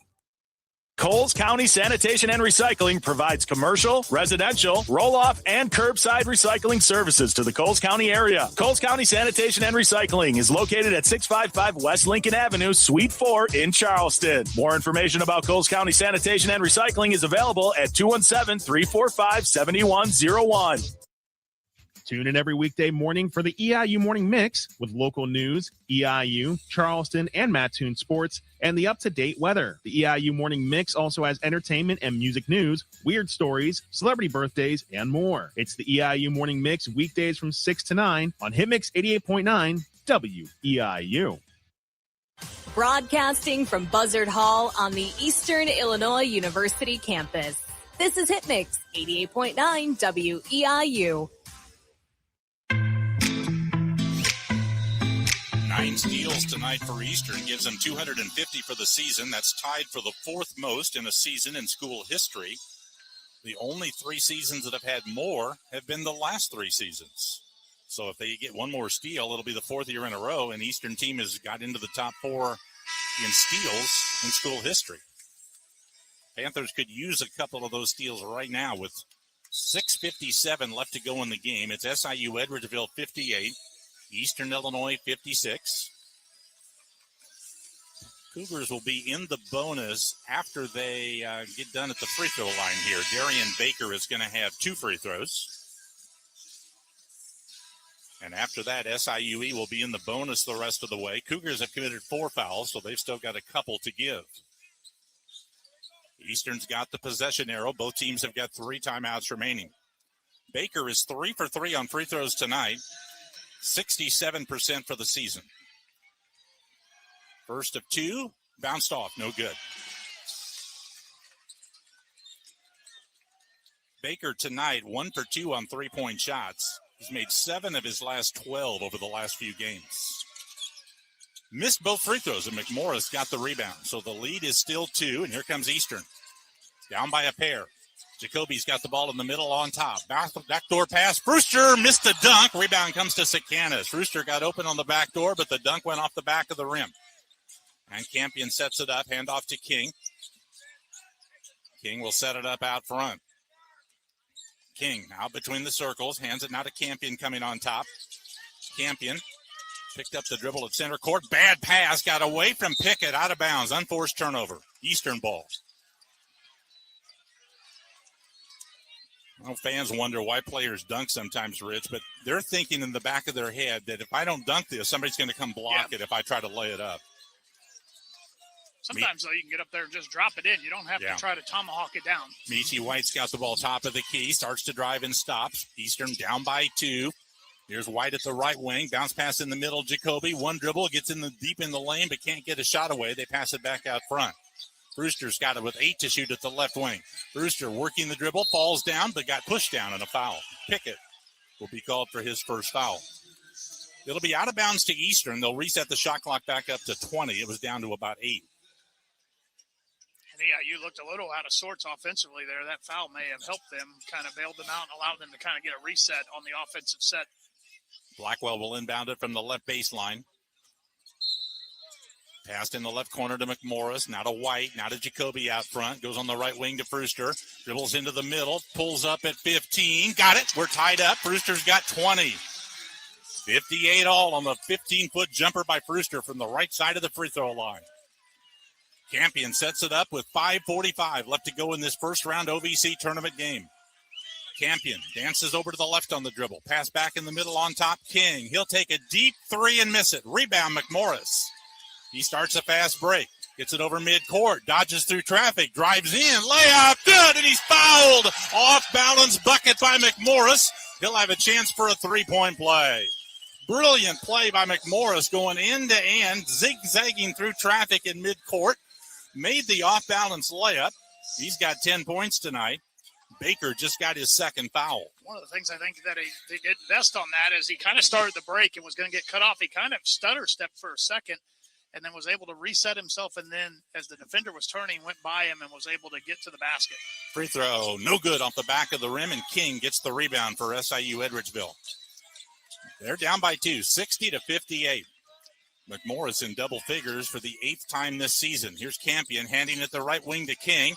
S25: Coles County Sanitation and Recycling provides commercial, residential, roll-off, and curbside recycling services to the Coles County area. Coles County Sanitation and Recycling is located at 655 West Lincoln Avenue, Suite 4 in Charleston. More information about Coles County Sanitation and Recycling is available at 217-345-7101.
S2: Tune in every weekday morning for the EIU Morning Mix with local news, EIU, Charleston, and Mattoon sports, and the up-to-date weather. The EIU Morning Mix also has entertainment and music news, weird stories, celebrity birthdays, and more. It's the EIU Morning Mix weekdays from 6 to 9 on Hitmix 88.9 WEIU.
S5: Broadcasting from Buzzard Hall on the Eastern Illinois University campus. This is Hitmix 88.9 WEIU.
S1: 9 steals tonight for Eastern gives them 250 for the season. That's tied for the 4th most in a season in school history. The only 3 seasons that have had more have been the last 3 seasons. So if they get one more steal, it'll be the 4th year in a row, and Eastern team has got into the top 4 in steals in school history. Panthers could use a couple of those steals right now with 6:57 left to go in the game. It's SIU Edwardsville 58. Eastern Illinois 56. Cougars will be in the bonus after they get done at the free throw line here. Darian Baker is going to have 2 free throws. And after that, SIUE will be in the bonus the rest of the way. Cougars have committed 4 fouls, so they've still got a couple to give. Eastern's got the possession arrow. Both teams have got 3 timeouts remaining. Baker is 3 for 3 on free throws tonight, 67% for the season. First of 2, bounced off, no good. Baker tonight, 1 for 2 on three-point shots. He's made 7 of his last 12 over the last few games. Missed both free throws, and McMorris got the rebound. So the lead is still 2, and here comes Eastern. Down by a pair. Jacoby's got the ball in the middle on top. Backdoor pass. Brewster missed the dunk. Rebound comes to Sakanis. Brewster got open on the back door, but the dunk went off the back of the rim. And Campion sets it up. Handoff to King. King will set it up out front. King out between the circles. Hands it now to Campion coming on top. Campion picked up the dribble at center court. Bad pass. Got away from Pickett. Out of bounds. Unforced turnover. Eastern ball. Well, fans wonder why players dunk sometimes, Rich, but they're thinking in the back of their head that if I don't dunk this, somebody's going to come block it if I try to lay it up.
S17: Sometimes, though, you can get up there and just drop it in. You don't have to try to tomahawk it down.
S1: Meechie White's got the ball top of the key, starts to drive and stops. Eastern down by 2. Here's White at the right wing. Bounce pass in the middle. Jacoby, one dribble, gets in the deep in the lane, but can't get a shot away. They pass it back out front. Brewster's got it with 8 to shoot at the left wing. Brewster working the dribble, falls down, but got pushed down and a foul. Pickett will be called for his first foul. It'll be out of bounds to Eastern. They'll reset the shot clock back up to 20. It was down to about 8.
S17: Yeah, you looked a little out of sorts offensively there. That foul may have helped them, kind of bailed them out and allowed them to kind of get a reset on the offensive set.
S1: Blackwell will inbound it from the left baseline. Passed in the left corner to McMorris, now to White, now to Jacoby out front. Goes on the right wing to Brewster. Dribbles into the middle, pulls up at 15. Got it. We're tied up. Brewster's got 20. 58 all on the 15-foot jumper by Brewster from the right side of the free throw line. Campion sets it up with 5:45 left to go in this first round OVC tournament game. Campion dances over to the left on the dribble. Pass back in the middle on top. King. He'll take a deep 3 and miss it. Rebound McMorris. He starts a fast break. Gets it over midcourt. Dodges through traffic. Drives in. Layup. Good. And he's fouled. Off balance bucket by McMorris. He'll have a chance for a 3-point play. Brilliant play by McMorris going end to end, zigzagging through traffic in midcourt. Made the off-balance layup. He's got 10 points tonight. Baker just got his second foul.
S17: One of the things I think that he did best on that is he kind of started the break and was going to get cut off. He kind of stutter-stepped for a second and then was able to reset himself, and then as the defender was turning, went by him and was able to get to the basket.
S1: Free throw, no good off the back of the rim, and King gets the rebound for SIU Edwardsville. They're down by 2, 60-58. McMorris in double figures for the 8th time this season. Here's Campion handing it the right wing to King.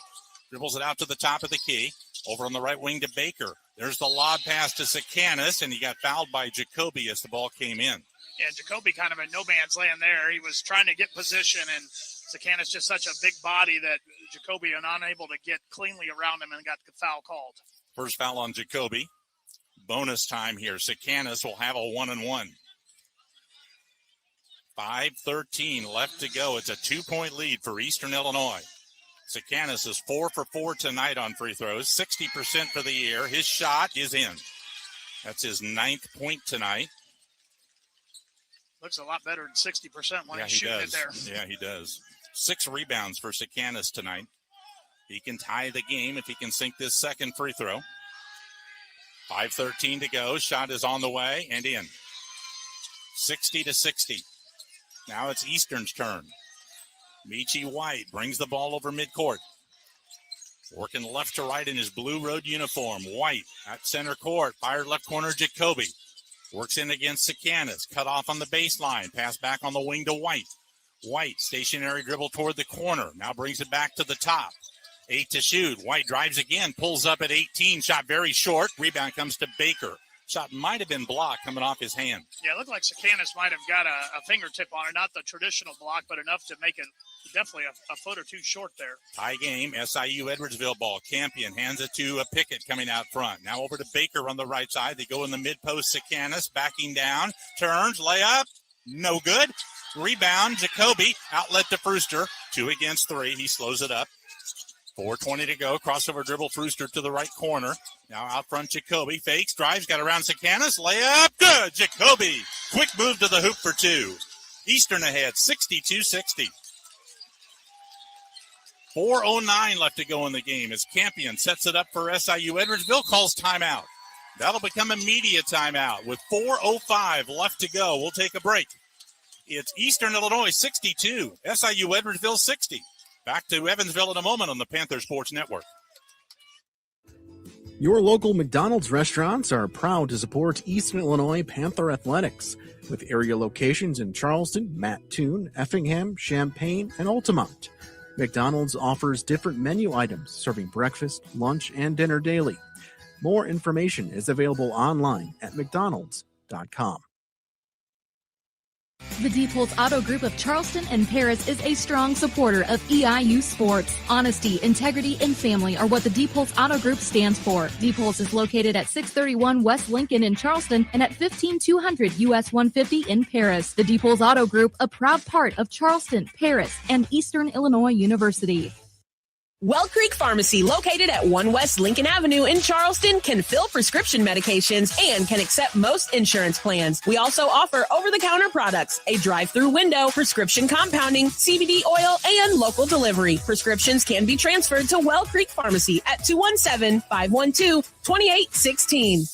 S1: Dribbles it out to the top of the key. Over on the right wing to Baker. There's the lob pass to Sakanis, and he got fouled by Jacoby as the ball came in.
S17: Yeah, Jacoby kind of in no man's land there. He was trying to get position, and Sakanis just such a big body that Jacoby was unable to get cleanly around him and got the foul called.
S1: First foul on Jacoby. Bonus time here. Sakanis will have a 1-and-1. 5:13 left to go. It's a 2-point lead for Eastern Illinois. Sakanis is 4 for 4 tonight on free throws, 60% for the year. His shot is in. That's his 9th point tonight.
S17: Looks a lot better than 60% when he's shooting it there.
S1: Yeah, he does. 6 rebounds for Sakanis tonight. He can tie the game if he can sink this second free throw. 5:13 to go. Shot is on the way and in. 60-60. Now it's Eastern's turn. Meechie White brings the ball over midcourt. Working left to right in his blue road uniform. White at center court. Fired left corner, Jacoby. Works in against Sakanis. Cut off on the baseline. Pass back on the wing to White. White, stationary dribble toward the corner. Now brings it back to the top. 8 to shoot. White drives again. Pulls up at 18. Shot very short. Rebound comes to Baker. Shot might have been blocked coming off his hand.
S17: Yeah, it looked like Sakanis might have got a fingertip on it. Not the traditional block, but enough to make it definitely a foot or two short there.
S1: Tie game, SIU Edwardsville ball. Campion hands it to a Pickett coming out front. Now over to Baker on the right side. They go in the mid-post. Sakanis backing down. Turns, layup. No good. Rebound, Jacoby. Outlet to Brewster. 2 against 3. He slows it up. 4:20 to go. Crossover dribble. Brewster to the right corner. Now out front, Jacoby. Fakes, drives, got around Sakanis. Layup, good. Jacoby. Quick move to the hoop for two. Eastern ahead, 62-60. 4:09 left to go in the game as Campion sets it up for SIU. Edwardsville calls timeout. That'll become a media timeout with 4:05 left to go. We'll take a break. It's Eastern Illinois 62, SIU Edwardsville 60. Back to Evansville in a moment on the Panther Sports Network.
S22: Your local McDonald's restaurants are proud to support Eastern Illinois Panther Athletics with area locations in Charleston, Mattoon, Effingham, Champaign, and Altamont. McDonald's offers different menu items, serving breakfast, lunch, and dinner daily. More information is available online at mcdonalds.com.
S6: The Deeples Auto Group of Charleston and Paris is a strong supporter of EIU sports. Honesty, integrity, and family are what the Deeples Auto Group stands for. Deeples is located at 631 West Lincoln in Charleston and at 15200 US 150 in Paris. The Deeples Auto Group, a proud part of Charleston, Paris, and Eastern Illinois University.
S23: Well Creek Pharmacy, located at 1 West Lincoln Avenue in Charleston, can fill prescription medications and can accept most insurance plans. We also offer over-the-counter products, a drive-through window, prescription compounding, CBD oil, and local delivery. Prescriptions can be transferred to Well Creek Pharmacy at 217-512-2816.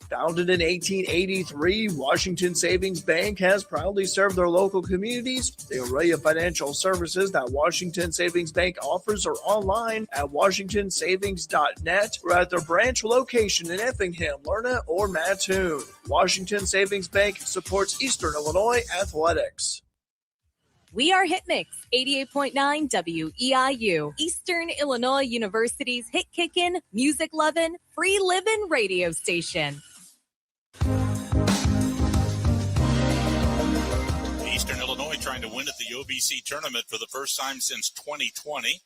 S18: Founded in 1883, Washington Savings Bank has proudly served their local communities. The array of financial services that Washington Savings Bank offers are online at washingtonsavings.net or at their branch location in Effingham, Lerna, or Mattoon. Washington Savings Bank supports Eastern Illinois athletics.
S5: We are Hitmix 88.9 WEIU, Eastern Illinois University's hit kickin', music lovin', free livin' radio station.
S1: Eastern Illinois trying to win at the OVC tournament for the first time since 2020.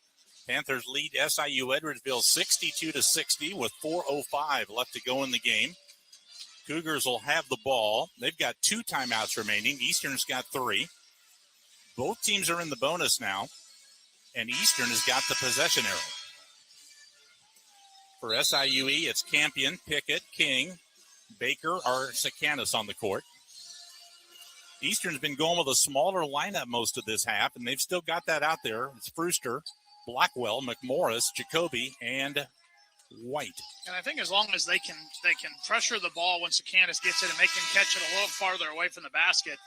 S1: Panthers lead SIU Edwardsville 62-60 with 4:05 left to go in the game. Cougars will have the ball. They've got 2 timeouts remaining. Eastern's got 3. Both teams are in the bonus now, and Eastern has got the possession arrow. For SIUE, it's Campion, Pickett, King, Baker, or Sakanis on the court. Eastern's been going with a smaller lineup most of this half, and they've still got that out there. It's Brewster, Blackwell, McMorris, Jacoby, and White.
S17: And I think as long as they can pressure the ball when Sakanis gets it and they can catch it a little farther away from the basket,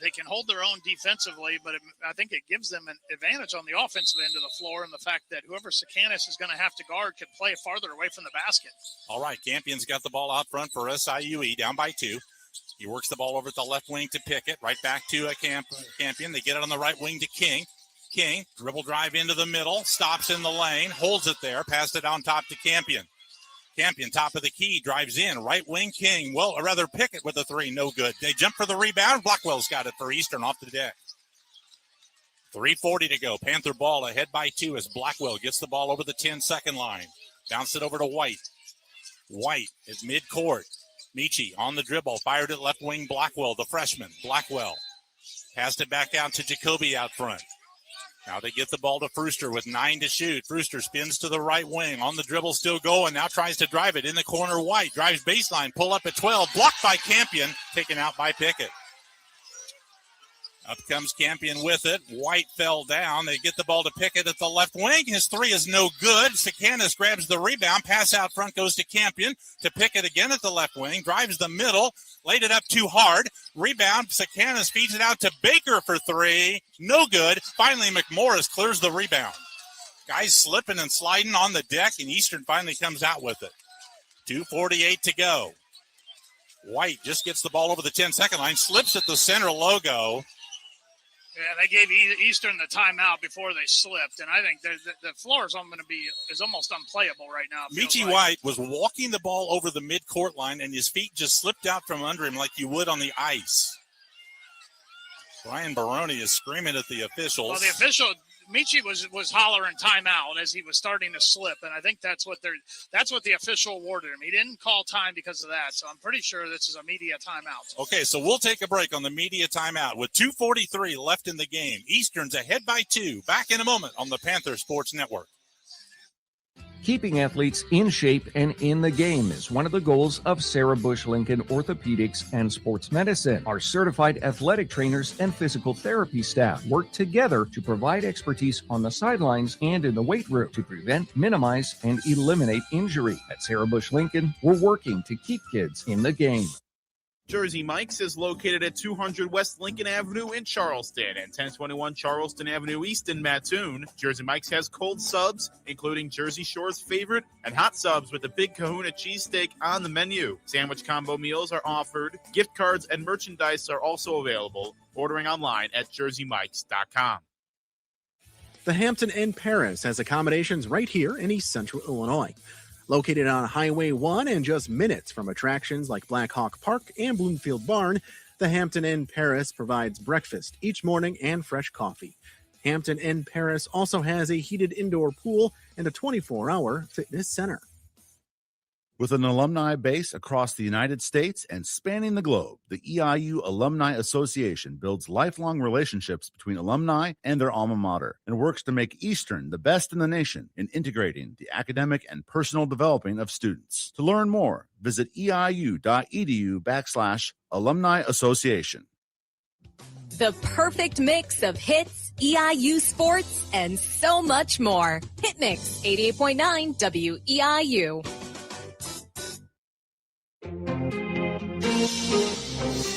S17: they can hold their own defensively, but I think it gives them an advantage on the offensive end of the floor and the fact that whoever Sakanis is going to have to guard can play farther away from the basket.
S1: All right, Campion's got the ball out front for SIUE, down by 2. He works the ball over at the left wing to Pickett, right back to Campion. They get it on the right wing to King. King, dribble drive into the middle, stops in the lane, holds it there, passed it on top to Campion. Campion, top of the key, drives in, right wing King, well, or rather Pickett with a 3, no good. They jump for the rebound. Blackwell's got it for Eastern off the deck. 3:40 to go. Panther ball ahead by 2 as Blackwell gets the ball over the 10-second line. Bounce it over to White. White is midcourt. Michi on the dribble, fired at left wing Blackwell, the freshman. Blackwell passed it back out to Jacoby out front. Now they get the ball to Brewster with 9 to shoot. Brewster spins to the right wing. On the dribble, still going. Now tries to drive it. In the corner, White. Drives baseline. Pull up at 12. Blocked by Campion. Taken out by Pickett. Up comes Campion with it. White fell down. They get the ball to Pickett at the left wing. His 3 is no good. Sakanis grabs the rebound. Pass out front goes to Campion. To Pickett again at the left wing. Drives the middle. Laid it up too hard. Rebound. Sakanis feeds it out to Baker for 3. No good. Finally, McMorris clears the rebound. Guys slipping and sliding on the deck, and Eastern finally comes out with it. 2:48 to go. White just gets the ball over the 10-second line. Slips at the center logo.
S17: Yeah, they gave Eastern the timeout before they slipped, and I think the floor is almost unplayable right now.
S1: Michi White was walking the ball over the midcourt line, and his feet just slipped out from under him like you would on the ice. Brian Baroni is screaming at the officials.
S17: Well, the official, Michi was hollering timeout as he was starting to slip, and I think that's what the official awarded him. He didn't call time because of that, so I'm pretty sure this is a media timeout.
S1: Okay, so we'll take a break on the media timeout with 2:43 left in the game. Eastern's ahead by 2. Back in a moment on the Panther Sports Network.
S4: Keeping athletes in shape and in the game is one of the goals of Sarah Bush Lincoln Orthopedics and Sports Medicine. Our certified athletic trainers and physical therapy staff work together to provide expertise on the sidelines and in the weight room to prevent, minimize, and eliminate injury. At Sarah Bush Lincoln, we're working to keep kids in the game.
S8: Jersey Mike's is located at 200 West Lincoln Avenue in Charleston and 1021 Charleston Avenue East in Mattoon. Jersey Mike's has cold subs, including Jersey Shore's favorite, and hot subs with the Big Kahuna cheesesteak on the menu. Sandwich combo meals are offered. Gift cards and merchandise are also available. Ordering online at jerseymikes.com.
S22: The Hampton Inn Paris has accommodations right here in East Central Illinois. Located on Highway 1 and just minutes from attractions like Black Hawk Park and Bloomfield Barn, the Hampton Inn Paris provides breakfast each morning and fresh coffee. Hampton Inn Paris also has a heated indoor pool and a 24-hour fitness center.
S11: With an alumni base across the United States and spanning the globe, the EIU Alumni Association builds lifelong relationships between alumni and their alma mater and works to make Eastern the best in the nation in integrating the academic and personal developing of students. To learn more, visit eiu.edu/alumni association.
S5: The perfect mix of hits, EIU sports, and so much more. Hit Mix 88.9 WEIU.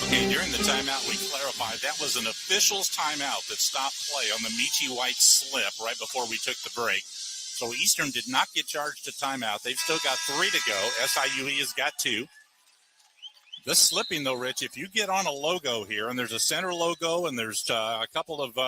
S1: Okay, during the timeout, we clarified that was an official's timeout that stopped play on the Michi White slip right before we took the break. So Eastern did not get charged a timeout. They've still got 3 to go. SIUE has got 2. This slipping, though, Rich, if you get on a logo here, and there's a center logo, and there's a couple of,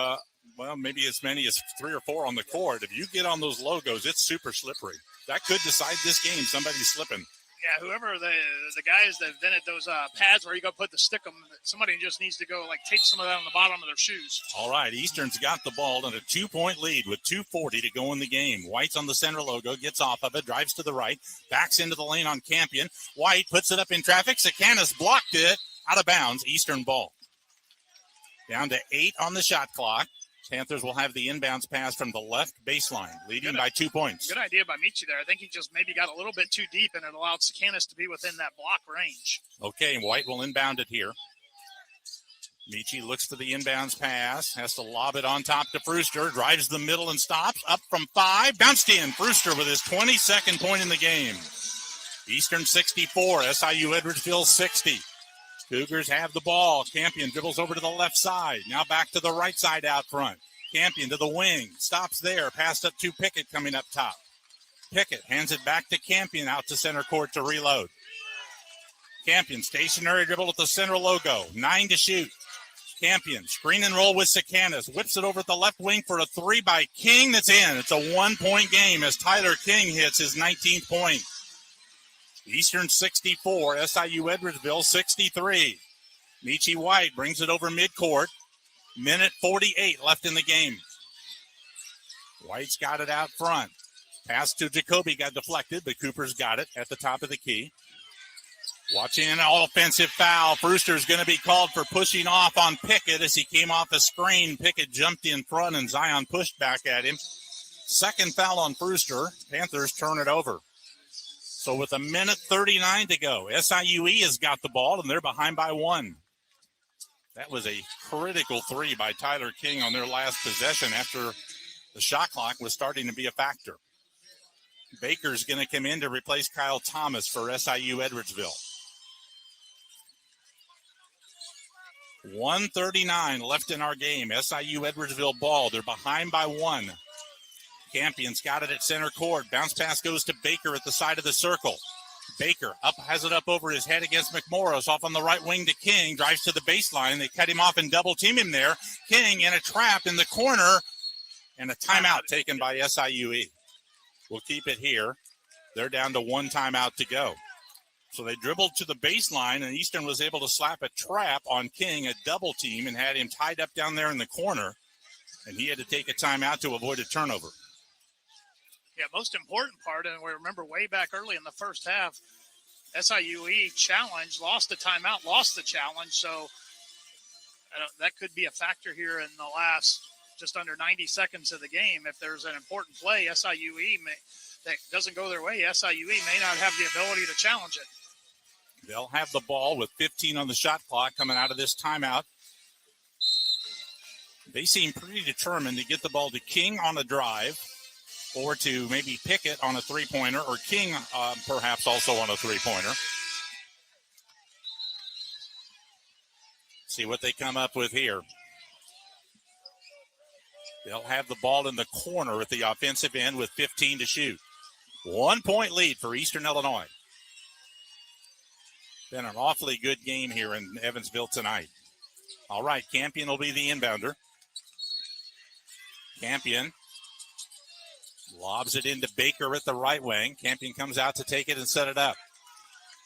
S1: maybe as many as 3 or 4 on the court, if you get on those logos, it's super slippery. That could decide this game. Somebody's slipping.
S17: Yeah, whoever the guys that invented those pads where you go put the stick them, somebody just needs to go tape some of that on the bottom of their shoes.
S1: All right, Eastern's got the ball in a 2-point lead with 2:40 to go in the game. White's on the center logo, gets off of it, drives to the right, backs into the lane on Campion. White puts it up in traffic. Sakanis blocked it out of bounds. Eastern ball. Down to 8 on the shot clock. Panthers will have the inbounds pass from the left baseline, leading by 2 points.
S17: Good idea by Michi there. I think he just maybe got a little bit too deep, and it allowed Sakanis to be within that block range.
S1: Okay, White will inbound it here. Michi looks for the inbounds pass, has to lob it on top to Brewster, drives the middle and stops, up from 5, bounced in. Brewster with his 22nd point in the game. Eastern 64, SIU Edwardsville 60. Cougars have the ball. Campion dribbles over to the left side. Now back to the right side out front. Campion to the wing. Stops there. Passed up to Pickett coming up top. Pickett hands it back to Campion out to center court to reload. Campion, stationary dribble at the center logo. 9 to shoot. Campion, screen and roll with Sakanis. Whips it over at the left wing for a 3 by King that's in. It's a 1-point game as Tyler King hits his 19th point. Eastern 64, SIU Edwardsville 63. Michi White brings it over midcourt. Minute 48 left in the game. White's got it out front. Pass to Jacoby got deflected, but Cooper's got it at the top of the key. Watching an offensive foul. Brewster's going to be called for pushing off on Pickett as he came off a screen. Pickett jumped in front and Zion pushed back at him. Second foul on Brewster. Panthers turn it over. So with a minute 39 to go, SIUE has got the ball, and they're behind by 1. That was a critical 3 by Tyler King on their last possession after the shot clock was starting to be a factor. Baker's going to come in to replace Kyle Thomas for SIU Edwardsville. 1:39 left in our game. SIU Edwardsville ball. They're behind by 1. Campion's got it at center court. Bounce pass goes to Baker at the side of the circle. Baker has it up over his head against McMorris. Off on the right wing to King. Drives to the baseline. They cut him off and double team him there. King in a trap in the corner. And a timeout taken by SIUE. We'll keep it here. They're down to 1 timeout to go. So they dribbled to the baseline, and Eastern was able to slap a trap on King, a double team, and had him tied up down there in the corner. And he had to take a timeout to avoid a turnover.
S17: Yeah, most important part, and we remember way back early in the first half, SIUE challenged, lost the timeout, lost the challenge. So that could be a factor here in the last just under 90 seconds of the game. If there's an important play, SIUE that doesn't go their way, SIUE may not have the ability to challenge it.
S1: They'll have the ball with 15 on the shot clock coming out of this timeout. They seem pretty determined to get the ball to King on a drive or to maybe Pickett on a three-pointer or King perhaps also on a three-pointer. See what they come up with here. They'll have the ball in the corner at the offensive end with 15 to shoot. 1 point lead for Eastern Illinois. Been an awfully good game here in Evansville tonight. All right, Campion will be the inbounder. Campion lobs it into Baker at the right wing. Campion comes out to take it and set it up.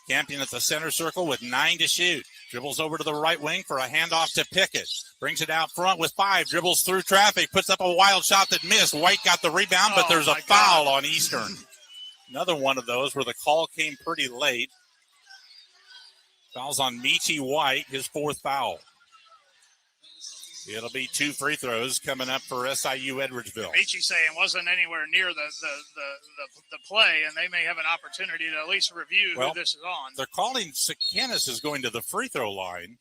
S1: Campion at the center circle with 9 to shoot. Dribbles over to the right wing for a handoff to Pickett. Brings it out front with 5. Dribbles through traffic. Puts up a wild shot that missed. White got the rebound, but there's a foul on Eastern. Another one of those where the call came pretty late. Foul's on Michi White, his 4th foul. It'll be 2 free throws coming up for SIU Edwardsville.
S17: Michi saying wasn't anywhere near the play, and they may have an opportunity to at least review who this is on.
S1: They're calling Sikanis is going to the free throw line.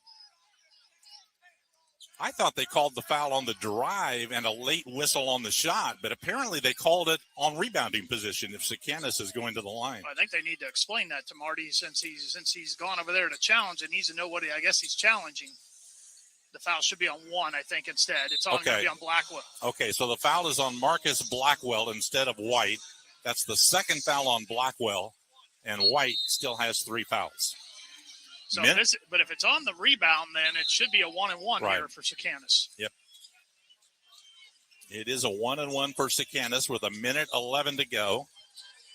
S1: I thought they called the foul on the drive and a late whistle on the shot, but apparently they called it on rebounding position if Sikanis is going to the line.
S17: I think they need to explain that to Marty since he's gone over there to challenge and needs to know what I guess he's challenging. The foul should be on 1, I think, instead. It's going to be on Blackwell.
S1: Okay, so the foul is on Marcus Blackwell instead of White. That's the 2nd foul on Blackwell, and White still has 3 fouls.
S17: So but if it's on the rebound, then it should be a 1-and-1 here for Sikanis.
S1: Yep. It is a 1-and-1 for Sikanis with 1:11 to go,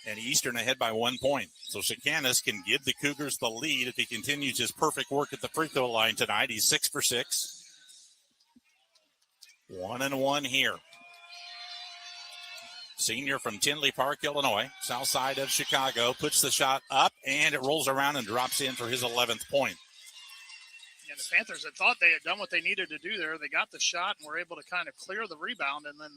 S1: and Eastern ahead by 1 point. So Sikanis can give the Cougars the lead if he continues his perfect work at the free throw line tonight. He's 6 for 6. 1-and-1 here. Senior from Tinley Park, Illinois, south side of Chicago, puts the shot up, and it rolls around and drops in for his 11th point.
S17: Yeah, the Panthers had thought they had done what they needed to do there. They got the shot and were able to kind of clear the rebound, and then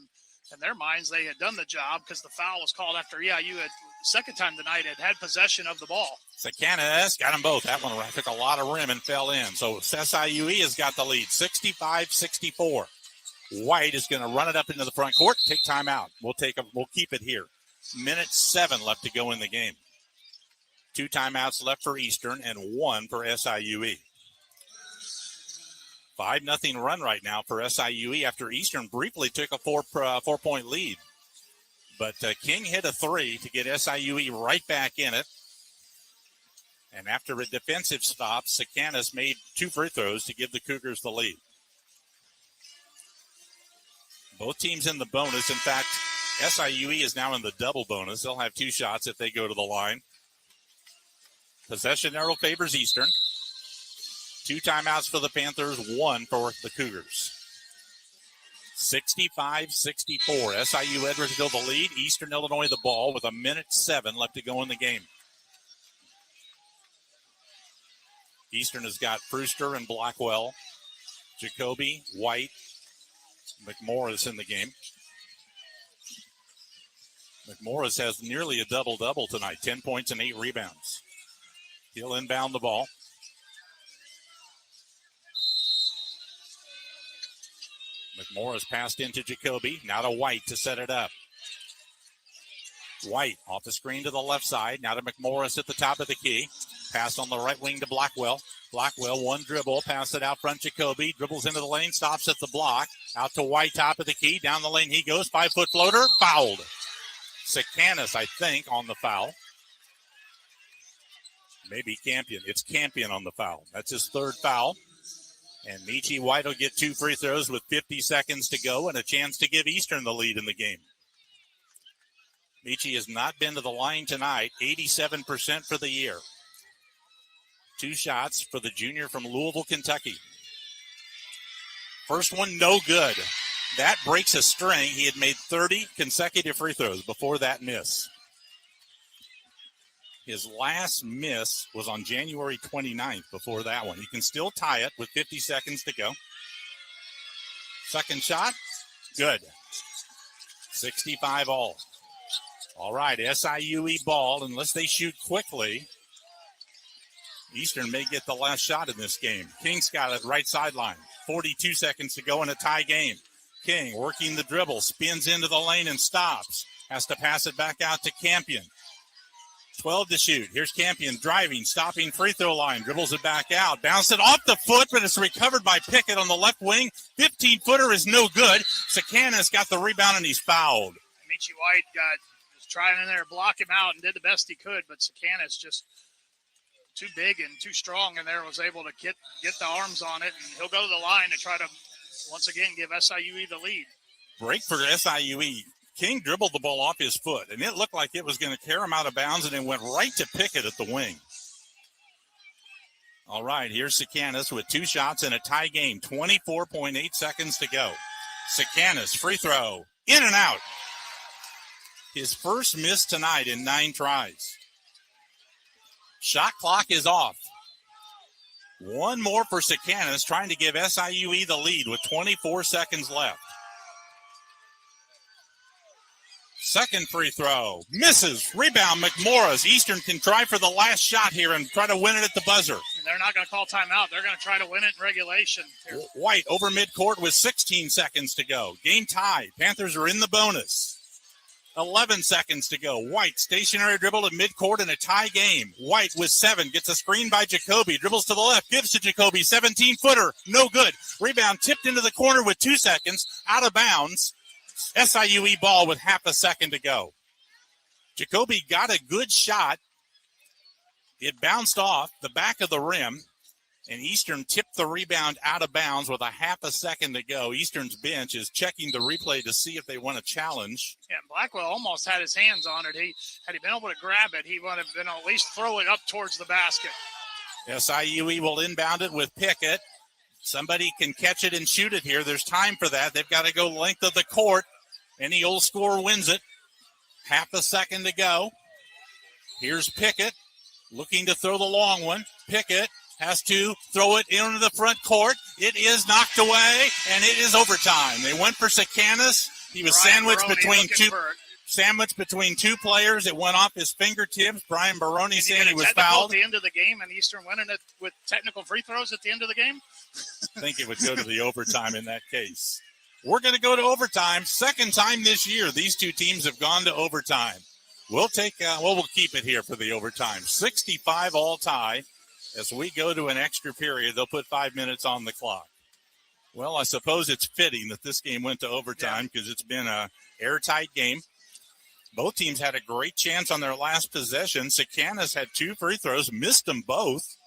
S17: in their minds they had done the job because the foul was called after EIU had, second time tonight, had possession of the ball.
S1: Sikanis got them both. That one took a lot of rim and fell in. So SIUE has got the lead, 65-64. White is going to run it up into the front court, take time out. We'll keep it here. 1:07 left to go in the game. 2 timeouts left for Eastern and 1 for SIUE. 5-0 run right now for SIUE after Eastern briefly took a 4-point lead. But King hit a 3 to get SIUE right back in it. And after a defensive stop, Sikanis made 2 free throws to give the Cougars the lead. Both teams in the bonus. In fact, SIUE is now in the double bonus. They'll have 2 shots if they go to the line. Possession arrow favors Eastern. 2 timeouts for the Panthers, 1 for the Cougars. 65-64. SIU Edwardsville the lead. Eastern Illinois the ball with 1:07 left to go in the game. Eastern has got Brewster and Blackwell, Jacoby, White, McMorris in the game. McMorris has nearly a double-double tonight, 10 points and 8 rebounds. He'll inbound the ball. McMorris passed into Jacoby, now to White to set it up. White off the screen to the left side, now to McMorris at the top of the key. Pass on the right wing to Blackwell. Blackwell, 1 dribble, pass it out front. Jacoby dribbles into the lane, stops at the block. Out to White, top of the key. Down the lane he goes. 5-foot floater, fouled. Sikanis, I think, on the foul. Maybe Campion. It's Campion on the foul. That's his 3rd foul. And Michi White will get 2 free throws with 50 seconds to go and a chance to give Eastern the lead in the game. Michi has not been to the line tonight, 87% for the year. 2 shots for the junior from Louisville, Kentucky. First one, no good. That breaks a string. He had made 30 consecutive free throws before that miss. His last miss was on January 29th before that one. He can still tie it with 50 seconds to go. Second shot, good. 65 all. All right, SIUE ball, unless they shoot quickly. Eastern may get the last shot in this game. King's got it right sideline. 42 seconds to go in a tie game. King working the dribble, spins into the lane and stops. Has to pass it back out to Campion. 12 to shoot. Here's Campion driving, stopping free throw line. Dribbles it back out. Bounced it off the foot, but it's recovered by Pickett on the left wing. 15-footer is no good. Sakanis got the rebound and he's fouled.
S17: Michi White was trying in there to block him out and did the best he could, but Sakanis just too big and too strong in there, was able to get the arms on it, and he'll go to the line to try to once again give SIUE the lead.
S1: Break for SIUE. King dribbled the ball off his foot, and it looked like it was going to carry him out of bounds, and it went right to Pickett at the wing. All right, here's Sakanis with 2 shots in a tie game. 24.8 seconds to go. Sakanis, free throw, in and out. His first miss tonight in 9 tries. Shot clock is off. One more for Sakanis, trying to give SIUE the lead with 24 seconds left. Second free throw. Misses. Rebound, McMorris. Eastern can try for the last shot here and try to win it at the buzzer.
S17: And they're not going to call timeout. They're going to try to win it in regulation.
S1: White over midcourt with 16 seconds to go. Game tied. Panthers are in the bonus. 11 seconds to go. White, stationary dribble at midcourt in a tie game. White with 7, gets a screen by Jacoby. Dribbles to the left, gives to Jacoby. 17-footer, no good. Rebound tipped into the corner with 2 seconds. Out of bounds. SIUE ball with half a second to go. Jacoby got a good shot. It bounced off the back of the rim, and Eastern tipped the rebound out of bounds with a half a second to go. Eastern's bench is checking the replay to see if they want to challenge.
S17: Yeah, Blackwell almost had his hands on it. Had he been able to grab it, he would have been at least throw it up towards the basket.
S1: SIUE will inbound it with Pickett. Somebody can catch it and shoot it here. There's time for that. They've got to go length of the court. Any old scorer wins it. Half a second to go. Here's Pickett looking to throw the long one. Pickett has to throw it into the front court. It is knocked away, and it is overtime. They went for Sakanis. He was sandwiched between two players. It went off his fingertips. Brian Baroni saying he was fouled.
S17: At the end of the game, and Eastern winning it with technical free throws at the end of the game?
S1: I think it would go to the overtime in that case. We're going to go to overtime. Second time this year, these two teams have gone to overtime. We'll keep it here for the overtime. 65 all tie. As we go to an extra period, they'll put 5 minutes on the clock. Well, I suppose it's fitting that this game went to overtime because it's been an airtight game. Both teams had a great chance on their last possession. Sakanis had 2 free throws, missed them both.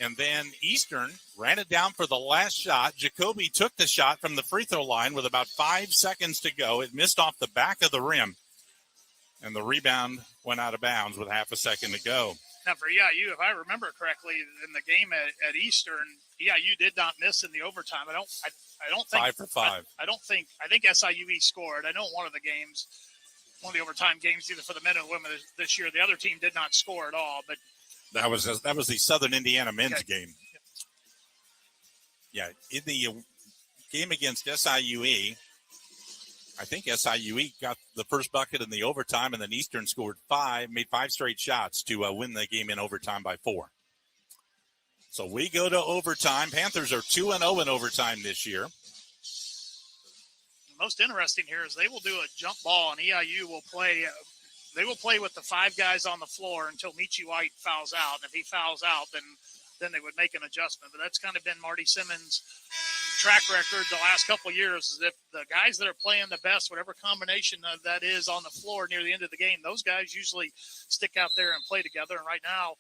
S1: And then Eastern ran it down for the last shot. Jacoby took the shot from the free throw line with about 5 seconds to go. It missed off the back of the rim. And the rebound went out of bounds with half a second to go.
S17: Now for EIU, if I remember correctly, in the game at Eastern, EIU did not miss in the overtime. I don't think
S1: 5 for 5.
S17: I think SIUE scored. I know one of the games, one of the overtime games, either for the men or women this year, the other team did not score at all. But
S1: that was the Southern Indiana men's game. Yeah, in the game against SIUE, I think SIUE got the first bucket in the overtime, and then Eastern made 5 straight shots to win the game in overtime by 4. So we go to overtime. Panthers are 2-0 in overtime this year.
S17: Most interesting here is they will do a jump ball, and EIU will play. They will play with the 5 guys on the floor until Michi White fouls out. And if he fouls out, then they would make an adjustment. But that's kind of been Marty Simmons' track record the last couple of years. Is if the guys that are playing the best, whatever combination of that is on the floor near the end of the game, those guys usually stick out there and play together. And right now,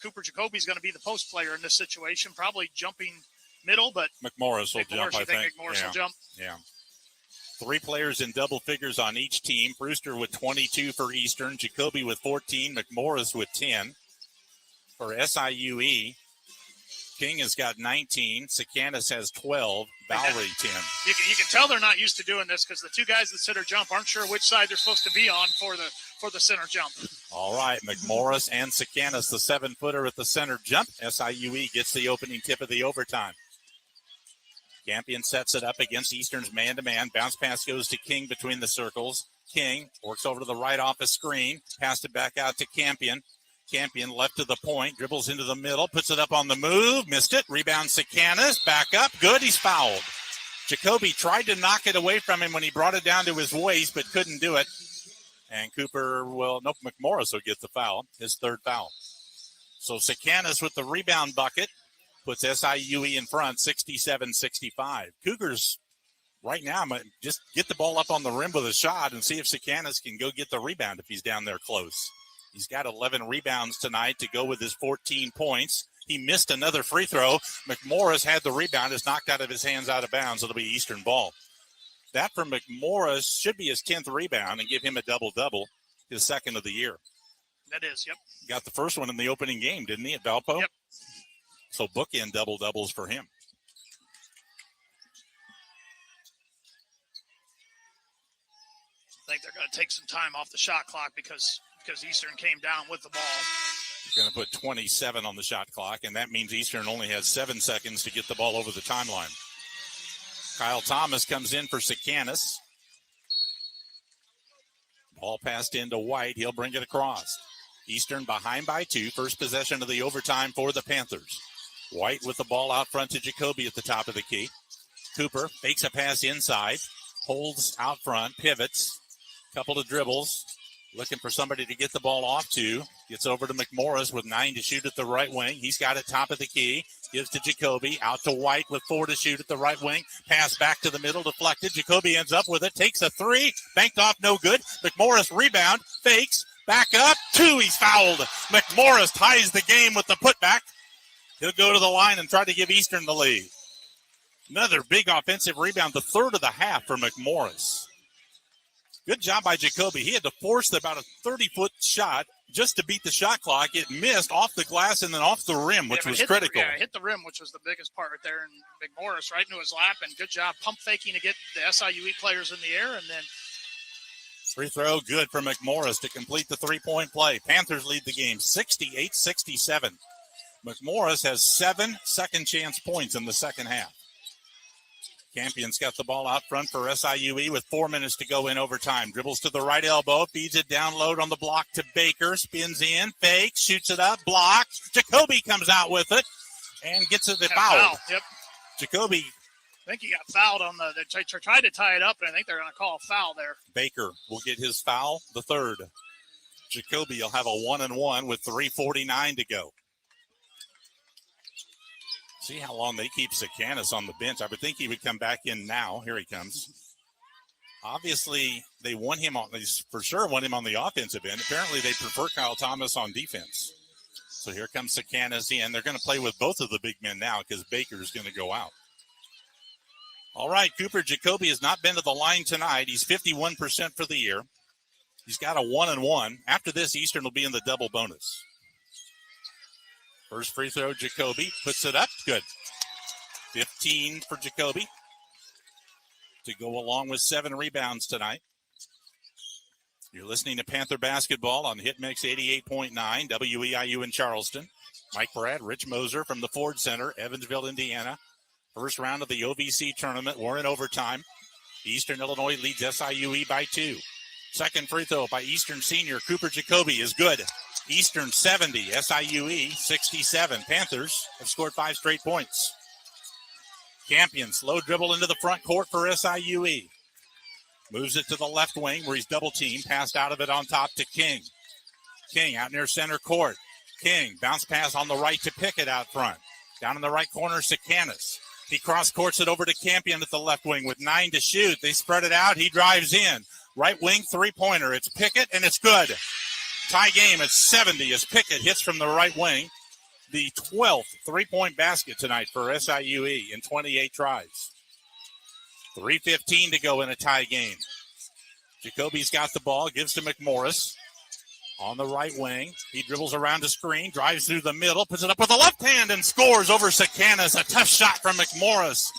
S17: Cooper Jacoby is going to be the post player in this situation, probably jumping middle, but
S1: McMorris will jump, I think.
S17: McMorris will jump.
S1: Yeah. 3 players in double figures on each team. Brewster with 22 for Eastern, Jacoby with 14, McMorris with 10. For SIUE, King has got 19, Sakanis has 12, Bowery 10.
S17: You can tell they're not used to doing this because the 2 guys that center jump aren't sure which side they're supposed to be on for the center jump.
S1: All right, McMorris and Sakanis, the 7-footer at the center jump. SIUE gets the opening tip of the overtime. Campion sets it up against Eastern's man-to-man. Bounce pass goes to King between the circles. King. Works over to the right off a screen. Passed it back out to Campion. Campion left to the point. Dribbles into the middle. Puts it up on the move. Missed it. Rebound Sakanis. Back up. Good. He's fouled. Jacoby tried to knock it away from him when he brought it down to his waist, but couldn't do it. And McMorris will get the foul, his third foul. So Sakanis with the rebound bucket puts SIUE in front, 67-65. Cougars right now might just get the ball up on the rim with a shot and see if Sakanis can go get the rebound if he's down there close. He's got 11 rebounds tonight to go with his 14 points. He missed another free throw. McMorris had the rebound. It's knocked out of his hands out of bounds. It'll be Eastern ball. That for McMorris should be his 10th rebound and give him a double-double, his second of the year.
S17: That is, yep.
S1: Got the first one in the opening game, didn't he, at Valpo?
S17: Yep.
S1: So bookend double-doubles for him.
S17: I think they're going to take some time off the shot clock because Eastern came down with the ball.
S1: You're going to put 27 on the shot clock, and that means Eastern only has 7 seconds to get the ball over the timeline. Kyle Thomas comes in for Sakanis. Ball passed into White. He'll bring it across. Eastern behind by 2. First possession of the overtime for the Panthers. White with the ball out front to Jacoby at the top of the key. Cooper fakes a pass inside. Holds out front. Pivots. Couple of dribbles. Looking for somebody to get the ball off to. Gets over to McMorris with 9 to shoot at the right wing. He's got it top of the key. Gives to Jacoby. Out to White with 4 to shoot at the right wing. Pass back to the middle. Deflected. Jacoby ends up with it. Takes a 3. Banked off. No good. McMorris rebound. Fakes. Back up. 2. He's fouled. McMorris ties the game with the putback. He'll go to the line and try to give Eastern the lead. Another big offensive rebound. The third of the half for McMorris. Good job by Jacoby. He had to force about a 30-foot shot just to beat the shot clock. It missed off the glass and then off the rim, which was critical.
S17: Hit the rim, which was the biggest part right there. And McMorris right into his lap. And good job pump faking to get the SIUE players in the air. And then
S1: free throw good for McMorris to complete the three-point play. Panthers lead the game 68-67. McMorris has 7 second-chance points in the second half. Campion's got the ball out front for SIUE with 4 minutes to go in overtime. Dribbles to the right elbow, feeds it down low on the block to Baker, spins in, fakes, shoots it up, blocked. Jacoby comes out with it and gets it fouled.
S17: Yep.
S1: Jacoby.
S17: I think he got fouled on they tried to tie it up, and I think they're going to call a foul there.
S1: Baker will get his foul, the third. Jacoby will have a 1-and-1 with 3:49 to go. See how long they keep Sakanis on the bench. I would think he would come back in now. Here he comes. Obviously, they want him on. They for sure want him on the offensive end. Apparently, they prefer Kyle Thomas on defense. So here comes Sakanis in. They're going to play with both of the big men now because Baker's going to go out. All right, Cooper Jacoby has not been to the line tonight. He's 51% for the year. He's got a 1-and-1. After this, Eastern will be in the double bonus. First free throw, Jacoby puts it up. Good. 15 for Jacoby to go along with 7 rebounds tonight. You're listening to Panther Basketball on Hitmix 88.9, WEIU in Charleston. Mike Brad, Rich Moser from the Ford Center, Evansville, Indiana. First round of the OVC tournament. We're in overtime. Eastern Illinois leads SIUE by 2. Second free throw by Eastern senior Cooper Jacoby is good. Eastern 70, SIUE 67. Panthers have scored 5 straight points. Campion, slow dribble into the front court for SIUE. Moves it to the left wing where he's double teamed. Passed out of it on top to King. King out near center court. King, bounce pass on the right to Pickett out front. Down in the right corner, Sakanis. He cross-courts it over to Campion at the left wing with 9 to shoot. They spread it out. He drives in. Right wing three-pointer. It's Pickett, and it's good. Tie game at 70 as Pickett hits from the right wing. The 12th three-point basket tonight for SIUE in 28 tries. 3:15 to go in a tie game. Jacoby's got the ball, gives to McMorris. On the right wing, he dribbles around the screen, drives through the middle, puts it up with the left hand and scores over Sakanis. A tough shot from McMorris.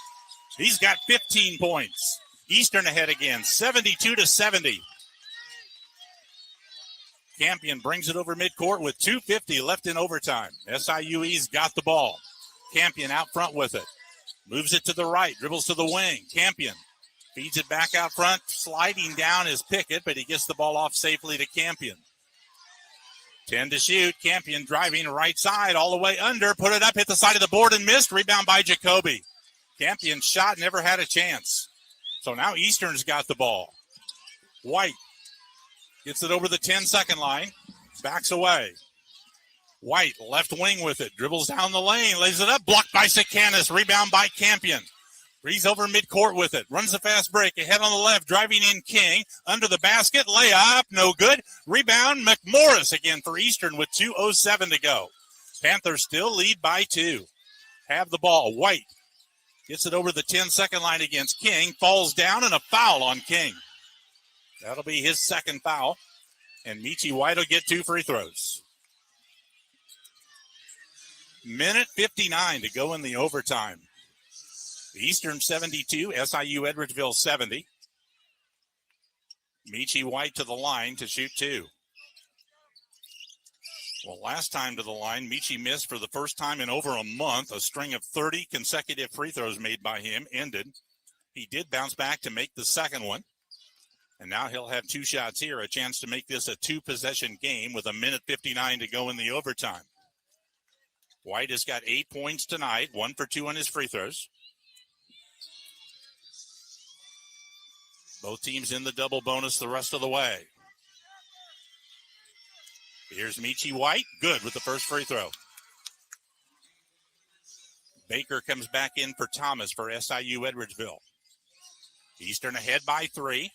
S1: He's got 15 points. Eastern ahead again, 72-70. Campion brings it over midcourt with 2:50 left in overtime. SIUE's got the ball. Campion out front with it. Moves it to the right, dribbles to the wing. Campion Feeds it back out front. Sliding down is Pickett, but he gets the ball off safely to Campion. 10 to shoot. Campion driving right side all the way under. Put it up, hit the side of the board and missed. Rebound by Jacoby. Campion shot, never had a chance. So now Eastern's got the ball. White gets it over the 10-second line. Backs away. White, left wing with it. Dribbles down the lane. Lays it up. Blocked by Sikanis. Rebound by Campion. He's over midcourt with it. Runs a fast break. Ahead on the left. Driving in King. Under the basket. Layup. No good. Rebound. McMorris again for Eastern with 2:07 to go. Panthers still lead by 2. Have the ball. White gets it over the 10-second line against King. Falls down and a foul on King. That'll be his second foul. And Michi White will get 2 free throws. Minute 59 to go in the overtime. Eastern 72, SIU Edwardsville 70. Michi White to the line to shoot 2. Well, last time to the line, Michi missed for the first time in over a month. A string of 30 consecutive free throws made by him ended. He did bounce back to make the second one. And now he'll have 2 shots here, a chance to make this a 2-possession game with a minute 59 to go in the overtime. White has got 8 points tonight, 1 for 2 on his free throws. Both teams in the double bonus the rest of the way. Here's Michi White, good with the first free throw. Baker comes back in for Thomas for SIU Edwardsville. Eastern ahead by 3.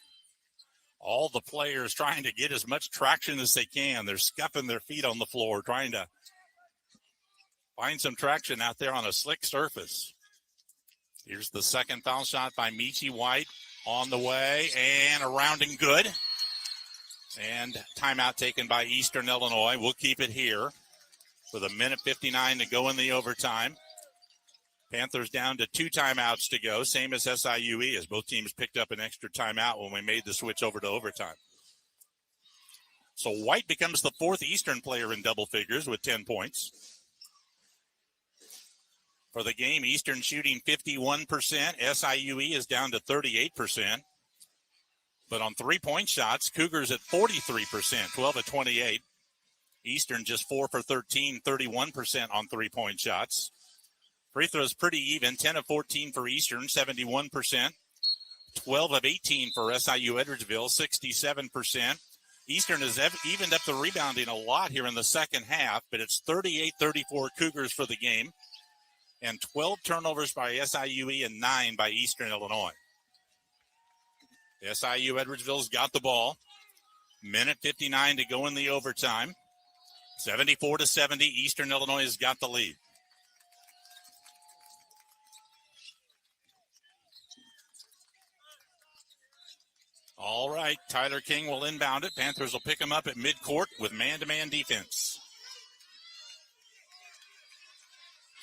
S1: All the players trying to get as much traction as they can. They're scuffing their feet on the floor, trying to find some traction out there on a slick surface. Here's the second foul shot by Michi White on the way and around and good. And timeout taken by Eastern Illinois. We'll keep it here with a minute 59 to go in the overtime. Panthers down to 2 timeouts to go, same as SIUE, as both teams picked up an extra timeout when we made the switch over to overtime. So White becomes the 4th Eastern player in double figures with 10 points. For the game, Eastern shooting 51%. SIUE is down to 38%. But on 3-point shots, Cougars at 43%, 12 of 28. Eastern just 4 for 13, 31% on 3-point shots. Free throws pretty even, 10 of 14 for Eastern, 71%. 12 of 18 for SIU Edwardsville, 67%. Eastern has evened up the rebounding a lot here in the second half, but it's 38-34 Cougars for the game. And 12 turnovers by SIUE and 9 by Eastern Illinois. SIU Edwardsville's got the ball. Minute 59 to go in the overtime. 74-70, Eastern Illinois has got the lead. All right, Tyler King will inbound it. Panthers will pick him up at midcourt with man-to-man defense.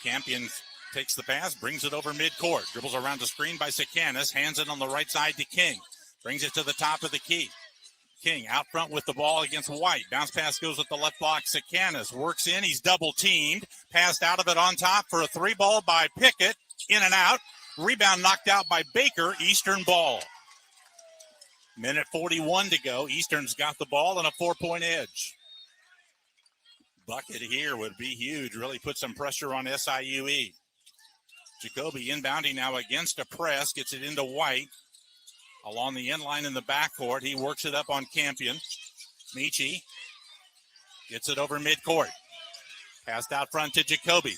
S1: Campion takes the pass, brings it over midcourt. Dribbles around the screen by Sikanis, hands it on the right side to King. Brings it to the top of the key. King out front with the ball against White. Bounce pass goes with the left block. Sikanis works in. He's double teamed. Passed out of it on top for a 3-ball by Pickett. In and out. Rebound knocked out by Baker. Eastern ball. Minute 41 to go. Eastern's got the ball and a 4-point edge. Bucket here would be huge. Really put some pressure on SIUE. Jacoby inbounding now against a press. Gets it into White. Along the end line in the backcourt. He works it up on Campion. Michi gets it over midcourt. Passed out front to Jacoby.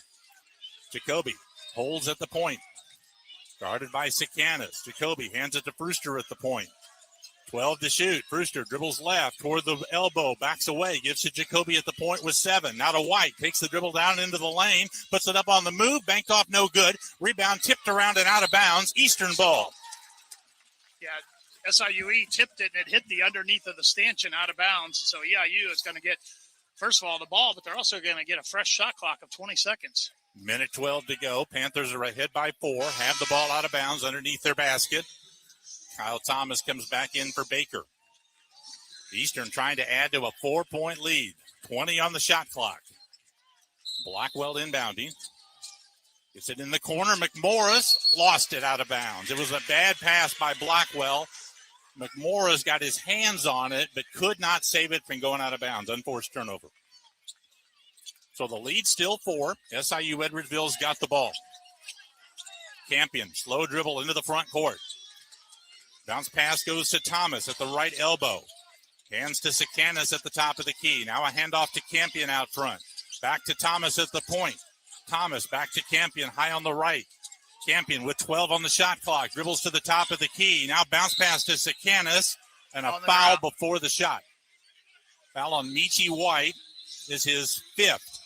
S1: Jacoby holds at the point. Guarded by Sikanis. Jacoby hands it to Brewster at the point. 12 to shoot. Brewster dribbles left toward the elbow. Backs away. Gives to Jacoby at the point with 7. Now to White. Takes the dribble down into the lane. Puts it up on the move. Banked off no good. Rebound tipped around and out of bounds. Eastern ball.
S17: Yeah, SIUE tipped it and it hit the underneath of the stanchion out of bounds. So EIU is going to get, first of all, the ball, but they're also going to get a fresh shot clock of 20 seconds.
S1: Minute 12 to go. Panthers are ahead by 4. Have the ball out of bounds underneath their basket. Kyle Thomas comes back in for Baker. Eastern trying to add to a 4-point lead. 20 on the shot clock. Blackwell inbounding. Gets it in the corner. McMorris lost it out of bounds. It was a bad pass by Blackwell. McMorris got his hands on it, but could not save it from going out of bounds. Unforced turnover. So the lead still 4. SIU Edwardsville's got the ball. Campion, slow dribble into the front court. Bounce pass goes to Thomas at the right elbow. Hands to Sakanis at the top of the key. Now a handoff to Campion out front. Back to Thomas at the point. Thomas back to Campion, high on the right. Campion with 12 on the shot clock. Dribbles to the top of the key. Now bounce pass to Sakanis and a foul before the shot. Foul on Michi White is his 5th.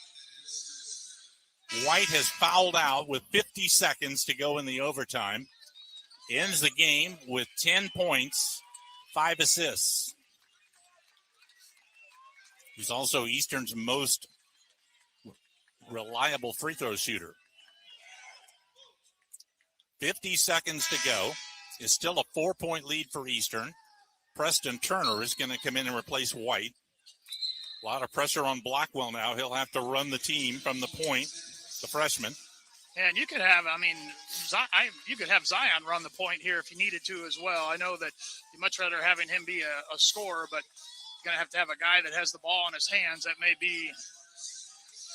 S1: White has fouled out with 50 seconds to go in the overtime. Ends the game with 10 points, 5 assists. He's also Eastern's most reliable free throw shooter. 50 seconds to go. It's still a 4-point lead for Eastern. Preston Turner is going to come in and replace White. A lot of pressure on Blackwell now. He'll have to run the team from the point, the freshman.
S17: And you could have, you could have Zion run the point here if you needed to as well. I know that you'd much rather having him be a scorer, but you're going to have a guy that has the ball in his hands. That may be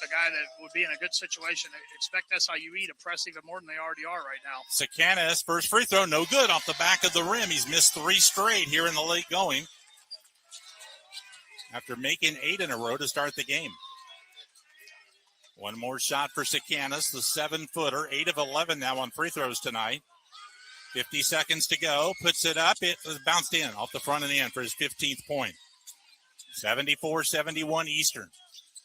S17: a guy that would be in a good situation. Expect SIUE to press even more than they already are right now.
S1: Sakanis, first free throw, no good off the back of the rim. He's missed 3 straight here in the late going after making 8 in a row to start the game. One more shot for Sakanis, the 7-footer, 8 of 11 now on free throws tonight. 50 seconds to go, puts it up. It was bounced in off the front of the end for his 15th point. 74-71 Eastern.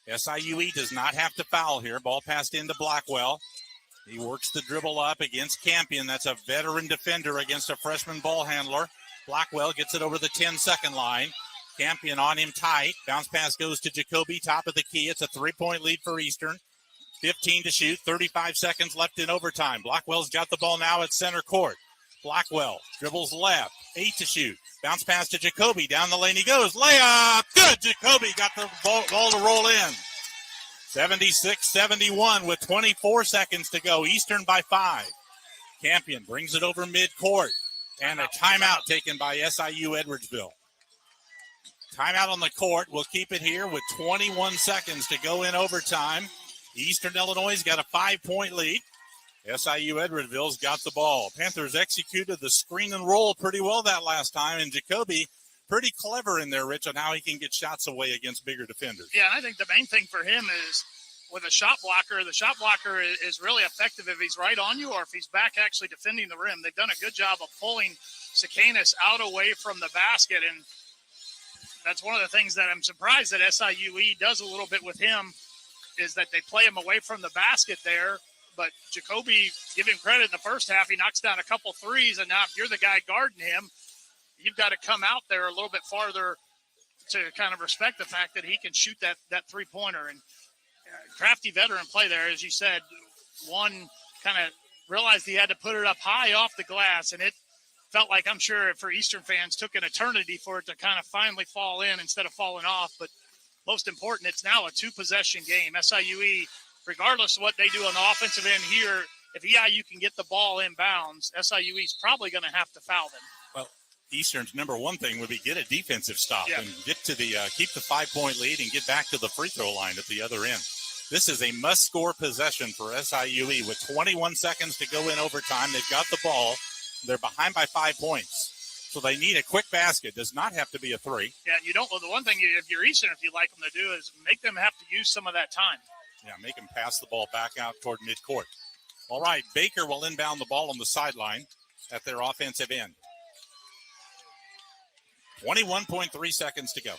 S1: SIUE does not have to foul here. Ball passed into Blackwell. He works the dribble up against Campion. That's a veteran defender against a freshman ball handler. Blackwell gets it over the 10-second line. Campion on him tight. Bounce pass goes to Jacoby, top of the key. It's a 3-point lead for Eastern. 15 to shoot, 35 seconds left in overtime. Blackwell's got the ball now at center court. Blackwell dribbles left, 8 to shoot. Bounce pass to Jacoby, down the lane he goes. Layup, good. Jacoby got the ball to roll in. 76-71 with 24 seconds to go. Eastern by 5. Campion brings it over midcourt. And a timeout taken by SIU Edwardsville. Timeout on the court. We'll keep it here with 21 seconds to go in overtime. Eastern Illinois' got a 5-point lead. SIU Edwardsville's got the ball. Panthers executed the screen and roll pretty well that last time, and Jacoby pretty clever in there, Rich, on how he can get shots away against bigger defenders.
S17: Yeah, and I think the main thing for him is with a shot blocker, the shot blocker is really effective if he's right on you or if he's back actually defending the rim. They've done a good job of pulling Sakanis out away from the basket, and that's one of the things that I'm surprised that SIUE does a little bit with him is that they play him away from the basket there. But Jacoby, give him credit in the first half. He knocks down a couple threes, and now if you're the guy guarding him, you've got to come out there a little bit farther to kind of respect the fact that he can shoot that three-pointer. And crafty veteran play there, as you said. One kind of realized he had to put it up high off the glass, and it felt like, I'm sure for Eastern fans, took an eternity for it to kind of finally fall in instead of falling off. But most important, it's now a 2-possession game. SIUE, regardless of what they do on the offensive end here, if EIU can get the ball in bounds, SIUE is probably going to have to foul them.
S1: Well, Eastern's number one thing would be get a defensive stop and get to the keep the 5-point lead and get back to the free throw line at the other end. This is a must-score possession for SIUE with 21 seconds to go in overtime. They've got the ball. They're behind by 5 points. So they need a quick basket. Does not have to be a three.
S17: Yeah, you don't. Well, the one thing, if you're Eastern, if you like them to do is make them have to use some of that time.
S1: Yeah, make them pass the ball back out toward midcourt. All right, Baker will inbound the ball on the sideline at their offensive end. 21.3 seconds to go.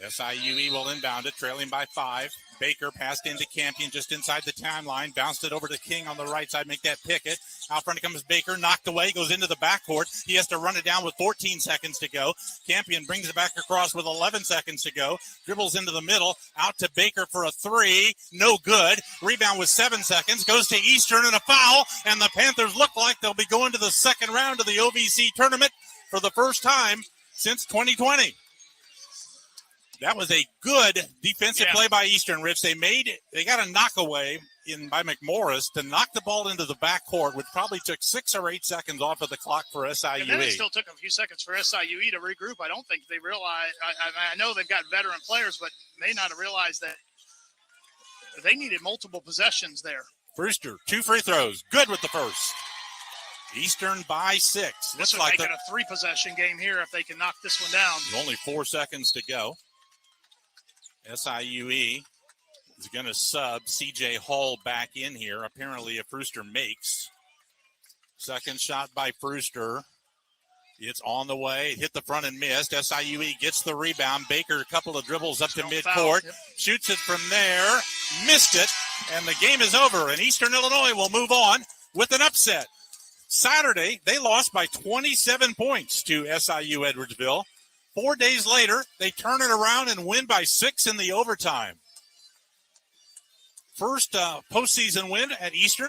S1: SIUE will inbound it, trailing by 5. Baker passed into Campion just inside the timeline, bounced it over to King on the right side, make that Pickett. Out front comes Baker, knocked away, goes into the backcourt. He has to run it down with 14 seconds to go. Campion brings it back across with 11 seconds to go. Dribbles into the middle, out to Baker for a 3. No good. Rebound with 7 seconds. Goes to Eastern and a foul, and the Panthers look like they'll be going to the second round of the OVC tournament for the first time since 2020. That was a good defensive play by Eastern, Rich. They got a knockaway by McMorris to knock the ball into the backcourt, which probably took 6 or 8 seconds off of the clock for SIUE.
S17: And then it still took a few seconds for SIUE to regroup. I don't think they realized. I know they've got veteran players, but may not have realized that they needed multiple possessions there.
S1: Brewster, 2 free throws. Good with the first. Eastern by 6.
S17: This would make it a 3-possession game here if they can knock this one down.
S1: Only 4 seconds to go. SIUE is going to sub C.J. Hall back in here. Apparently, if Brewster makes. Second shot by Brewster. It's on the way. Hit the front and missed. SIUE gets the rebound. Baker, a couple of dribbles up to midcourt. Shoots it from there. Missed it. And the game is over. And Eastern Illinois will move on with an upset. Saturday, they lost by 27 points to SIU Edwardsville. 4 days later, they turn it around and win by 6 in the overtime. First postseason win at Eastern